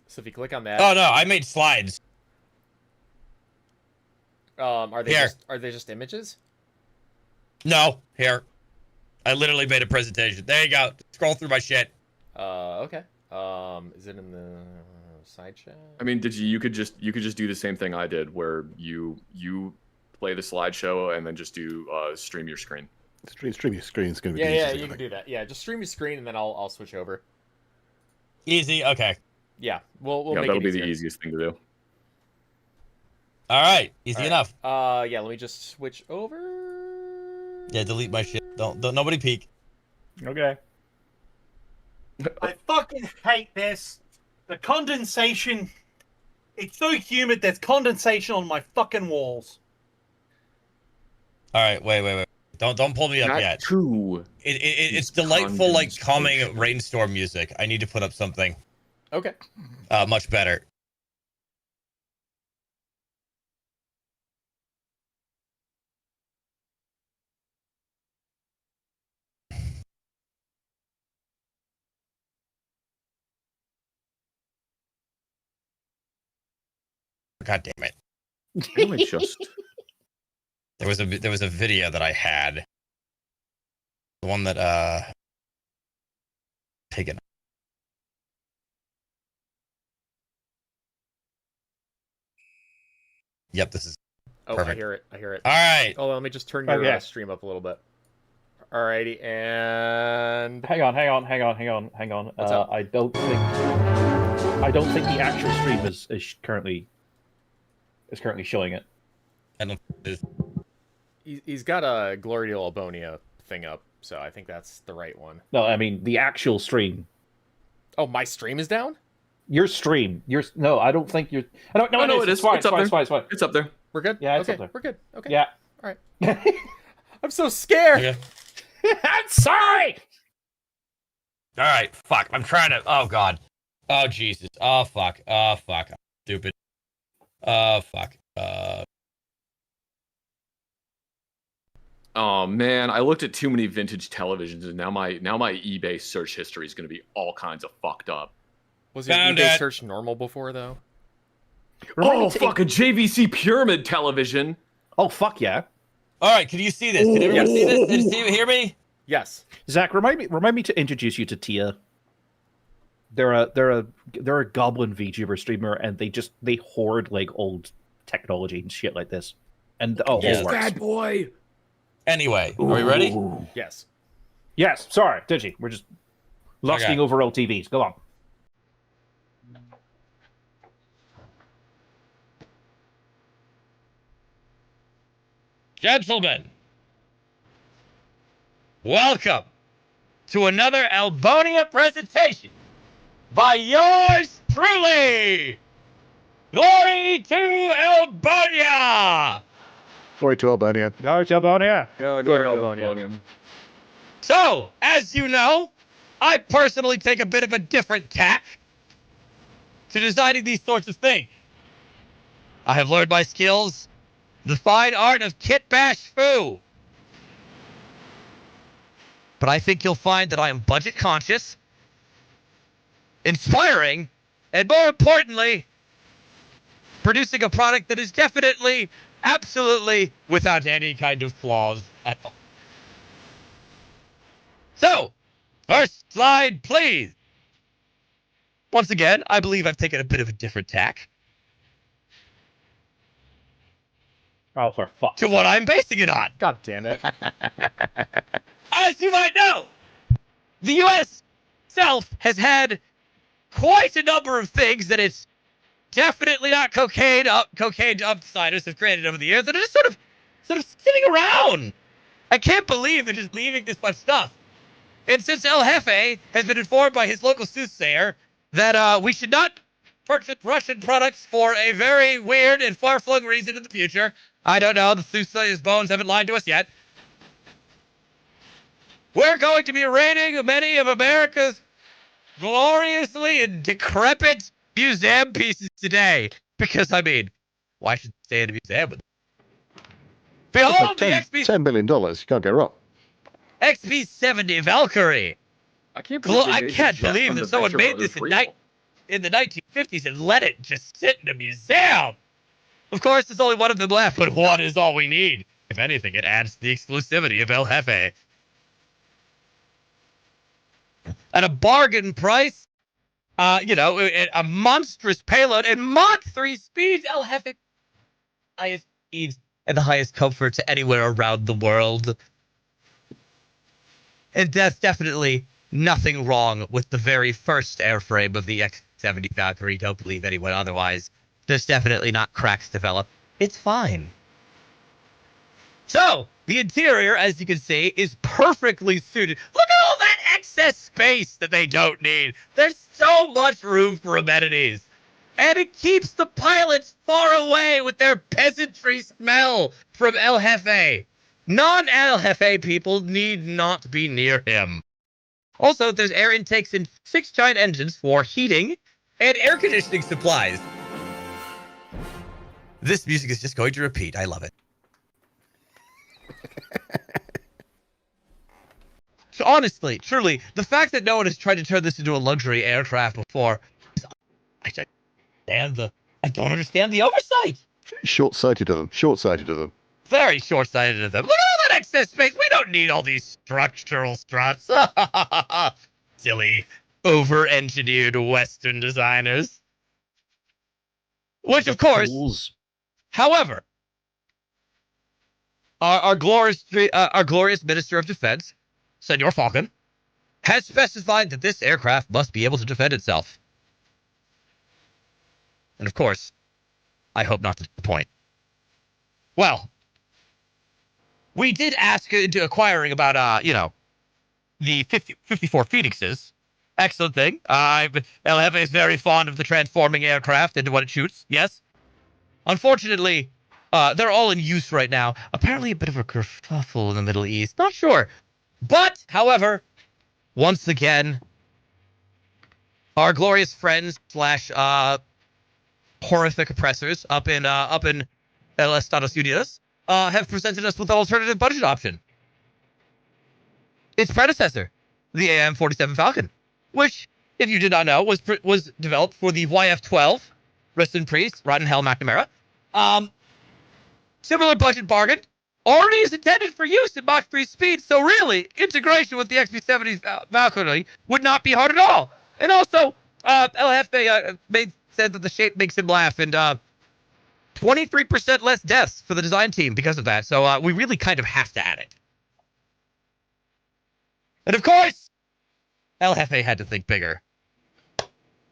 So if you click on that... Oh no, I made slides. Are they just images? No, here. I literally made a presentation. There you go. Scroll through my shit. Okay. Is it in the side chat? I mean, you could just do the same thing I did, where you play the slideshow and then just do stream your screen. Stream your screen is going to be yeah, you can do that. Yeah, just stream your screen and then I'll switch over. Easy. Okay. Yeah, we'll make that'll it be easier. the easiest thing to do. All right, easy enough. Yeah, let me just switch over. Yeah, delete my shit. Don't nobody peek. Okay. I fucking hate this. The condensation. It's so humid. There's condensation on my fucking walls. All right, wait. Don't pull me up yet. True. It's delightful, like calming rainstorm music. I need to put up something. Okay. Much better. God damn it! Really just there was a video that I had, the one that taken. Yep, this is perfect. I hear it. All right. Oh, let me just turn your stream up a little bit. Alrighty, and hang on. What's up? I don't think the actual stream is currently showing it. I don't. He's got a Glory to Elbonia thing up, so I think that's the right one. No, I mean the actual stream. Oh, my stream is down? Your stream. No, I don't think you're. No, it is. It's fine. It's up there. It's fine. It's up there. We're good? Yeah, it's okay, up there. We're good. Okay. Yeah. All right. I'm so scared. Okay. I'm sorry. All right. Fuck. I'm trying to. Oh god. Oh Jesus. Oh fuck. Oh fuck. I'm stupid. Oh fuck. Oh man, I looked at too many vintage televisions, and now my eBay search history is going to be all kinds of fucked up. Was your eBay search normal before though? Fuck, a JVC Pyramid television. Oh fuck yeah. All right. Can you see this? Can everyone see this? Hear me? Yes. Zach, remind me to introduce you to Tia. They're a goblin VTuber streamer, and they hoard like old technology and shit like this. And all Yes. works. Bad boy. Anyway, are we ready? Yes. Yes. Sorry, Digi. We're just lusting over old TVs. Go on. Gentlemen, welcome to another Elbonia presentation by yours truly. Glory to Elbonia! Glory to Albonia. So, as you know, I personally take a bit of a different tack to designing these sorts of things. I have learned my skills, the fine art of kit bash foo. But I think you'll find that I am budget conscious, inspiring, and more importantly, producing a product that is definitely, absolutely without any kind of flaws at all. So, first slide, please. Once again, I believe I've taken a bit of a different tack Oh, for fuck. to what I'm basing it on. God damn it. As you might know, the U.S. itself has had quite a number of things that it's definitely not cocaine upsiders have created over the years that are just sort of sitting around. I can't believe they're just leaving this much stuff. And since El Jefe has been informed by his local soothsayer that we should not purchase Russian products for a very weird and far-flung reason in the future, I don't know, the soothsayer's bones haven't lied to us yet, we're going to be raiding many of America's gloriously and decrepit museum pieces today. Because, I mean, why should they stay in a museum with them? Behold the $10 million. You can't go wrong. XP70 Valkyrie. I can't believe that someone made this in the 1950s and let it just sit in a museum. Of course, there's only one of them left, but one is all we need. If anything, it adds to the exclusivity of El Jefe. At a bargain price, a monstrous payload and Mach 3 speeds, El Jefe highest speeds and the highest comfort to anywhere around the world. And there's definitely nothing wrong with the very first airframe of the X-70 Valkyrie. Don't believe anyone otherwise. There's definitely not cracks developed. It's fine. So, the interior, as you can see, is perfectly suited. Look at all that excess space that they don't need. There's so much room for amenities. And it keeps the pilots far away with their peasantry smell from El Jefe. Non-El Jefe people need not be near him. Also, there's air intakes in 6 giant engines for heating and air conditioning supplies. This music is just going to repeat. I love it. So honestly, truly, the fact that no one has tried to turn this into a luxury aircraft before, I don't understand the oversight. Short-sighted of them. Short-sighted of them. Very short-sighted of them. Look at all that excess space. We don't need all these structural struts. Silly, over-engineered Western designers. Which, of course, however, our glorious Minister of Defense, Senor Falcon, has specified that this aircraft must be able to defend itself. And of course, I hope not to disappoint. Well, we did ask into acquiring about, the 54 Phoenixes. Excellent thing. El Jefe is very fond of the transforming aircraft into what it shoots. Yes. Unfortunately, they're all in use right now. Apparently a bit of a kerfuffle in the Middle East. Not sure. But, however, once again, our glorious friends / horrific oppressors up in El Estados Unidos have presented us with an alternative budget option. Its predecessor, the AM-47 Falcon, which, if you did not know, was developed for the YF-12, rest in peace, Rotten Hell McNamara. Similar budget bargain, already is intended for use in Mach 3 speed, so really, integration with the XB70's Valkyrie would not be hard at all. And also, LFA said that the shape makes him laugh, and 23% less deaths for the design team because of that, so we really kind of have to add it. And of course, El Jefe had to think bigger.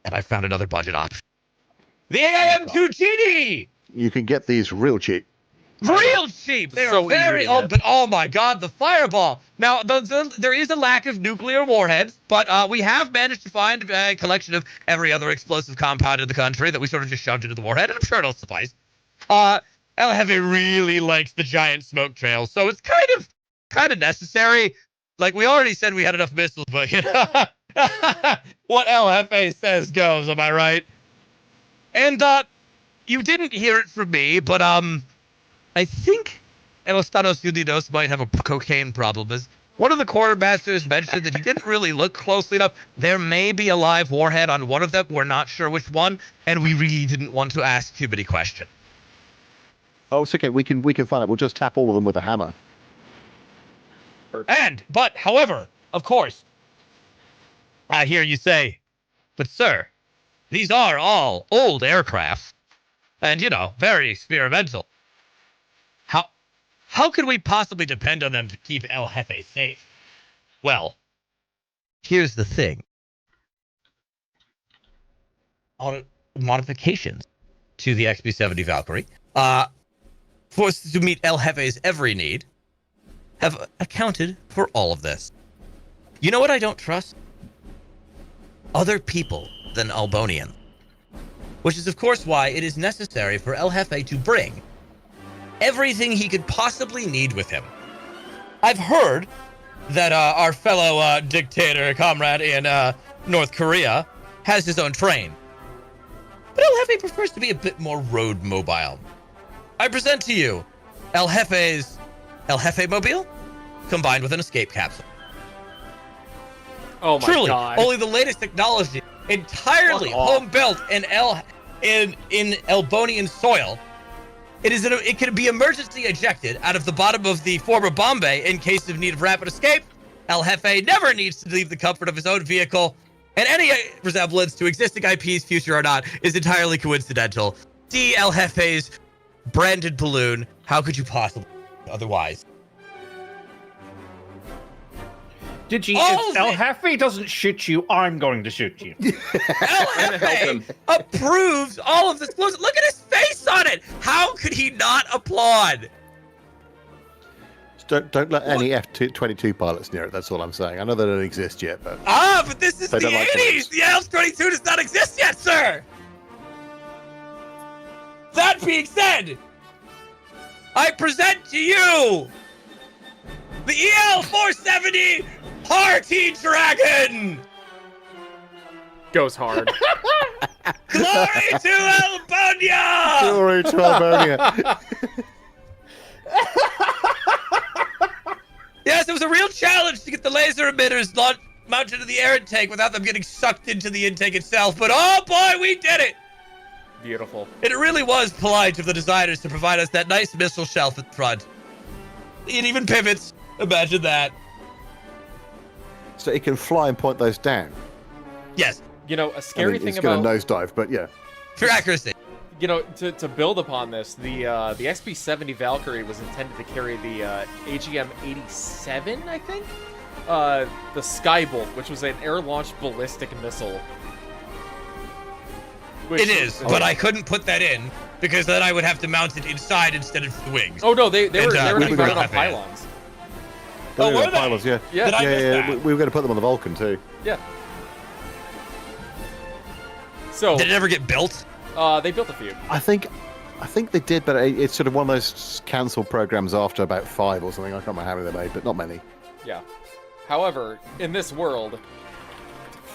And I found another budget option. The AIM-2 Genie! You can get these real cheap. Real cheap! They're So easy very to old, get. but oh my god, the fireball! Now, there is a lack of nuclear warheads, but we have managed to find a collection of every other explosive compound in the country that we sort of just shoved into the warhead, and I'm sure it'll suffice. El Jefe really likes the giant smoke trails, so it's kind of necessary. Like, we already said we had enough missiles, but you know, what El Jefe says goes, am I right? And, you didn't hear it from me, but, I think El Estados Unidos might have a cocaine problem, as one of the quartermasters mentioned that he didn't really look closely enough. There may be a live warhead on one of them, we're not sure which one, and we really didn't want to ask too many questions. Oh, it's okay. We can find it. We'll just tap all of them with a hammer. But, however, of course, I hear you say, but sir, these are all old aircraft, and, you know, very experimental. How could we possibly depend on them to keep El Jefe safe? Well, here's the thing. All modifications to the XB70 Valkyrie, forced to meet El Jefe's every need, have accounted for all of this. You know what I don't trust? Other people than Albonian. Which is, of course, why it is necessary for El Jefe to bring everything he could possibly need with him. I've heard that our fellow dictator comrade in North Korea has his own train. But El Jefe prefers to be a bit more road mobile. I present to you El Jefe's El Jefe Mobile combined with an escape capsule. Oh my Truly, god. only the latest technology, entirely home built in Elbonian soil. It can be emergency ejected out of the bottom of the former Bombay in case of need of rapid escape. El Jefe never needs to leave the comfort of his own vehicle, and any resemblance to existing IPs, future or not, is entirely coincidental. See El Jefe's branded balloon. How could you possibly otherwise? Digi, All if El Jefe doesn't shoot you, I'm going to shoot you. El Jefe approves all of this. Look at his face on it. How could he not applaud? Don't let any F-22 pilots near it. That's all I'm saying. I know they don't exist yet, but But this is the They don't like 80s. The F-22 does not exist yet, sir. That being said, I present to you the EL-470 Party Dragon. Goes hard. Glory to Elbonia! glory to Albernia. Yes, it was a real challenge to get the laser emitters mounted to the air intake without them getting sucked into the intake itself, but oh boy, we did it! Beautiful. And it really was polite of the designers to provide us that nice missile shelf at the front. It even pivots. Imagine that. So it can fly and point those down. Yes, You know, a scary thing it's about going to nosedive, but yeah. for accuracy. you know, to build upon this, the XB70 Valkyrie was intended to carry the AGM-87, I think, the Skybolt, which was an air-launched ballistic missile. It is, but I couldn't put that in because then I would have to mount it inside instead of the wings. Oh no, they were we being were mounted on gonna have it. pylons. Oh, were the they? pilots, yeah. Yeah. Did I miss yeah. that? We were going to put them on the Vulcan too. Yeah. So Did it ever get built? they built a few. I think they did, but it's sort of one of those cancelled programs after about 5 or something. I can't remember how many they made, but not many. Yeah. However, in this world,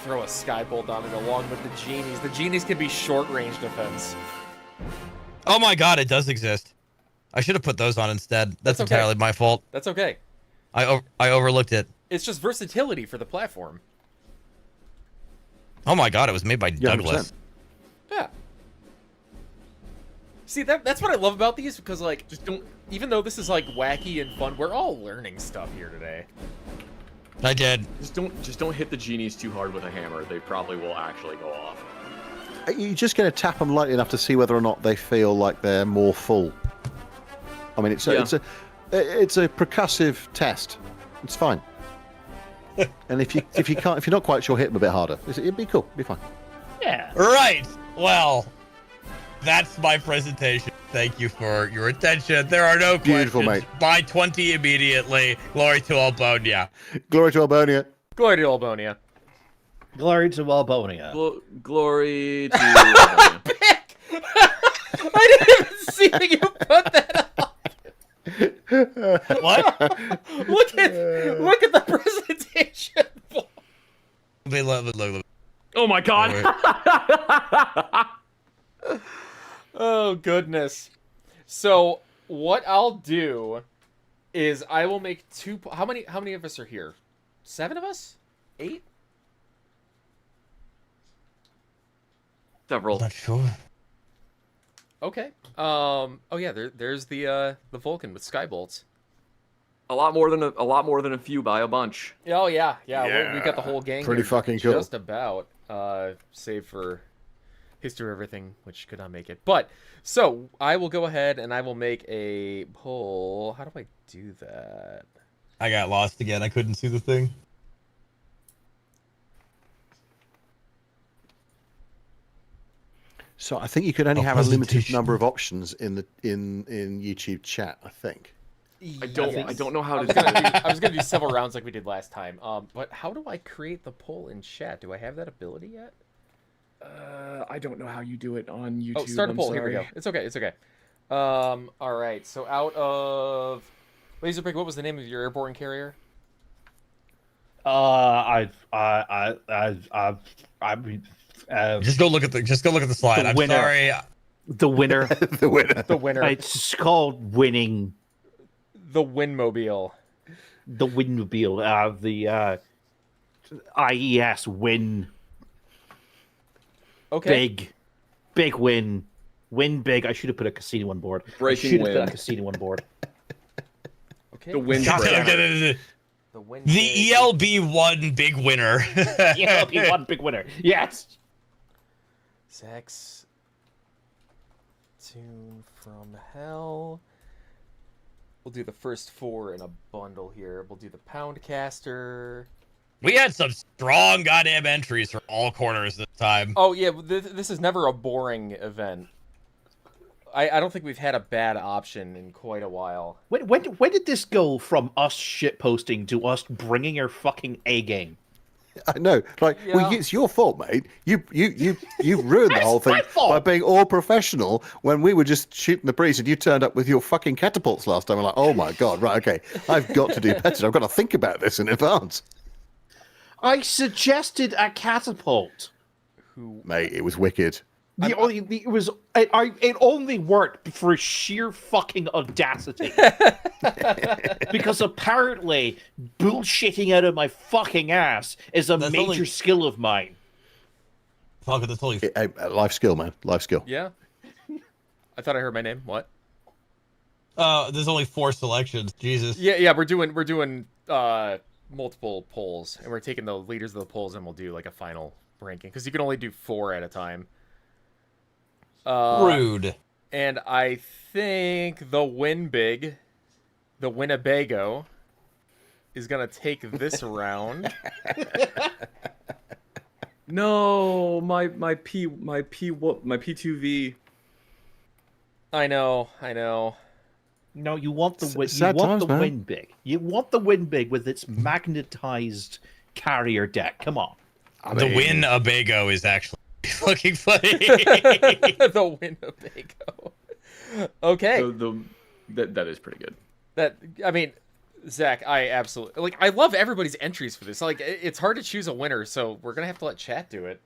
throw a Skybolt on it along with the genies. The genies can be short-range defense. Oh my god, it does exist. I should have put those on instead. That's okay. entirely my fault. That's okay. I overlooked it. It's just versatility for the platform. Oh my god, it was made by Yeah, Douglas. 100%. Yeah. See, that's what I love about these, because, like, just don't... Even though this is, like, wacky and fun, we're all learning stuff here today. I did. Just don't hit the genies too hard with a hammer. They probably will actually go off. You're just going to tap them lightly enough to see whether or not they feel like they're more full. I mean, it's a percussive test. It's fine. And if you're not quite sure, hit them a bit harder. It'd be cool. It'd be fine. Yeah. Right. Well, that's my presentation. Thank you for your attention. There are no Beautiful, questions. mate. Buy 20 immediately. Glory to Albonia. Glory to Albonia. Glory to Elbonia. Glory to Walbonia. Glory to Albonia. I didn't even see you put that up. What? Look at the presentation. Look. Oh my god. Oh goodness. So what I'll do is I will make two. How many of us are here? 7 of us? 8? Several. Not sure. Okay. Oh yeah. There's the Vulcan with skybolts. A lot more than a few by a bunch. Oh yeah. We got the whole gang. Pretty here, fucking cool. Just about. Save for history of everything, which could not make it. But so I will go ahead and I will make a poll. How do I do that? I got lost again. I couldn't see the thing. So I think you could only Oh, have a limited presentation. number of options in YouTube chat. I think. I don't know how to do I was gonna do several rounds like we did last time. But how do I create the poll in chat? Do I have that ability yet? I don't know how you do it on YouTube. Oh, start a I'm poll. Here we sorry. go. It's okay. All right. So out of Laserpig, what was the name of your airborne carrier? Just go look at the slide. The I'm winner. sorry. The winner. The winner. The winner. It's called winning. The Windmobile. The Windmobile. The IES win. Okay. Big win. Win big. I should have put a casino on board. Breaking I should have win. put a casino on board. Okay. The wind God break. damn The wind. The ELB1 big winner. Yeah, he won big winner. Yes. Sex. Tune from hell. We'll do the first 4 in a bundle here. We'll do the Poundcaster. We had some strong goddamn entries from all corners this time. Oh yeah, this is never a boring event. I don't think we've had a bad option in quite a while. When did this go from us shit posting to us bringing our fucking A game? I know. Like, well, Yeah. it's your fault, mate. You ruined the whole thing my fault. by being all professional when we were just shooting the breeze and you turned up with your fucking catapults last time. I'm like, oh my god, right, okay. I've got to do better. I've got to think about this in advance. I suggested a catapult. Mate, it was wicked. It only worked for sheer fucking audacity. Because apparently bullshitting out of my fucking ass is a That's major only- skill of mine. Fuck, that's totally. Life skill, man. Life skill. Yeah. I thought I heard my name. What? There's only 4 selections. Jesus. Yeah. We're doing multiple polls, and we're taking the leaders of the polls, and we'll do like a final ranking because you can only do 4 at a time. Rude. And I think the Winnebago, is gonna take this round. No, my P2V. I know. No, you want the win. You Sad want times, the man. win big. You want the win big with its magnetized carrier deck. Come on. The Winnebago is actually fucking funny. The Winnebago. Okay. That is pretty good. I mean, Zach, I absolutely I love everybody's entries for this. Like, it's hard to choose a winner, so we're gonna have to let chat do it.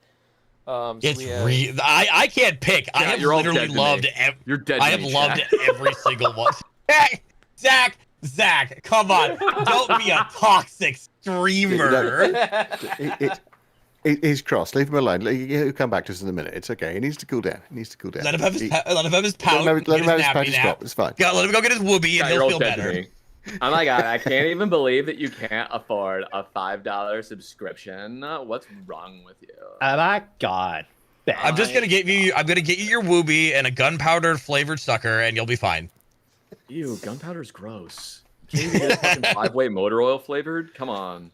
So It's we have- I can't pick. I Yeah, have you're all literally dead to loved. me. You're dead. I to have me, loved Jack. every single one. Hey, Zach, come on! Don't be a toxic streamer. He's cross. Leave him alone. He'll come back to us in a minute. It's okay. He needs to cool down. Let him have his pout. Let him have his patty stop. It's fine. Let him go get his whoopee, and he'll feel better. Oh my god, I can't even believe that you can't afford a $5 subscription. What's wrong with you? Oh my god. I'm just gonna get you. I'm gonna get you your whoopee and a gunpowder flavored sucker, and you'll be fine. Ew, gunpowder's gross. Can't even get it fucking 5-way motor oil flavored? Come on.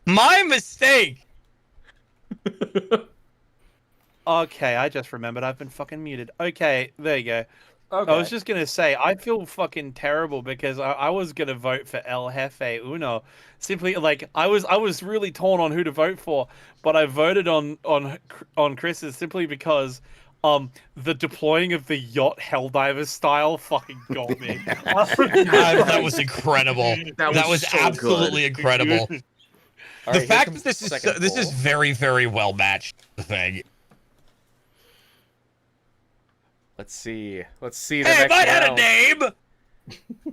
My mistake. Okay, I just remembered I've been fucking muted. Okay, there you go. Okay. I was just gonna say I feel fucking terrible because I was gonna vote for El Jefe Uno. Simply like I was really torn on who to vote for, but I voted on Chris's simply because the deploying of the yacht Helldivers style fucking got me. That was incredible. That was so absolutely good. incredible. All The right, fact here that comes this is poll. very, very well matched. The thing. Let's see. Let's see the Hey, if next I had a round.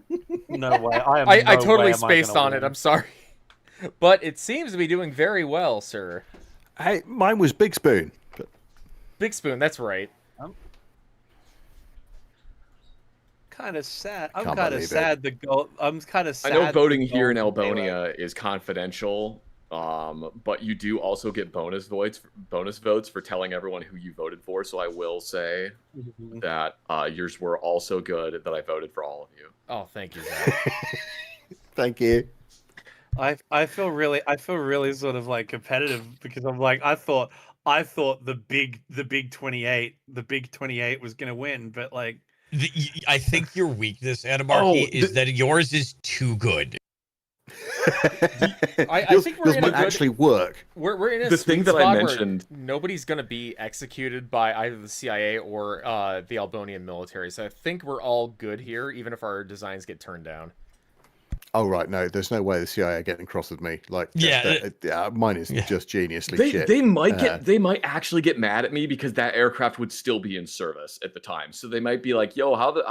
name. No way. I totally spaced on it. I'm sorry, but it seems to be doing very well, sir. Hey, mine was Big Spoon. But Big Spoon. That's right. Kind of sad. I'm Can't kind of believe it. sad. I'm kind of I sad. know voting the here in Golden Gate Elbonia is confidential, but you do also get bonus votes for telling everyone who you voted for. So I will say Mhm. that yours were also good. That I voted for all of you. Oh, thank you, Zach. thank you. I feel really sort of like competitive because I'm like I thought the big 28 was gonna win, but like I think your weakness, Anamarchy, is that yours is too good. I Yours- think we're yours in a might good- actually work. We're in a The sweet thing that I spot where mentioned- nobody's gonna be executed by either the CIA or the Albanian military. So I think we're all good here, even if our designs get turned down. Oh right, no, there's no way the CIA are getting cross with me. Like, mine is just geniusly shit. They might actually get mad at me because that aircraft would still be in service at the time. So they might be like, "Yo, how the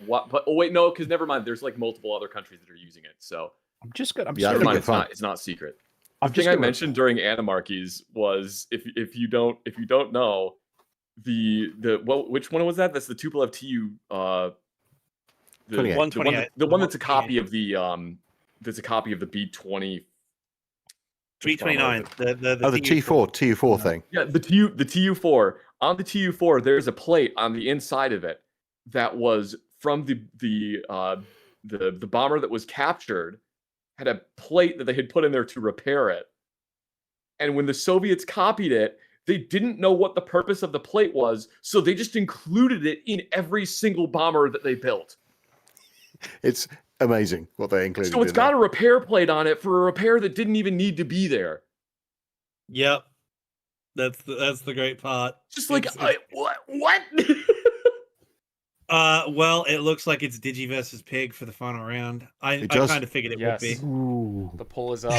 what?" But oh wait, no, because never mind. There's like multiple other countries that are using it. So I'm just gonna. never mind. It's not secret. The thing I mentioned during Anamarchies was if you don't know which one was that? That's the Tupolev TU. The 128. the one that's a copy of the B-20. B-29. The TU4 thing. Yeah, the TU4. On the TU4, there's a plate on the inside of it that was from the bomber that was captured. Had a plate that they had put in there to repair it. And when the Soviets copied it, they didn't know what the purpose of the plate was, so they just included it in every single bomber that they built. It's amazing what they included. So it's got a repair plate on it for a repair that didn't even need to be there. Yep. That's the great part. Just like what? Well, it looks like it's Digi versus Pig for the final round. I kind of figured it would be. Ooh. The poll is up.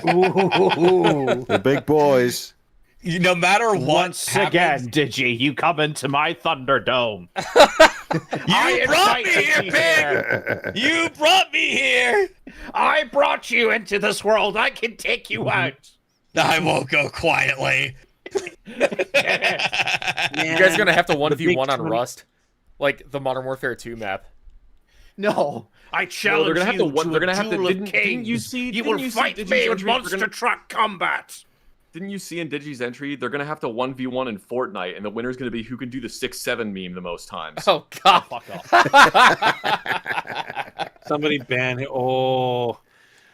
Ooh. The big boys. No matter what Once again, Digi, you come into my Thunderdome. You brought me here, Pig! You brought me here! I brought you into this world. I can take you out. I won't go quietly. You guys gonna have to 1v1 on Rust, like the Modern Warfare 2 map. No, I challenge they're gonna have you to. They're gonna have to. duel of Didn't kings. you see? You will fight me in monster truck combat. Didn't you see in Digi's entry? They're gonna have to 1v1 in Fortnite, and the winner's gonna be who can do the 6-7 meme the most times. Oh God! Fuck off. Somebody ban it. Oh,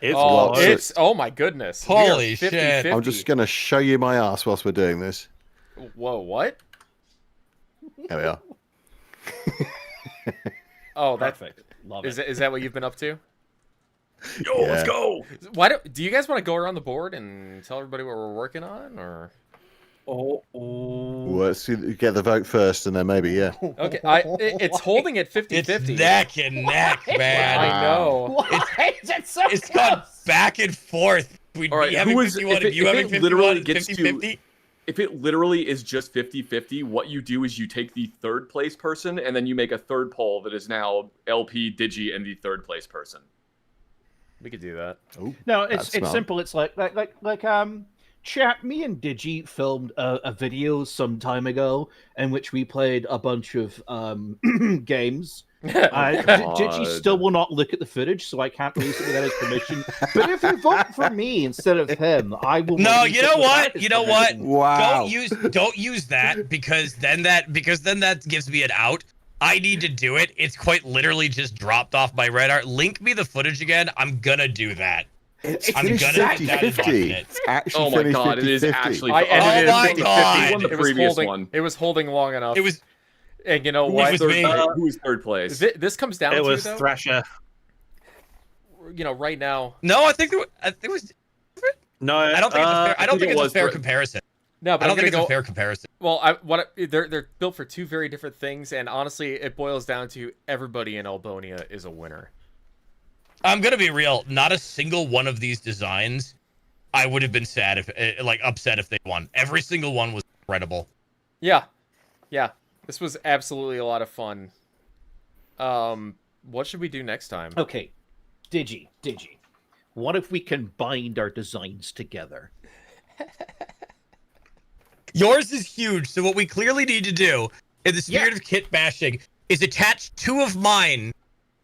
it's Oh, close. it's oh my goodness! We are Holy shit. 50-50. I'm just gonna show you my ass whilst we're doing this. Whoa! What? There we are. Oh, that's Perfect. Love is it. is that what you've been up to? Yo, let's go! Why do you guys want to go around the board and tell everybody what we're working on, or? oh. Let's get the vote first, and then maybe Okay, it's holding at 50-50. It's neck and neck, man. I know. Why is it so It's gone back and forth. We'd All right, be having who is 51 if and you it having 51 literally and gets 50-50? if it literally is just 50-50, what you do is you take the third place person and then you make a third poll that is now LP, Digi, and the third place person. We could do that. Ooh, No, that's it's smart. simple. It's like chat. Me and Digi filmed a video some time ago in which we played a bunch of games. Digi still will not look at the footage, so I can't release it without his permission. But if you vote for me instead of him, I will. No, release you it know without what? his You know what? permission. Wow. Don't use that because then that gives me an out. I need to do it. It's quite literally just dropped off my radar. Link me the footage again. I'm gonna do that. It's I'm finished gonna do that in 50-50. 5 minutes. It's actually Oh my finished god, it is 50-50. actually. I edited Oh my it. God. He won the It was previous holding. one. It was holding long enough. It was and you know Who what? was me? Who was third place? This comes down It to was though. Thrasher. You know, right now. no. I think it was. No, I don't think it's a fair. I don't think think it it's a was fair Thre- comparison. No, but I don't I'm think it's gonna a go. fair comparison. Well, they're built for two very different things, and honestly, it boils down to everybody in Elbonia is a winner. I'm gonna be real. Not a single one of these designs, I would have been sad if, upset if they won. Every single one was incredible. Yeah, this was absolutely a lot of fun. What should we do next time? Okay, Digi. What if we combined our designs together? Yours is huge, so what we clearly need to do, in the spirit of kit bashing, is attach 2 of mine,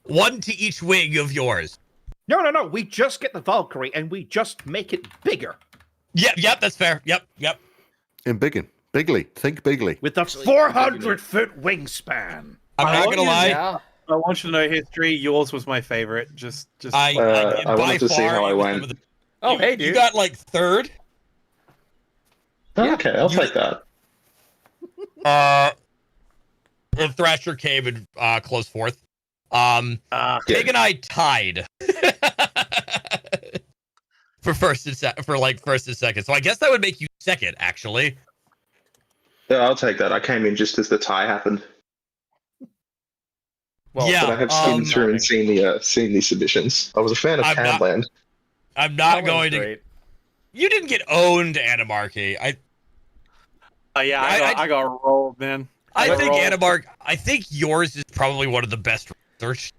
1 to each wing of yours. No. We just get the Valkyrie and we just make it bigger Yep, that's fair. Yep. In bigly. Think bigly. with the 400-foot wingspan. I'm not gonna lie. Yeah. I want you to know history. Yours was my favorite. Just. I by wanted to see far, how I it was went. some of the- Oh, hey, dude. You got like 3rd. Okay, I'll take that. And Thrasher came in close 4th. Good. Pig and I tied for first and second. So I guess that would make you 2nd, actually. Yeah, I'll take that. I came in just as the tie happened, Well, Yeah. but I have skimmed through and seen the submissions. I was a fan of I'm not- Camland. I'm that not one's going to. great. You didn't get owned, Animarchy. Yeah, I- I got rolled, man. I got think rolled. Animarch. I think yours is probably one of the best research.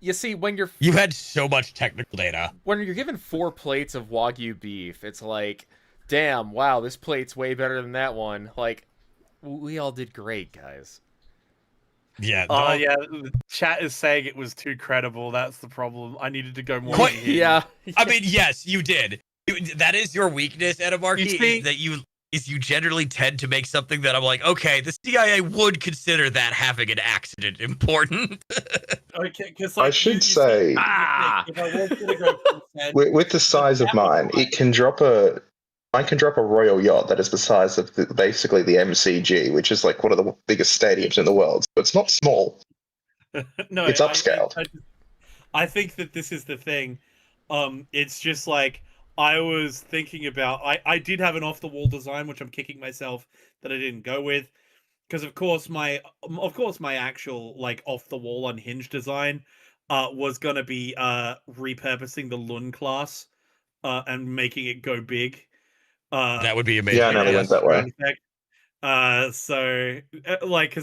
You see, when you're You had so much technical data. given 4 plates of Wagyu beef, it's like, damn, wow, this plate's way better than that one. Like, we all did great, guys. Yeah. Oh don't- yeah, chat is saying it was too credible. That's the problem. I needed to go more. Quite- in. Yeah. I mean, yes, you did. That is your weakness, Animarchy. You see- Is that you generally tend to make something that I'm like, okay, the CIA would consider that having an accident important. Okay, because I should say, if I was gonna go full head, with the size of mine, mine can drop a royal yacht that is the size of basically the MCG, which is like one of the biggest stadiums in the world. So it's not small. no, It's upscaled. I think that this is the thing. It's just like I was thinking about. I did have an off the wall design, which I'm kicking myself that I didn't go with, because of course my actual like off the wall unhinged design was gonna be repurposing the Lun class and making it go big. That would be amazing. Yeah, I nearly went that way. Because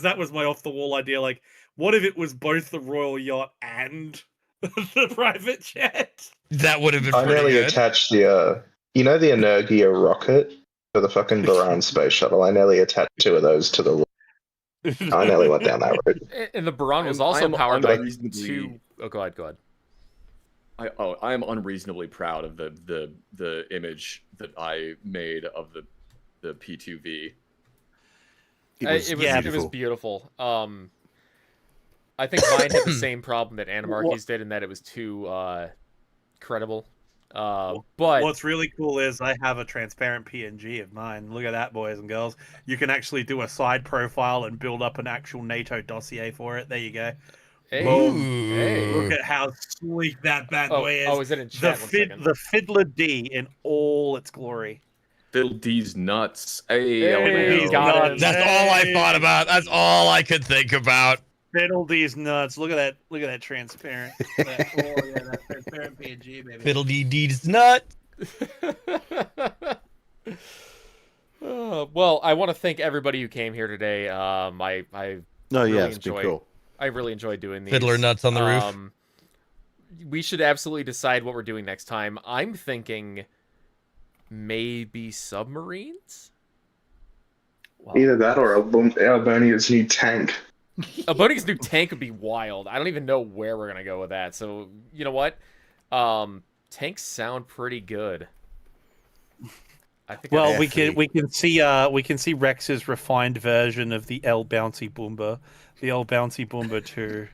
that was my off the wall idea. Like, what if it was both the royal yacht and the private jet? That would have been I pretty nearly good. attached the Energia rocket for the fucking Baran space shuttle. I nearly attached 2 of those to the. I nearly went down that road. And the Baran was I also am powered by unreasonably- 2... Oh, go ahead. I am unreasonably proud of the image that I made of the P2V. It was beautiful. I think mine had the same problem that Animarchy's did in that it was too credible. But What's really cool is I have a transparent PNG of mine. Look at that, boys and girls. You can actually do a side profile and build up an actual NATO dossier for it. There you go. hey, Boom. hey. Look at how sleek that bad boy is. Oh, is it in the, chat? 1 second. the Fiddler D in all its glory. Fiddle D's nuts. Hey, Hey, LMAO. got it. That's all I thought about. That's all I could think about. Fiddle D's nuts. Look at that. Look at that transparent. That transparent PNG, baby. Fiddle dee dee's nut. Well, I want to thank everybody who came here today. I No, really yeah, it's been enjoyed- cool. I really enjoyed doing these. Fiddler nuts on the roof. we should absolutely decide what we're doing next time. I'm thinking maybe submarines. Either that or Albonia's new tank. Albonia's new tank would be wild. I don't even know where we're gonna go with that. So you know what? Tanks sound pretty good. I think. Well, we can see Rex's refined version of the El Bouncy Boomba, the El Bouncy Boomba 2.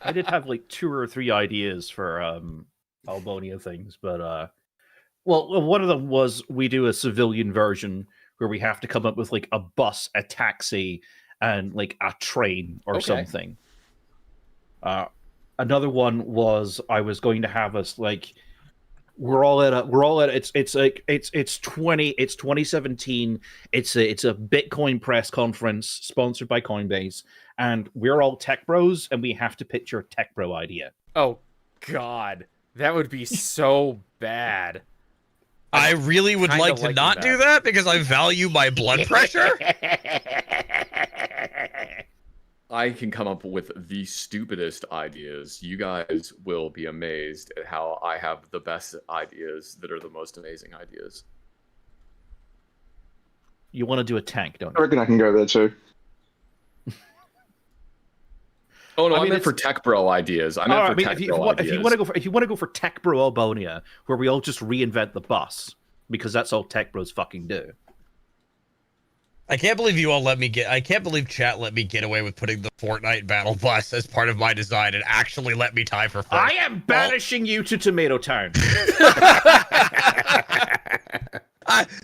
I did have like 2 or 3 ideas for Albonia things, but well, one of them was we do a civilian version where we have to come up with like a bus, a taxi, and like a train or something. Another one was I was going to have us like we're all at it's 2017. It's a Bitcoin press conference sponsored by Coinbase, and we're all tech bros, and we have to pitch your tech bro idea. Oh God, that would be so bad. I really would like to not do that because I value my blood pressure. I can come up with the stupidest ideas. You guys will be amazed at how I have the best ideas that are the most amazing ideas. You want to do a tank, don't I you? reckon I can go there too. Oh no, I mean, meant for tech bro ideas. I meant for tech bro ideas. If you want to go for tech bro Albonia, where we all just reinvent the bus because that's all tech bros fucking do. I can't believe you all let me get. I can't believe chat let me get away with putting the Fortnite battle bus as part of my design and actually let me tie for first. I am banishing you to Tomato Town.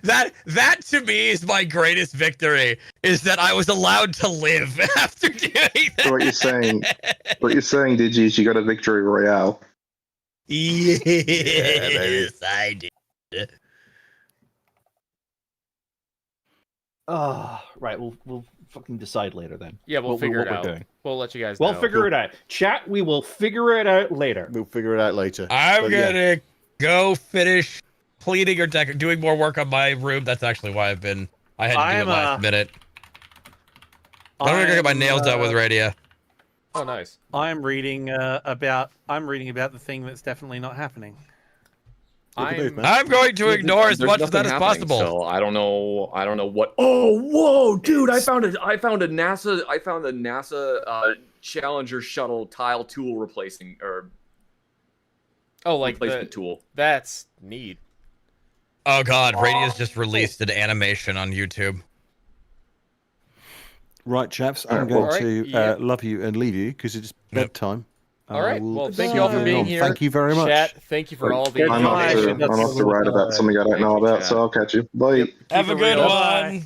That to me is my greatest victory, is that I was allowed to live after doing that. So what you're saying, Digi, is you got a victory royale. Yes, I did. Right. We'll fucking decide later then. Yeah, we'll figure it out. Doing. We'll let you guys know. We'll figure it out. Chat, we will figure it out later. We'll figure it out later. I'm gonna go finish cleaning or doing more work on my room. That's actually why I had to do it last minute. I'm gonna go get my nails done with radio. Oh, nice. I'm reading about the thing that's definitely not happening. I'm going to ignore as much of that as possible. So I don't know what. Oh, whoa, dude! I found a NASA Challenger shuttle tile tool replacement tool. That's neat. Oh God, Radio's just released an animation on YouTube. Right, chaps, I'm going to love you and leave you because it's bedtime. All right. Well, thank you all for being here. Thank you very much. Chat, thank you for all the I'm off to write about something I don't know about, so I'll catch you. Bye. Have a good one. Bye.